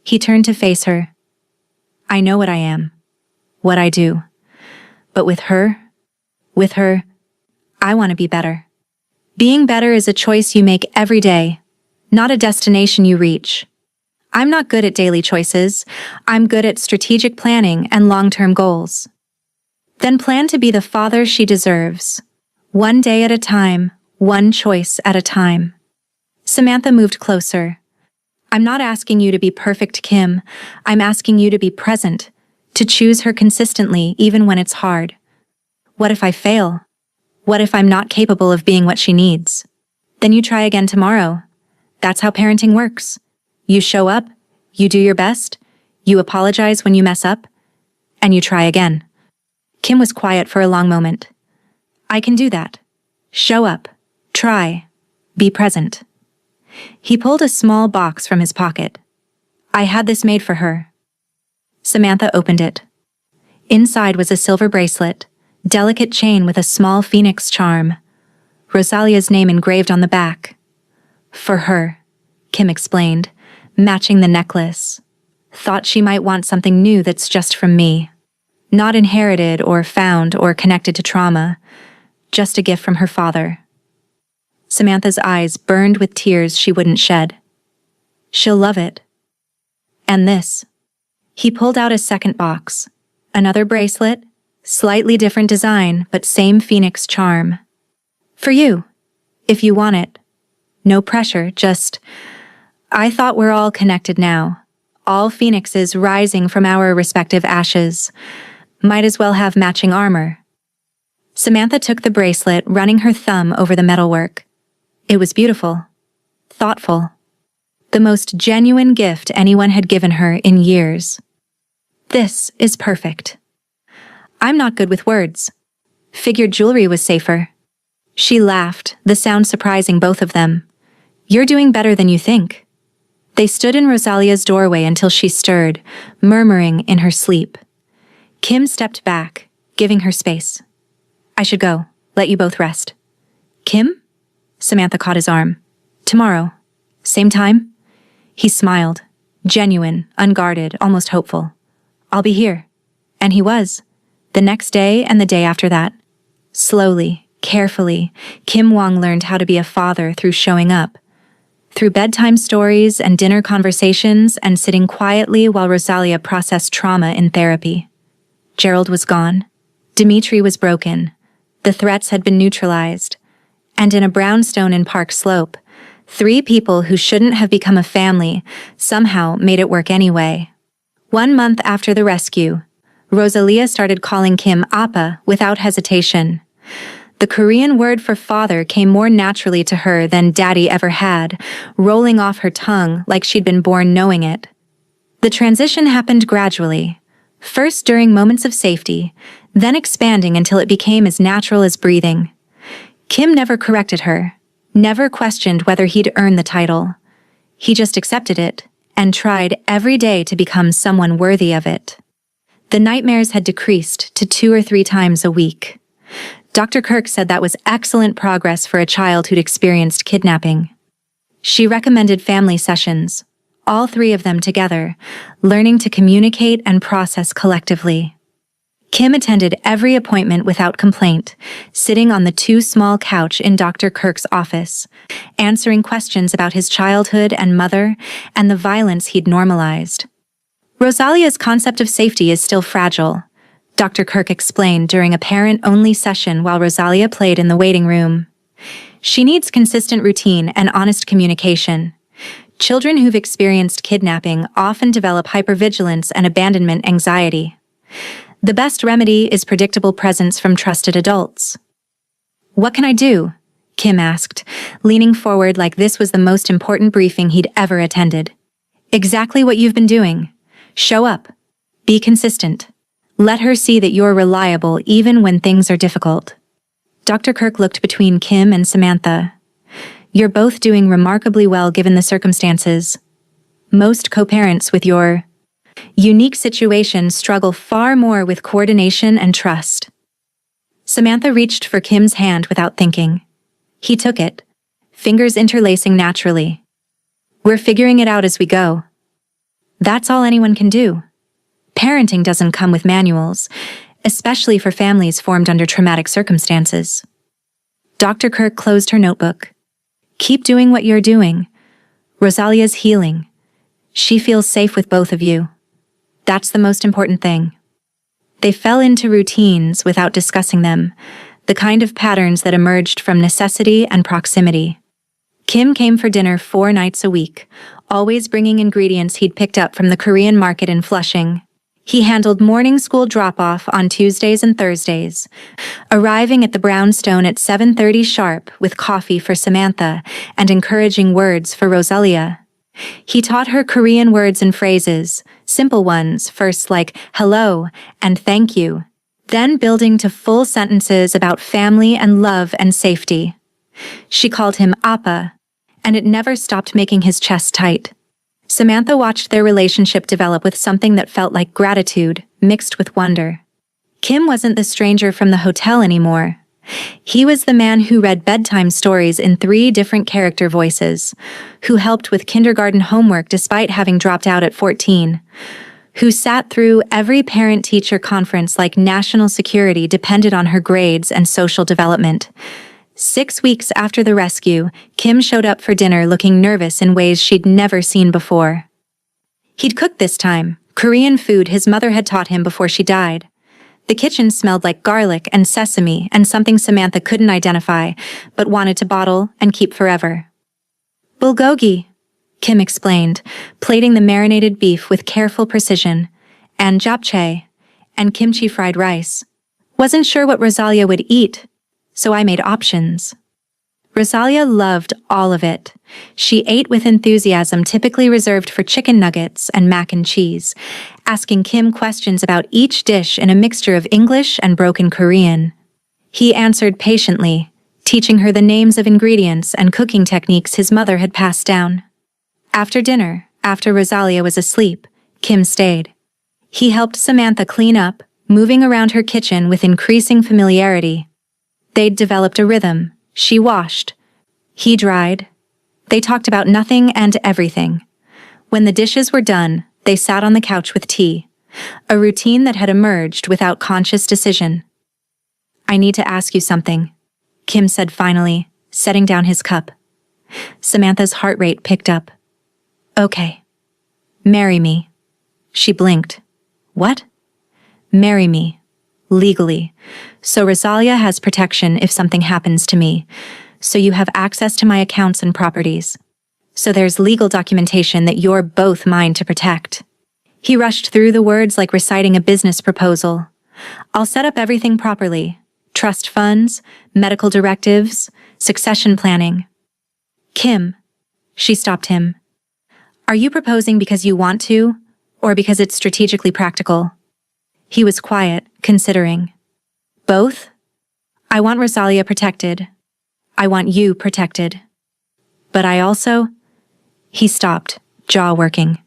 He turned to face her. "I know what I am, what I do. But with her, I want to be better. Being better is a choice you make every day, not a destination you reach. I'm not good at daily choices. I'm good at strategic planning and long-term goals." "Then plan to be the father she deserves. One day at a time, one choice at a time." Samantha moved closer. "I'm not asking you to be perfect, Kim. I'm asking you to be present, to choose her consistently even when it's hard. What if I fail? What if I'm not capable of being what she needs? Then you try again tomorrow. That's how parenting works. You show up, you do your best, you apologize when you mess up, and you try again." Kim was quiet for a long moment. "I can do that. Show up, try, be present." He pulled a small box from his pocket. "I had this made for her." Samantha opened it. Inside was a silver bracelet, delicate chain with a small phoenix charm. Rosalia's name engraved on the back. "For her," Kim explained, matching the necklace. "Thought she might want something new that's just from me. Not inherited or found or connected to trauma. Just a gift from her father." Samantha's eyes burned with tears she wouldn't shed. "She'll love it. And this." He pulled out a second box. Another bracelet, slightly different design, but same phoenix charm. "For you, if you want it. No pressure, just... I thought we're all connected now. All phoenixes rising from our respective ashes. Might as well have matching armor." Samantha took the bracelet, running her thumb over the metalwork. It was beautiful. Thoughtful. The most genuine gift anyone had given her in years. "This is perfect." "I'm not good with words. Figured jewelry was safer." She laughed, the sound surprising both of them. "You're doing better than you think." They stood in Rosalia's doorway until she stirred, murmuring in her sleep. Kim stepped back, giving her space. "I should go. Let you both rest." "Kim?" Samantha caught his arm. "Tomorrow. Same time?" He smiled, genuine, unguarded, almost hopeful. "I'll be here." And he was. The next day and the day after that. Slowly, carefully, Kim Wong learned how to be a father through showing up. Through bedtime stories and dinner conversations and sitting quietly while Rosalia processed trauma in therapy. Gerald was gone. Dimitri was broken. The threats had been neutralized. And in a brownstone in Park Slope, 3 people who shouldn't have become a family somehow made it work anyway. 1 month after the rescue, Rosalia started calling Kim Appa without hesitation. The Korean word for father came more naturally to her than daddy ever had, rolling off her tongue like she'd been born knowing it. The transition happened gradually, first during moments of safety, then expanding until it became as natural as breathing. Kim never corrected her, never questioned whether he'd earned the title. He just accepted it and tried every day to become someone worthy of it. The nightmares had decreased to 2 or 3 times a week. Dr. Kirk said that was excellent progress for a child who'd experienced kidnapping. She recommended family sessions, all 3 of them together, learning to communicate and process collectively. Kim attended every appointment without complaint, sitting on the too small couch in Dr. Kirk's office, answering questions about his childhood and mother and the violence he'd normalized. Rosalia's concept of safety is still fragile, Dr. Kirk explained during a parent-only session while Rosalia played in the waiting room. She needs consistent routine and honest communication. Children who've experienced kidnapping often develop hypervigilance and abandonment anxiety. The best remedy is predictable presence from trusted adults. "What can I do?" Kim asked, leaning forward like this was the most important briefing he'd ever attended. "Exactly what you've been doing. Show up. Be consistent. Let her see that you're reliable even when things are difficult." Dr. Kirk looked between Kim and Samantha. You're both doing remarkably well given the circumstances. Most co-parents with your unique situation struggle far more with coordination and trust. Samantha reached for Kim's hand without thinking. He took it, fingers interlacing naturally. We're figuring it out as we go. That's all anyone can do. Parenting doesn't come with manuals, especially for families formed under traumatic circumstances. Dr. Kirk closed her notebook. Keep doing what you're doing. Rosalia's healing. She feels safe with both of you. That's the most important thing. They fell into routines without discussing them, the kind of patterns that emerged from necessity and proximity. Kim came for dinner 4 nights a week, always bringing ingredients he'd picked up from the Korean market in Flushing. He handled morning school drop-off on Tuesdays and Thursdays, arriving at the brownstone at 7:30 sharp with coffee for Samantha and encouraging words for Rosalia. He taught her Korean words and phrases, simple ones first like hello and thank you, then building to full sentences about family and love and safety. She called him Appa, and it never stopped making his chest tight. Samantha watched their relationship develop with something that felt like gratitude, mixed with wonder. Kim wasn't the stranger from the hotel anymore. He was the man who read bedtime stories in 3 different character voices, who helped with kindergarten homework despite having dropped out at 14, who sat through every parent-teacher conference like national security depended on her grades and social development. 6 weeks after the rescue, Kim showed up for dinner looking nervous in ways she'd never seen before. He'd cooked this time, Korean food his mother had taught him before she died. The kitchen smelled like garlic and sesame and something Samantha couldn't identify, but wanted to bottle and keep forever. Bulgogi, Kim explained, plating the marinated beef with careful precision, and japchae, and kimchi fried rice. Wasn't sure what Rosalia would eat, so I made options. Rosalia loved all of it. She ate with enthusiasm typically reserved for chicken nuggets and mac and cheese, asking Kim questions about each dish in a mixture of English and broken Korean. He answered patiently, teaching her the names of ingredients and cooking techniques his mother had passed down. After dinner, after Rosalia was asleep, Kim stayed. He helped Samantha clean up, moving around her kitchen with increasing familiarity. They'd developed a rhythm. She washed. He dried. They talked about nothing and everything. When the dishes were done, they sat on the couch with tea, a routine that had emerged without conscious decision. I need to ask you something, Kim said finally, setting down his cup. Samantha's heart rate picked up. Okay. Marry me. She blinked. What? Marry me. Legally. So Rosalia has protection if something happens to me. So you have access to my accounts and properties. So there's legal documentation that you're both mine to protect. He rushed through the words like reciting a business proposal. I'll set up everything properly. Trust funds, medical directives, succession planning. Kim. She stopped him. Are you proposing because you want to, or because it's strategically practical? He was quiet, considering. Both? I want Rosalia protected. I want you protected. But I also... He stopped, jaw working.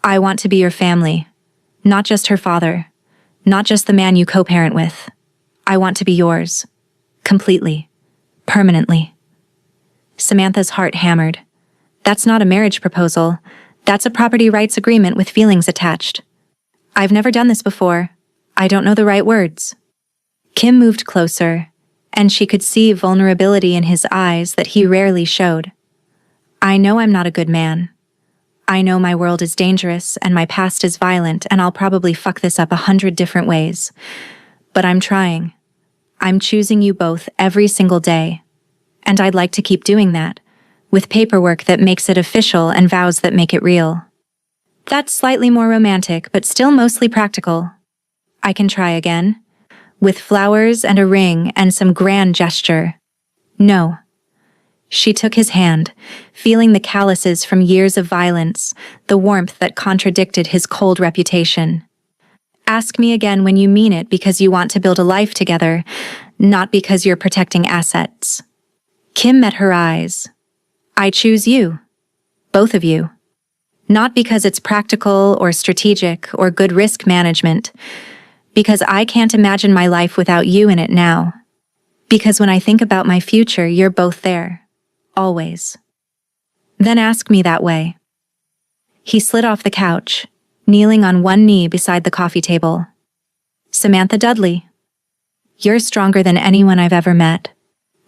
I want to be your family. Not just her father. Not just the man you co-parent with. I want to be yours. Completely. Permanently. Samantha's heart hammered. That's not a marriage proposal. That's a property rights agreement with feelings attached. I've never done this before. I don't know the right words. Kim moved closer, and she could see vulnerability in his eyes that he rarely showed. I know I'm not a good man. I know my world is dangerous and my past is violent and I'll probably fuck this up 100 different ways. But I'm trying. I'm choosing you both every single day. And I'd like to keep doing that, with paperwork that makes it official and vows that make it real. That's slightly more romantic, but still mostly practical. I can try again. With flowers and a ring and some grand gesture. No. She took his hand, feeling the calluses from years of violence, the warmth that contradicted his cold reputation. Ask me again when you mean it because you want to build a life together, not because you're protecting assets. Kim met her eyes. I choose you. Both of you. Not because it's practical or strategic or good risk management, because I can't imagine my life without you in it now. Because when I think about my future, you're both there. Always. Then ask me that way. He slid off the couch, kneeling on one knee beside the coffee table. Samantha Dudley. You're stronger than anyone I've ever met.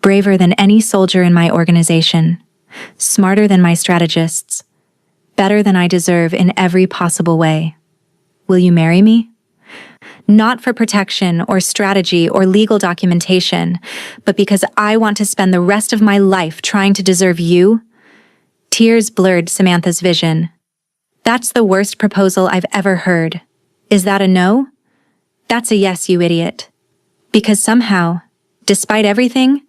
Braver than any soldier in my organization. Smarter than my strategists. Better than I deserve in every possible way. Will you marry me? Not for protection or strategy or legal documentation, but because I want to spend the rest of my life trying to deserve you. Tears blurred Samantha's vision. That's the worst proposal I've ever heard. Is that a no? That's a yes, you idiot. Because somehow, despite everything,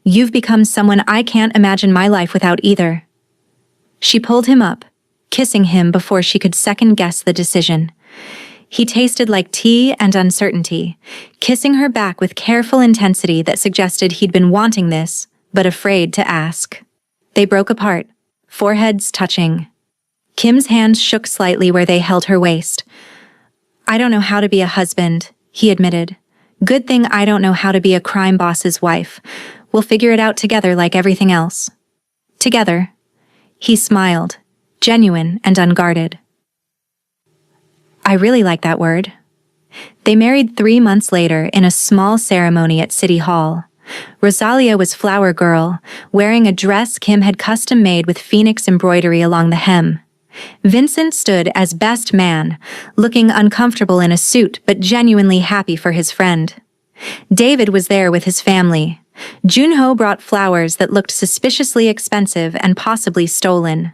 you've become someone I can't imagine my life without either. She pulled him up, kissing him before she could second-guess the decision. He tasted like tea and uncertainty, kissing her back with careful intensity that suggested he'd been wanting this, but afraid to ask. They broke apart, foreheads touching. Kim's hands shook slightly where they held her waist. I don't know how to be a husband, he admitted. Good thing I don't know how to be a crime boss's wife. We'll figure it out together like everything else. Together. He smiled, genuine and unguarded. I really like that word. They married 3 months later in a small ceremony at City Hall. Rosalia was flower girl, wearing a dress Kim had custom-made with phoenix embroidery along the hem. Vincent stood as best man, looking uncomfortable in a suit but genuinely happy for his friend. David was there with his family. Junho brought flowers that looked suspiciously expensive and possibly stolen.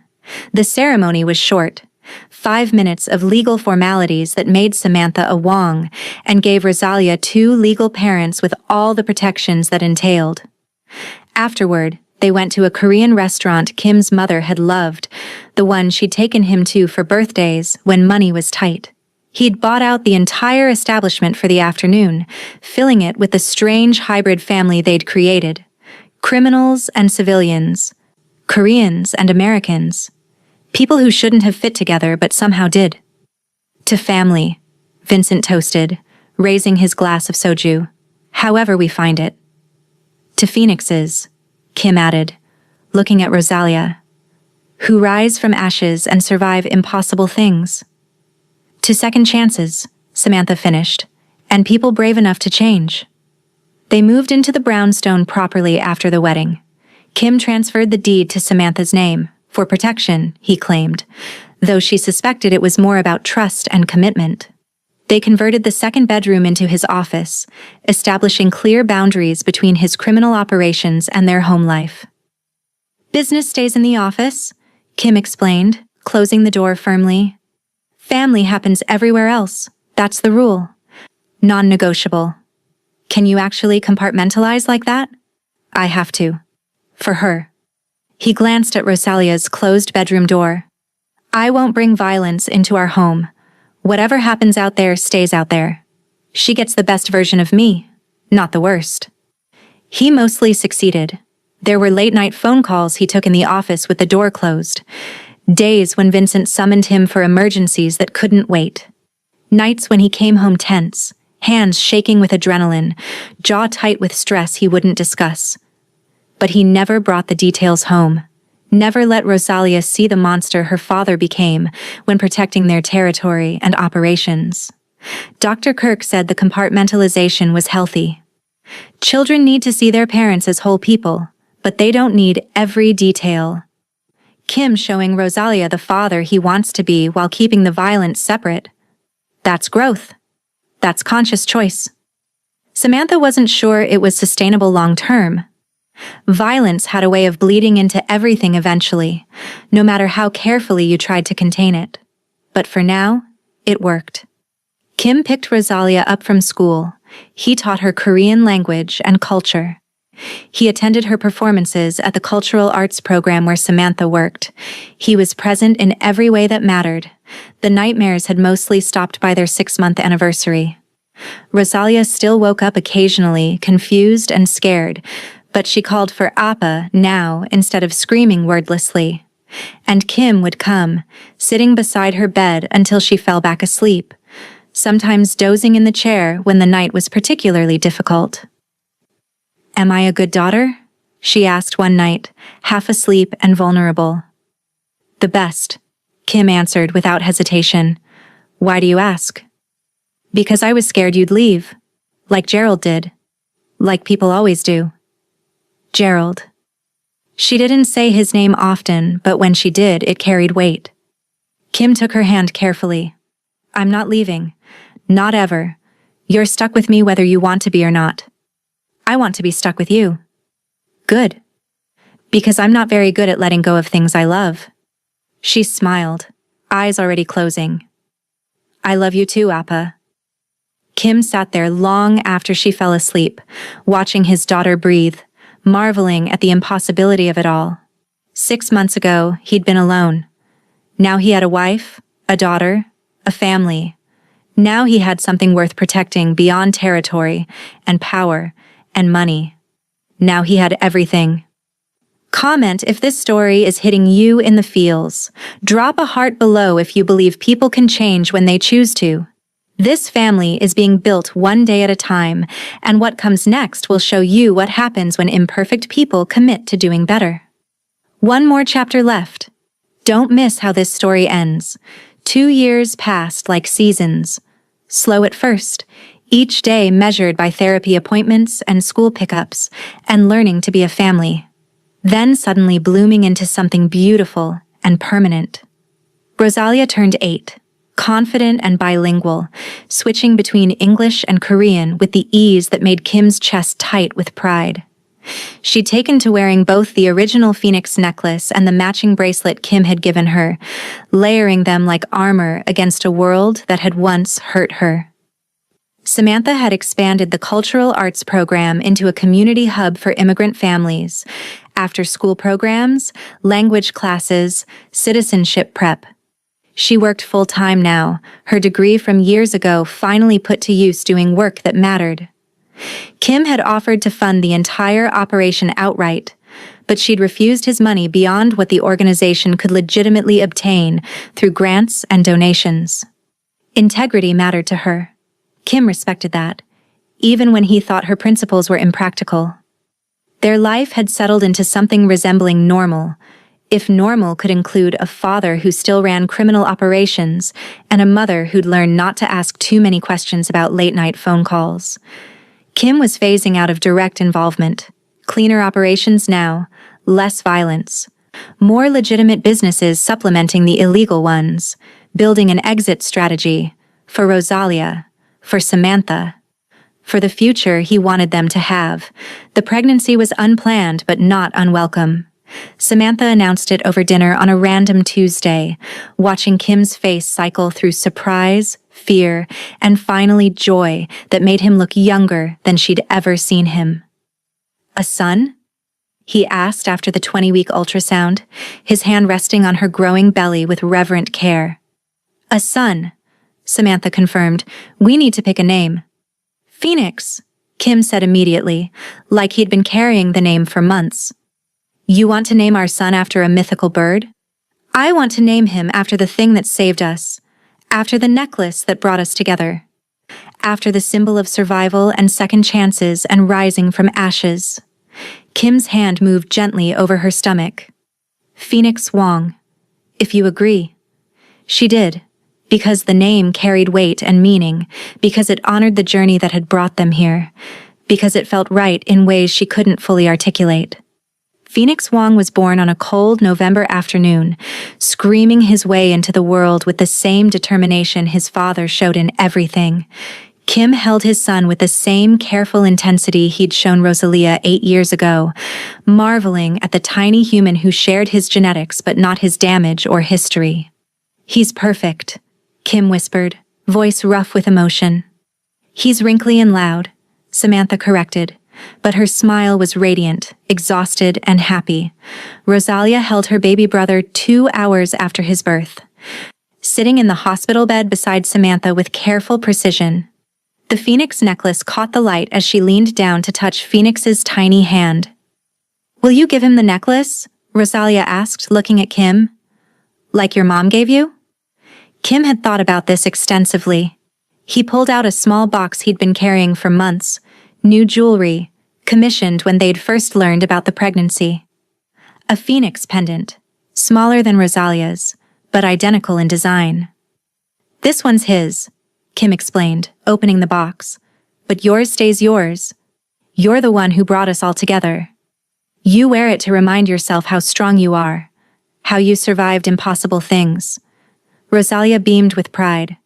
The ceremony was short. 5 minutes of legal formalities that made Samantha a Wong and gave Rosalia 2 legal parents with all the protections that entailed. Afterward, they went to a Korean restaurant Kim's mother had loved, the one she'd taken him to for birthdays when money was tight. He'd bought out the entire establishment for the afternoon, filling it with the strange hybrid family they'd created. Criminals and civilians. Koreans and Americans. People who shouldn't have fit together but somehow did. To family, Vincent toasted, raising his glass of soju. However we find it. To phoenixes, Kim added, looking at Rosalia. Who rise from ashes and survive impossible things. To second chances, Samantha finished, and people brave enough to change. They moved into the brownstone properly after the wedding. Kim transferred the deed to Samantha's name. For protection, he claimed, though she suspected it was more about trust and commitment. They converted the second bedroom into his office, establishing clear boundaries between his criminal operations and their home life. Business stays in the office, Kim explained, closing the door firmly. Family happens everywhere else. That's the rule. Non-negotiable. Can you actually compartmentalize like that? I have to. For her. He glanced at Rosalia's closed bedroom door. I won't bring violence into our home. Whatever happens out there stays out there. She gets the best version of me, not the worst. He mostly succeeded. There were late-night phone calls he took in the office with the door closed. Days when Vincent summoned him for emergencies that couldn't wait. Nights when he came home tense, hands shaking with adrenaline, jaw tight with stress he wouldn't discuss. But he never brought the details home. Never let Rosalia see the monster her father became when protecting their territory and operations. Dr. Kirk said the compartmentalization was healthy. Children need to see their parents as whole people, but they don't need every detail. Kim showing Rosalia the father he wants to be while keeping the violence separate. That's growth. That's conscious choice. Samantha wasn't sure it was sustainable long-term. Violence had a way of bleeding into everything eventually, no matter how carefully you tried to contain it. But for now, it worked. Kim picked Rosalia up from school. He taught her Korean language and culture. He attended her performances at the cultural arts program where Samantha worked. He was present in every way that mattered. The nightmares had mostly stopped by their 6-month anniversary. Rosalia still woke up occasionally, confused and scared, but she called for Appa now instead of screaming wordlessly. And Kim would come, sitting beside her bed until she fell back asleep, sometimes dozing in the chair when the night was particularly difficult. "Am I a good daughter?" she asked one night, half asleep and vulnerable. "The best," Kim answered without hesitation. "Why do you ask?" "Because I was scared you'd leave, like Gerald did. Like people always do." Gerald. She didn't say his name often, but when she did, it carried weight. Kim took her hand carefully. "I'm not leaving. Not ever. You're stuck with me whether you want to be or not. I want to be stuck with you." "Good. Because I'm not very good at letting go of things I love." She smiled, eyes already closing. "I love you too, Appa." Kim sat there long after she fell asleep, watching his daughter breathe, marveling at the impossibility of it all. 6 months ago, he'd been alone. Now he had a wife, a daughter, a family. Now he had something worth protecting beyond territory and power and money. Now he had everything. Comment if this story is hitting you in the feels. Drop a heart below if you believe people can change when they choose to. This family is being built one day at a time, and what comes next will show you what happens when imperfect people commit to doing better. One more chapter left. Don't miss how this story ends. 2 years passed like seasons. Slow at first, each day measured by therapy appointments and school pickups, and learning to be a family. Then suddenly blooming into something beautiful and permanent. Rosalia turned 8, confident and bilingual, switching between English and Korean with the ease that made Kim's chest tight with pride. She'd taken to wearing both the original Phoenix necklace and the matching bracelet Kim had given her, layering them like armor against a world that had once hurt her. Samantha had expanded the cultural arts program into a community hub for immigrant families, after-school programs, language classes, citizenship prep. She worked full-time now, her degree from years ago finally put to use doing work that mattered. Kim had offered to fund the entire operation outright, but she'd refused his money beyond what the organization could legitimately obtain through grants and donations. Integrity mattered to her. Kim respected that, even when he thought her principles were impractical. Their life had settled into something resembling normal, if normal could include a father who still ran criminal operations and a mother who'd learned not to ask too many questions about late-night phone calls. Kim was phasing out of direct involvement. Cleaner operations now, less violence. More legitimate businesses supplementing the illegal ones, building an exit strategy for Rosalia, for Samantha, for the future he wanted them to have. The pregnancy was unplanned but not unwelcome. Samantha announced it over dinner on a random Tuesday, watching Kim's face cycle through surprise, fear, and finally joy that made him look younger than she'd ever seen him. "A son?" he asked after the 20-week ultrasound, his hand resting on her growing belly with reverent care. "A son," Samantha confirmed. "We need to pick a name." "Phoenix," Kim said immediately, like he'd been carrying the name for months. "You want to name our son after a mythical bird?" "I want to name him after the thing that saved us, after the necklace that brought us together, after the symbol of survival and second chances and rising from ashes." Kim's hand moved gently over her stomach. "Phoenix Wong, if you agree." She did, because the name carried weight and meaning, because it honored the journey that had brought them here, because it felt right in ways she couldn't fully articulate. Phoenix Wong was born on a cold November afternoon, screaming his way into the world with the same determination his father showed in everything. Kim held his son with the same careful intensity he'd shown Rosalia 8 years ago, marveling at the tiny human who shared his genetics but not his damage or history. "He's perfect," Kim whispered, voice rough with emotion. "He's wrinkly and loud," Samantha corrected, but her smile was radiant, exhausted, and happy. Rosalia held her baby brother 2 hours after his birth, sitting in the hospital bed beside Samantha with careful precision. The Phoenix necklace caught the light as she leaned down to touch Phoenix's tiny hand. "Will you give him the necklace?" Rosalia asked, looking at Kim. "Like your mom gave you?" Kim had thought about this extensively. He pulled out a small box he'd been carrying for months, new jewelry, commissioned when they'd first learned about the pregnancy. A Phoenix pendant, smaller than Rosalia's, but identical in design. "This one's his," Kim explained, opening the box. "But yours stays yours. You're the one who brought us all together. You wear it to remind yourself how strong you are, how you survived impossible things." Rosalia beamed with pride.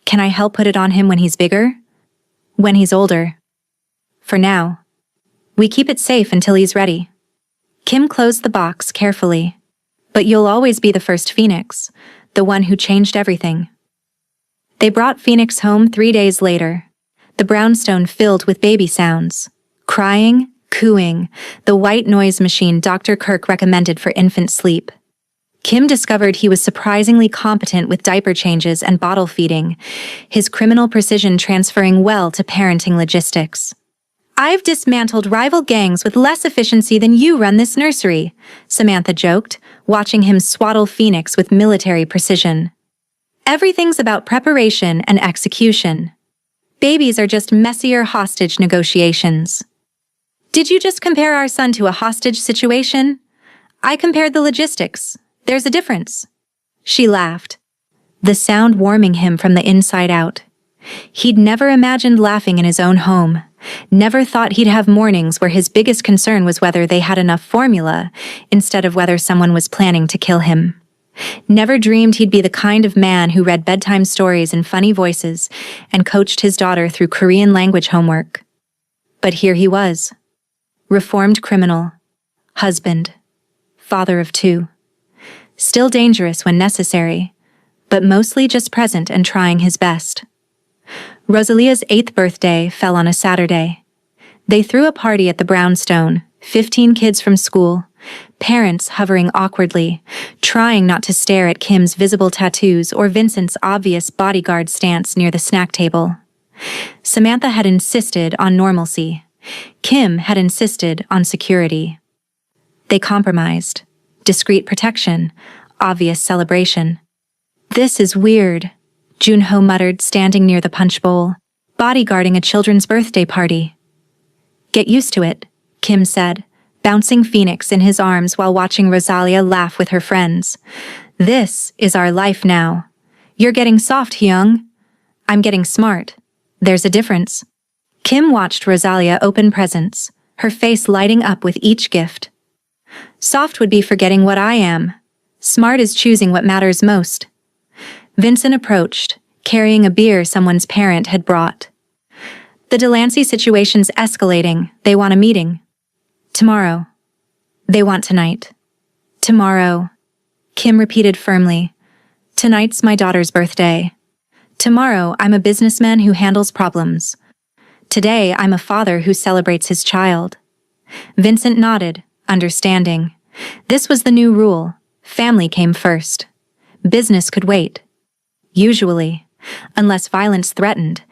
"Can I help put it on him when he's bigger? When he's older?" "For now. We keep it safe until he's ready." Kim closed the box carefully. "But you'll always be the first Phoenix, the one who changed everything." They brought Phoenix home 3 days later. The brownstone filled with baby sounds. Crying, cooing, the white noise machine Dr. Kirk recommended for infant sleep. Kim discovered he was surprisingly competent with diaper changes and bottle feeding, his criminal precision transferring well to parenting logistics. "I've dismantled rival gangs with less efficiency than you run this nursery," Samantha joked, watching him swaddle Phoenix with military precision. "Everything's about preparation and execution. Babies are just messier hostage negotiations." "Did you just compare our son to a hostage situation?" "I compared the logistics. There's a difference." She laughed, the sound warming him from the inside out. He'd never imagined laughing in his own home, never thought he'd have mornings where his biggest concern was whether they had enough formula, instead of whether someone was planning to kill him. Never dreamed he'd be the kind of man who read bedtime stories in funny voices and coached his daughter through Korean language homework. But here he was. Reformed criminal, husband, father of 2. Still dangerous when necessary, but mostly just present and trying his best. Rosalia's 8th birthday fell on a Saturday. They threw a party at the brownstone, 15 kids from school, parents hovering awkwardly, trying not to stare at Kim's visible tattoos or Vincent's obvious bodyguard stance near the snack table. Samantha had insisted on normalcy. Kim had insisted on security. They compromised. Discreet protection, obvious celebration. "This is weird," Junho muttered, standing near the punch bowl, bodyguarding a children's birthday party. "Get used to it," Kim said, bouncing Phoenix in his arms while watching Rosalia laugh with her friends. "This is our life now. You're getting soft, Hyung. I'm getting smart. There's a difference." Kim watched Rosalia open presents, her face lighting up with each gift. "Soft would be forgetting what I am. Smart is choosing what matters most." Vincent approached, carrying a beer someone's parent had brought. "The Delancey situation's escalating. They want a meeting." "Tomorrow." "They want tonight." "Tomorrow," Kim repeated firmly. "Tonight's my daughter's birthday. Tomorrow I'm a businessman who handles problems. Today I'm a father who celebrates his child." Vincent nodded, understanding. This was the new rule. Family came first. Business could wait. Usually, unless violence threatened,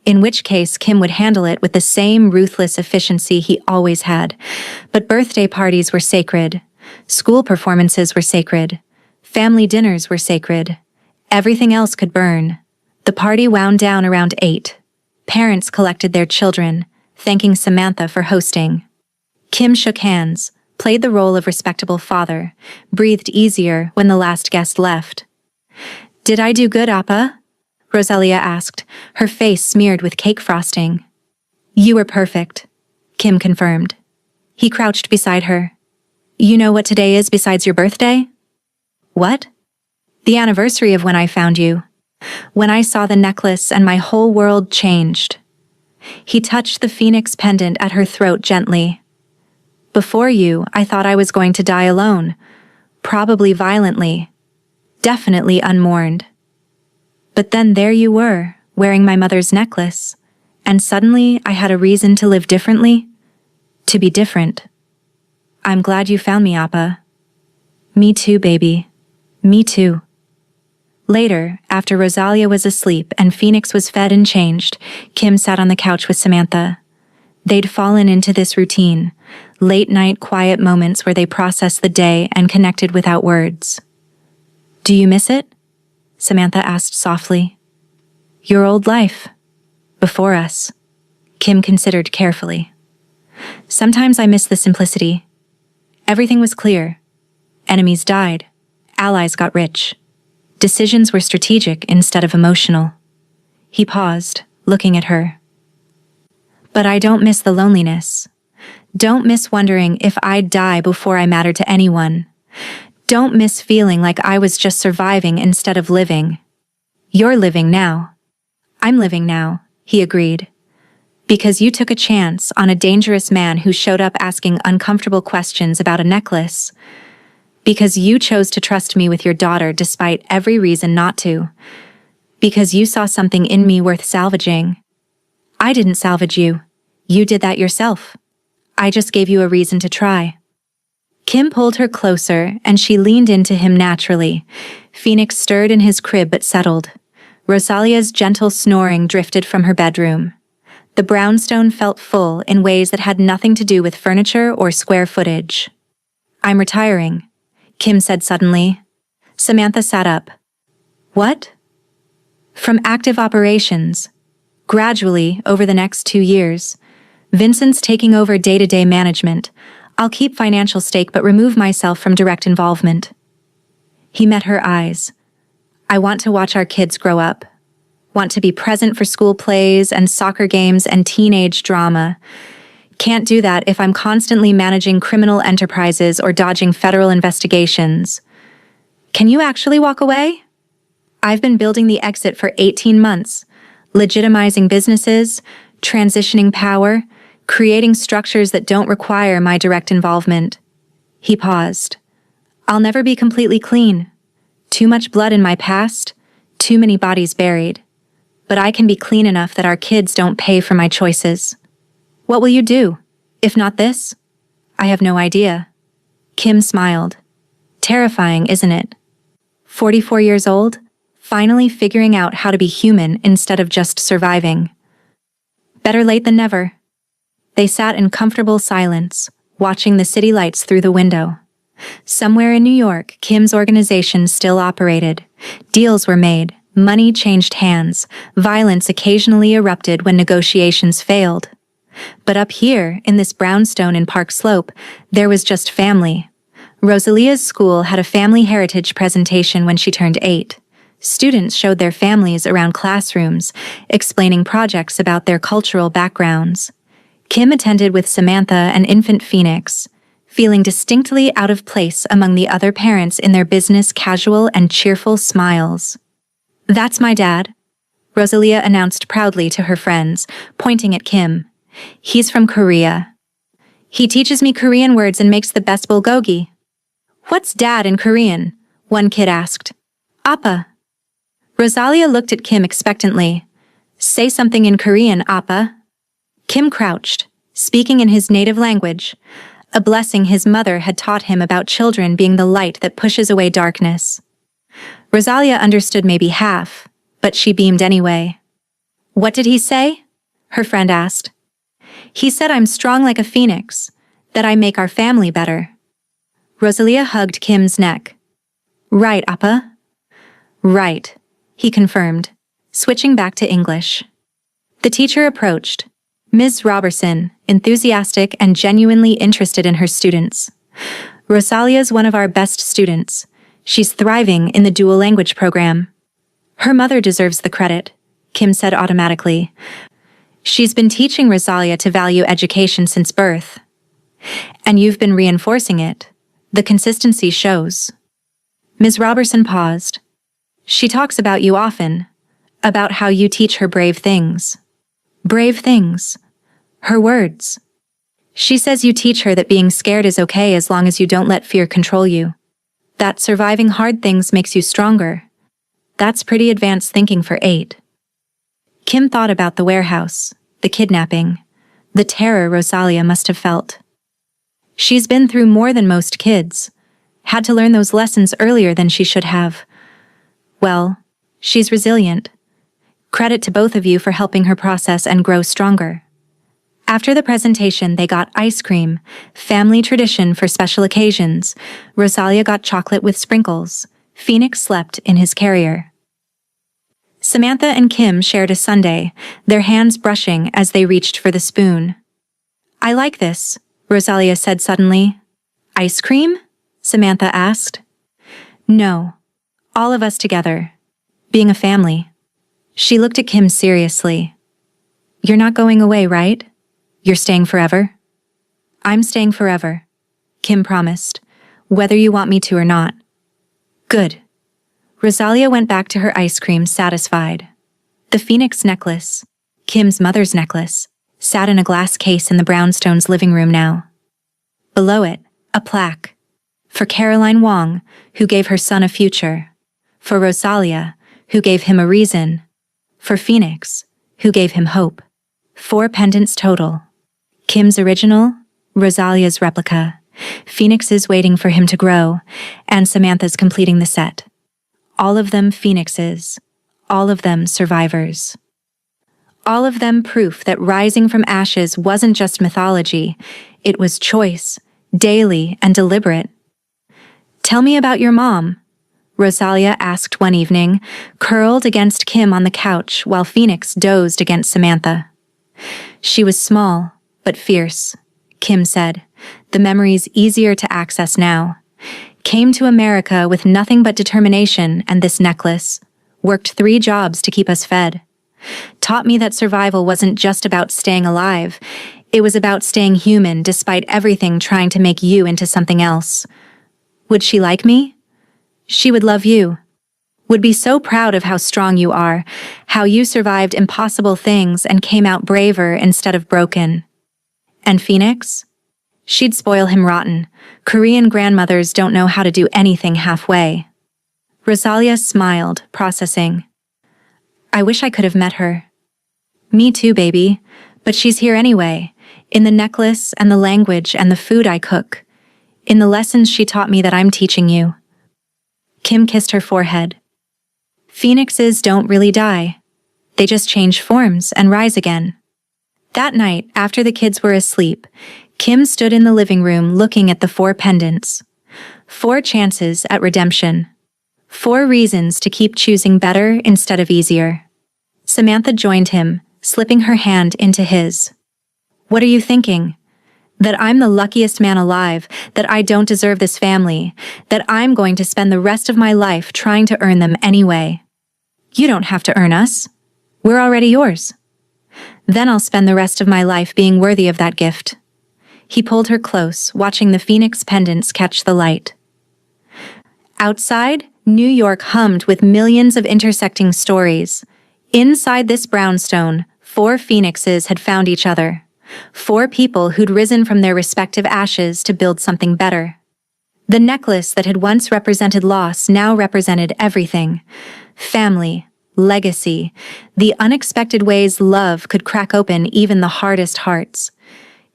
in which case Kim would handle it with the same ruthless efficiency he always had. But birthday parties were sacred. School performances were sacred. Family dinners were sacred. Everything else could burn. The party wound down around 8. Parents collected their children, thanking Samantha for hosting. Kim shook hands, played the role of respectable father, breathed easier when the last guest left. "Did I do good, Appa?" Rosalia asked, her face smeared with cake frosting. "You were perfect," Kim confirmed. He crouched beside her. "You know what today is besides your birthday?" "What?" "The anniversary of when I found you. When I saw the necklace and my whole world changed." He touched the Phoenix pendant at her throat gently. "Before you, I thought I was going to die alone. Probably violently. Definitely unmourned. But then there you were, wearing my mother's necklace, and suddenly I had a reason to live differently. To be different. I'm glad you found me, Appa." "Me too, baby. Me too." Later, after Rosalia was asleep and Phoenix was fed and changed, Kim sat on the couch with Samantha. They'd fallen into this routine, late-night quiet moments where they processed the day and connected without words. "Do you miss it?" Samantha asked softly. "Your old life. Before us." Kim considered carefully. "Sometimes I miss the simplicity. Everything was clear. Enemies died. Allies got rich. Decisions were strategic instead of emotional." He paused, looking at her. "But I don't miss the loneliness. Don't miss wondering if I'd die before I mattered to anyone. Don't miss feeling like I was just surviving instead of living." "You're living now." "I'm living now," he agreed. "Because you took a chance on a dangerous man who showed up asking uncomfortable questions about a necklace. Because you chose to trust me with your daughter despite every reason not to. Because you saw something in me worth salvaging. I didn't salvage you. You did that yourself. I just gave you a reason to try." Kim pulled her closer, and she leaned into him naturally. Phoenix stirred in his crib but settled. Rosalia's gentle snoring drifted from her bedroom. The brownstone felt full in ways that had nothing to do with furniture or square footage. "I'm retiring," Kim said suddenly. Samantha sat up. "What?" "From active operations. Gradually, over the next 2 years. Vincent's taking over day-to-day management. I'll keep financial stake but remove myself from direct involvement." He met her eyes. "I want to watch our kids grow up. Want to be present for school plays and soccer games and teenage drama. Can't do that if I'm constantly managing criminal enterprises or dodging federal investigations." "Can you actually walk away?" "I've been building the exit for 18 months, legitimizing businesses, transitioning power, creating structures that don't require my direct involvement." He paused. "I'll never be completely clean. Too much blood in my past, too many bodies buried. But I can be clean enough that our kids don't pay for my choices." "What will you do, if not this?" "I have no idea." Kim smiled. "Terrifying, isn't it? 44 years old, finally figuring out how to be human instead of just surviving." "Better late than never." They sat in comfortable silence, watching the city lights through the window. Somewhere in New York, Kim's organization still operated. Deals were made, money changed hands, violence occasionally erupted when negotiations failed. But up here, in this brownstone in Park Slope, there was just family. Rosalia's school had a family heritage presentation when she turned 8. Students showed their families around classrooms, explaining projects about their cultural backgrounds. Kim attended with Samantha and infant Phoenix, feeling distinctly out of place among the other parents in their business casual and cheerful smiles. "That's my dad," Rosalia announced proudly to her friends, pointing at Kim. "He's from Korea. He teaches me Korean words and makes the best bulgogi." "What's dad in Korean?" one kid asked. "Appa." Rosalia looked at Kim expectantly. "Say something in Korean, Appa." Kim crouched, speaking in his native language, a blessing his mother had taught him about children being the light that pushes away darkness. Rosalia understood maybe half, but she beamed anyway. "What did he say?" her friend asked. "He said I'm strong like a phoenix, that I make our family better." Rosalia hugged Kim's neck. "Right, Appa?" "Right," he confirmed, switching back to English. The teacher approached, Ms. Robertson, enthusiastic and genuinely interested in her students. "Rosalia's one of our best students. She's thriving in the dual language program." "Her mother deserves the credit," Kim said automatically. "She's been teaching Rosalia to value education since birth. And you've been reinforcing it. The consistency shows." Ms. Robertson paused. "She talks about you often, about how you teach her brave things." "Brave things." Her words. "She says you teach her that being scared is okay as long as you don't let fear control you. That surviving hard things makes you stronger. That's pretty advanced thinking for 8. Kim thought about the warehouse, the kidnapping, the terror Rosalia must have felt. She's been through more than most kids, had to learn those lessons earlier than she should have. Well, she's resilient. Credit to both of you for helping her process and grow stronger. After the presentation, they got ice cream, family tradition for special occasions. Rosalia got chocolate with sprinkles. Phoenix slept in his carrier. Samantha and Kim shared a sundae, their hands brushing as they reached for the spoon. "I like this," Rosalia said suddenly. "Ice cream?" Samantha asked. "No. All of us together. Being a family." She looked at Kim seriously. "You're not going away, right? You're staying forever?" "I'm staying forever," Kim promised, "whether you want me to or not." "Good." Rosalia went back to her ice cream satisfied. The Phoenix necklace, Kim's mother's necklace, sat in a glass case in the Brownstones' living room now. Below it, a plaque. For Caroline Wong, who gave her son a future. For Rosalia, who gave him a reason. For Phoenix, who gave him hope. 4 pendants total. Kim's original, Rosalia's replica, Phoenix's waiting for him to grow, and Samantha's completing the set. All of them Phoenixes, all of them survivors. All of them proof that rising from ashes wasn't just mythology, it was choice, daily and deliberate. "Tell me about your mom," Rosalia asked one evening, curled against Kim on the couch while Phoenix dozed against Samantha. "She was small, but fierce," Kim said, the memories easier to access now. "Came to America with nothing but determination and this necklace. Worked 3 jobs to keep us fed. Taught me that survival wasn't just about staying alive. It was about staying human despite everything trying to make you into something else. Would she like me? She would love you. Would be so proud of how strong you are, how you survived impossible things and came out braver instead of broken. And Phoenix? She'd spoil him rotten. Korean grandmothers don't know how to do anything halfway." Rosalia smiled, processing. "I wish I could have met her." "Me too, baby. But she's here anyway, in the necklace and the language and the food I cook, in the lessons she taught me that I'm teaching you." Kim kissed her forehead. "Phoenixes don't really die. They just change forms and rise again." That night, after the kids were asleep, Kim stood in the living room looking at the 4 pendants. 4 chances at redemption. 4 reasons to keep choosing better instead of easier. Samantha joined him, slipping her hand into his. "What are you thinking? That I'm the luckiest man alive, that I don't deserve this family, that I'm going to spend the rest of my life trying to earn them anyway. You don't have to earn us. We're already yours. Then I'll spend the rest of my life being worthy of that gift." He pulled her close, watching the Phoenix pendants catch the light. Outside, New York hummed with millions of intersecting stories. Inside this brownstone, 4 Phoenixes had found each other. 4 people who'd risen from their respective ashes to build something better. The necklace that had once represented loss now represented everything. Family, legacy, the unexpected ways love could crack open even the hardest hearts.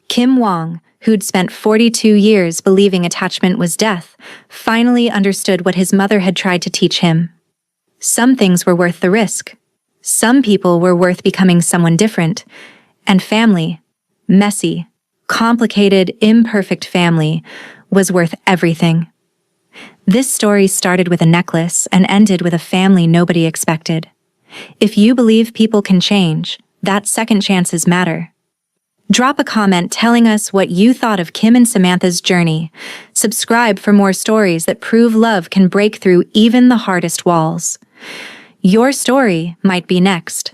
Kim Wong, who'd spent 42 years believing attachment was death, finally understood what his mother had tried to teach him. Some things were worth the risk. Some people were worth becoming someone different. And family, messy, complicated, imperfect family, was worth everything. This story started with a necklace and ended with a family nobody expected. If you believe people can change, that second chances matter. Drop a comment telling us what you thought of Kim and Samantha's journey. Subscribe for more stories that prove love can break through even the hardest walls. Your story might be next.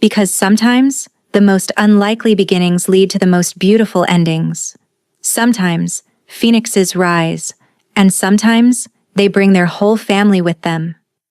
Because sometimes, the most unlikely beginnings lead to the most beautiful endings. Sometimes, Phoenixes rise, and sometimes, they bring their whole family with them.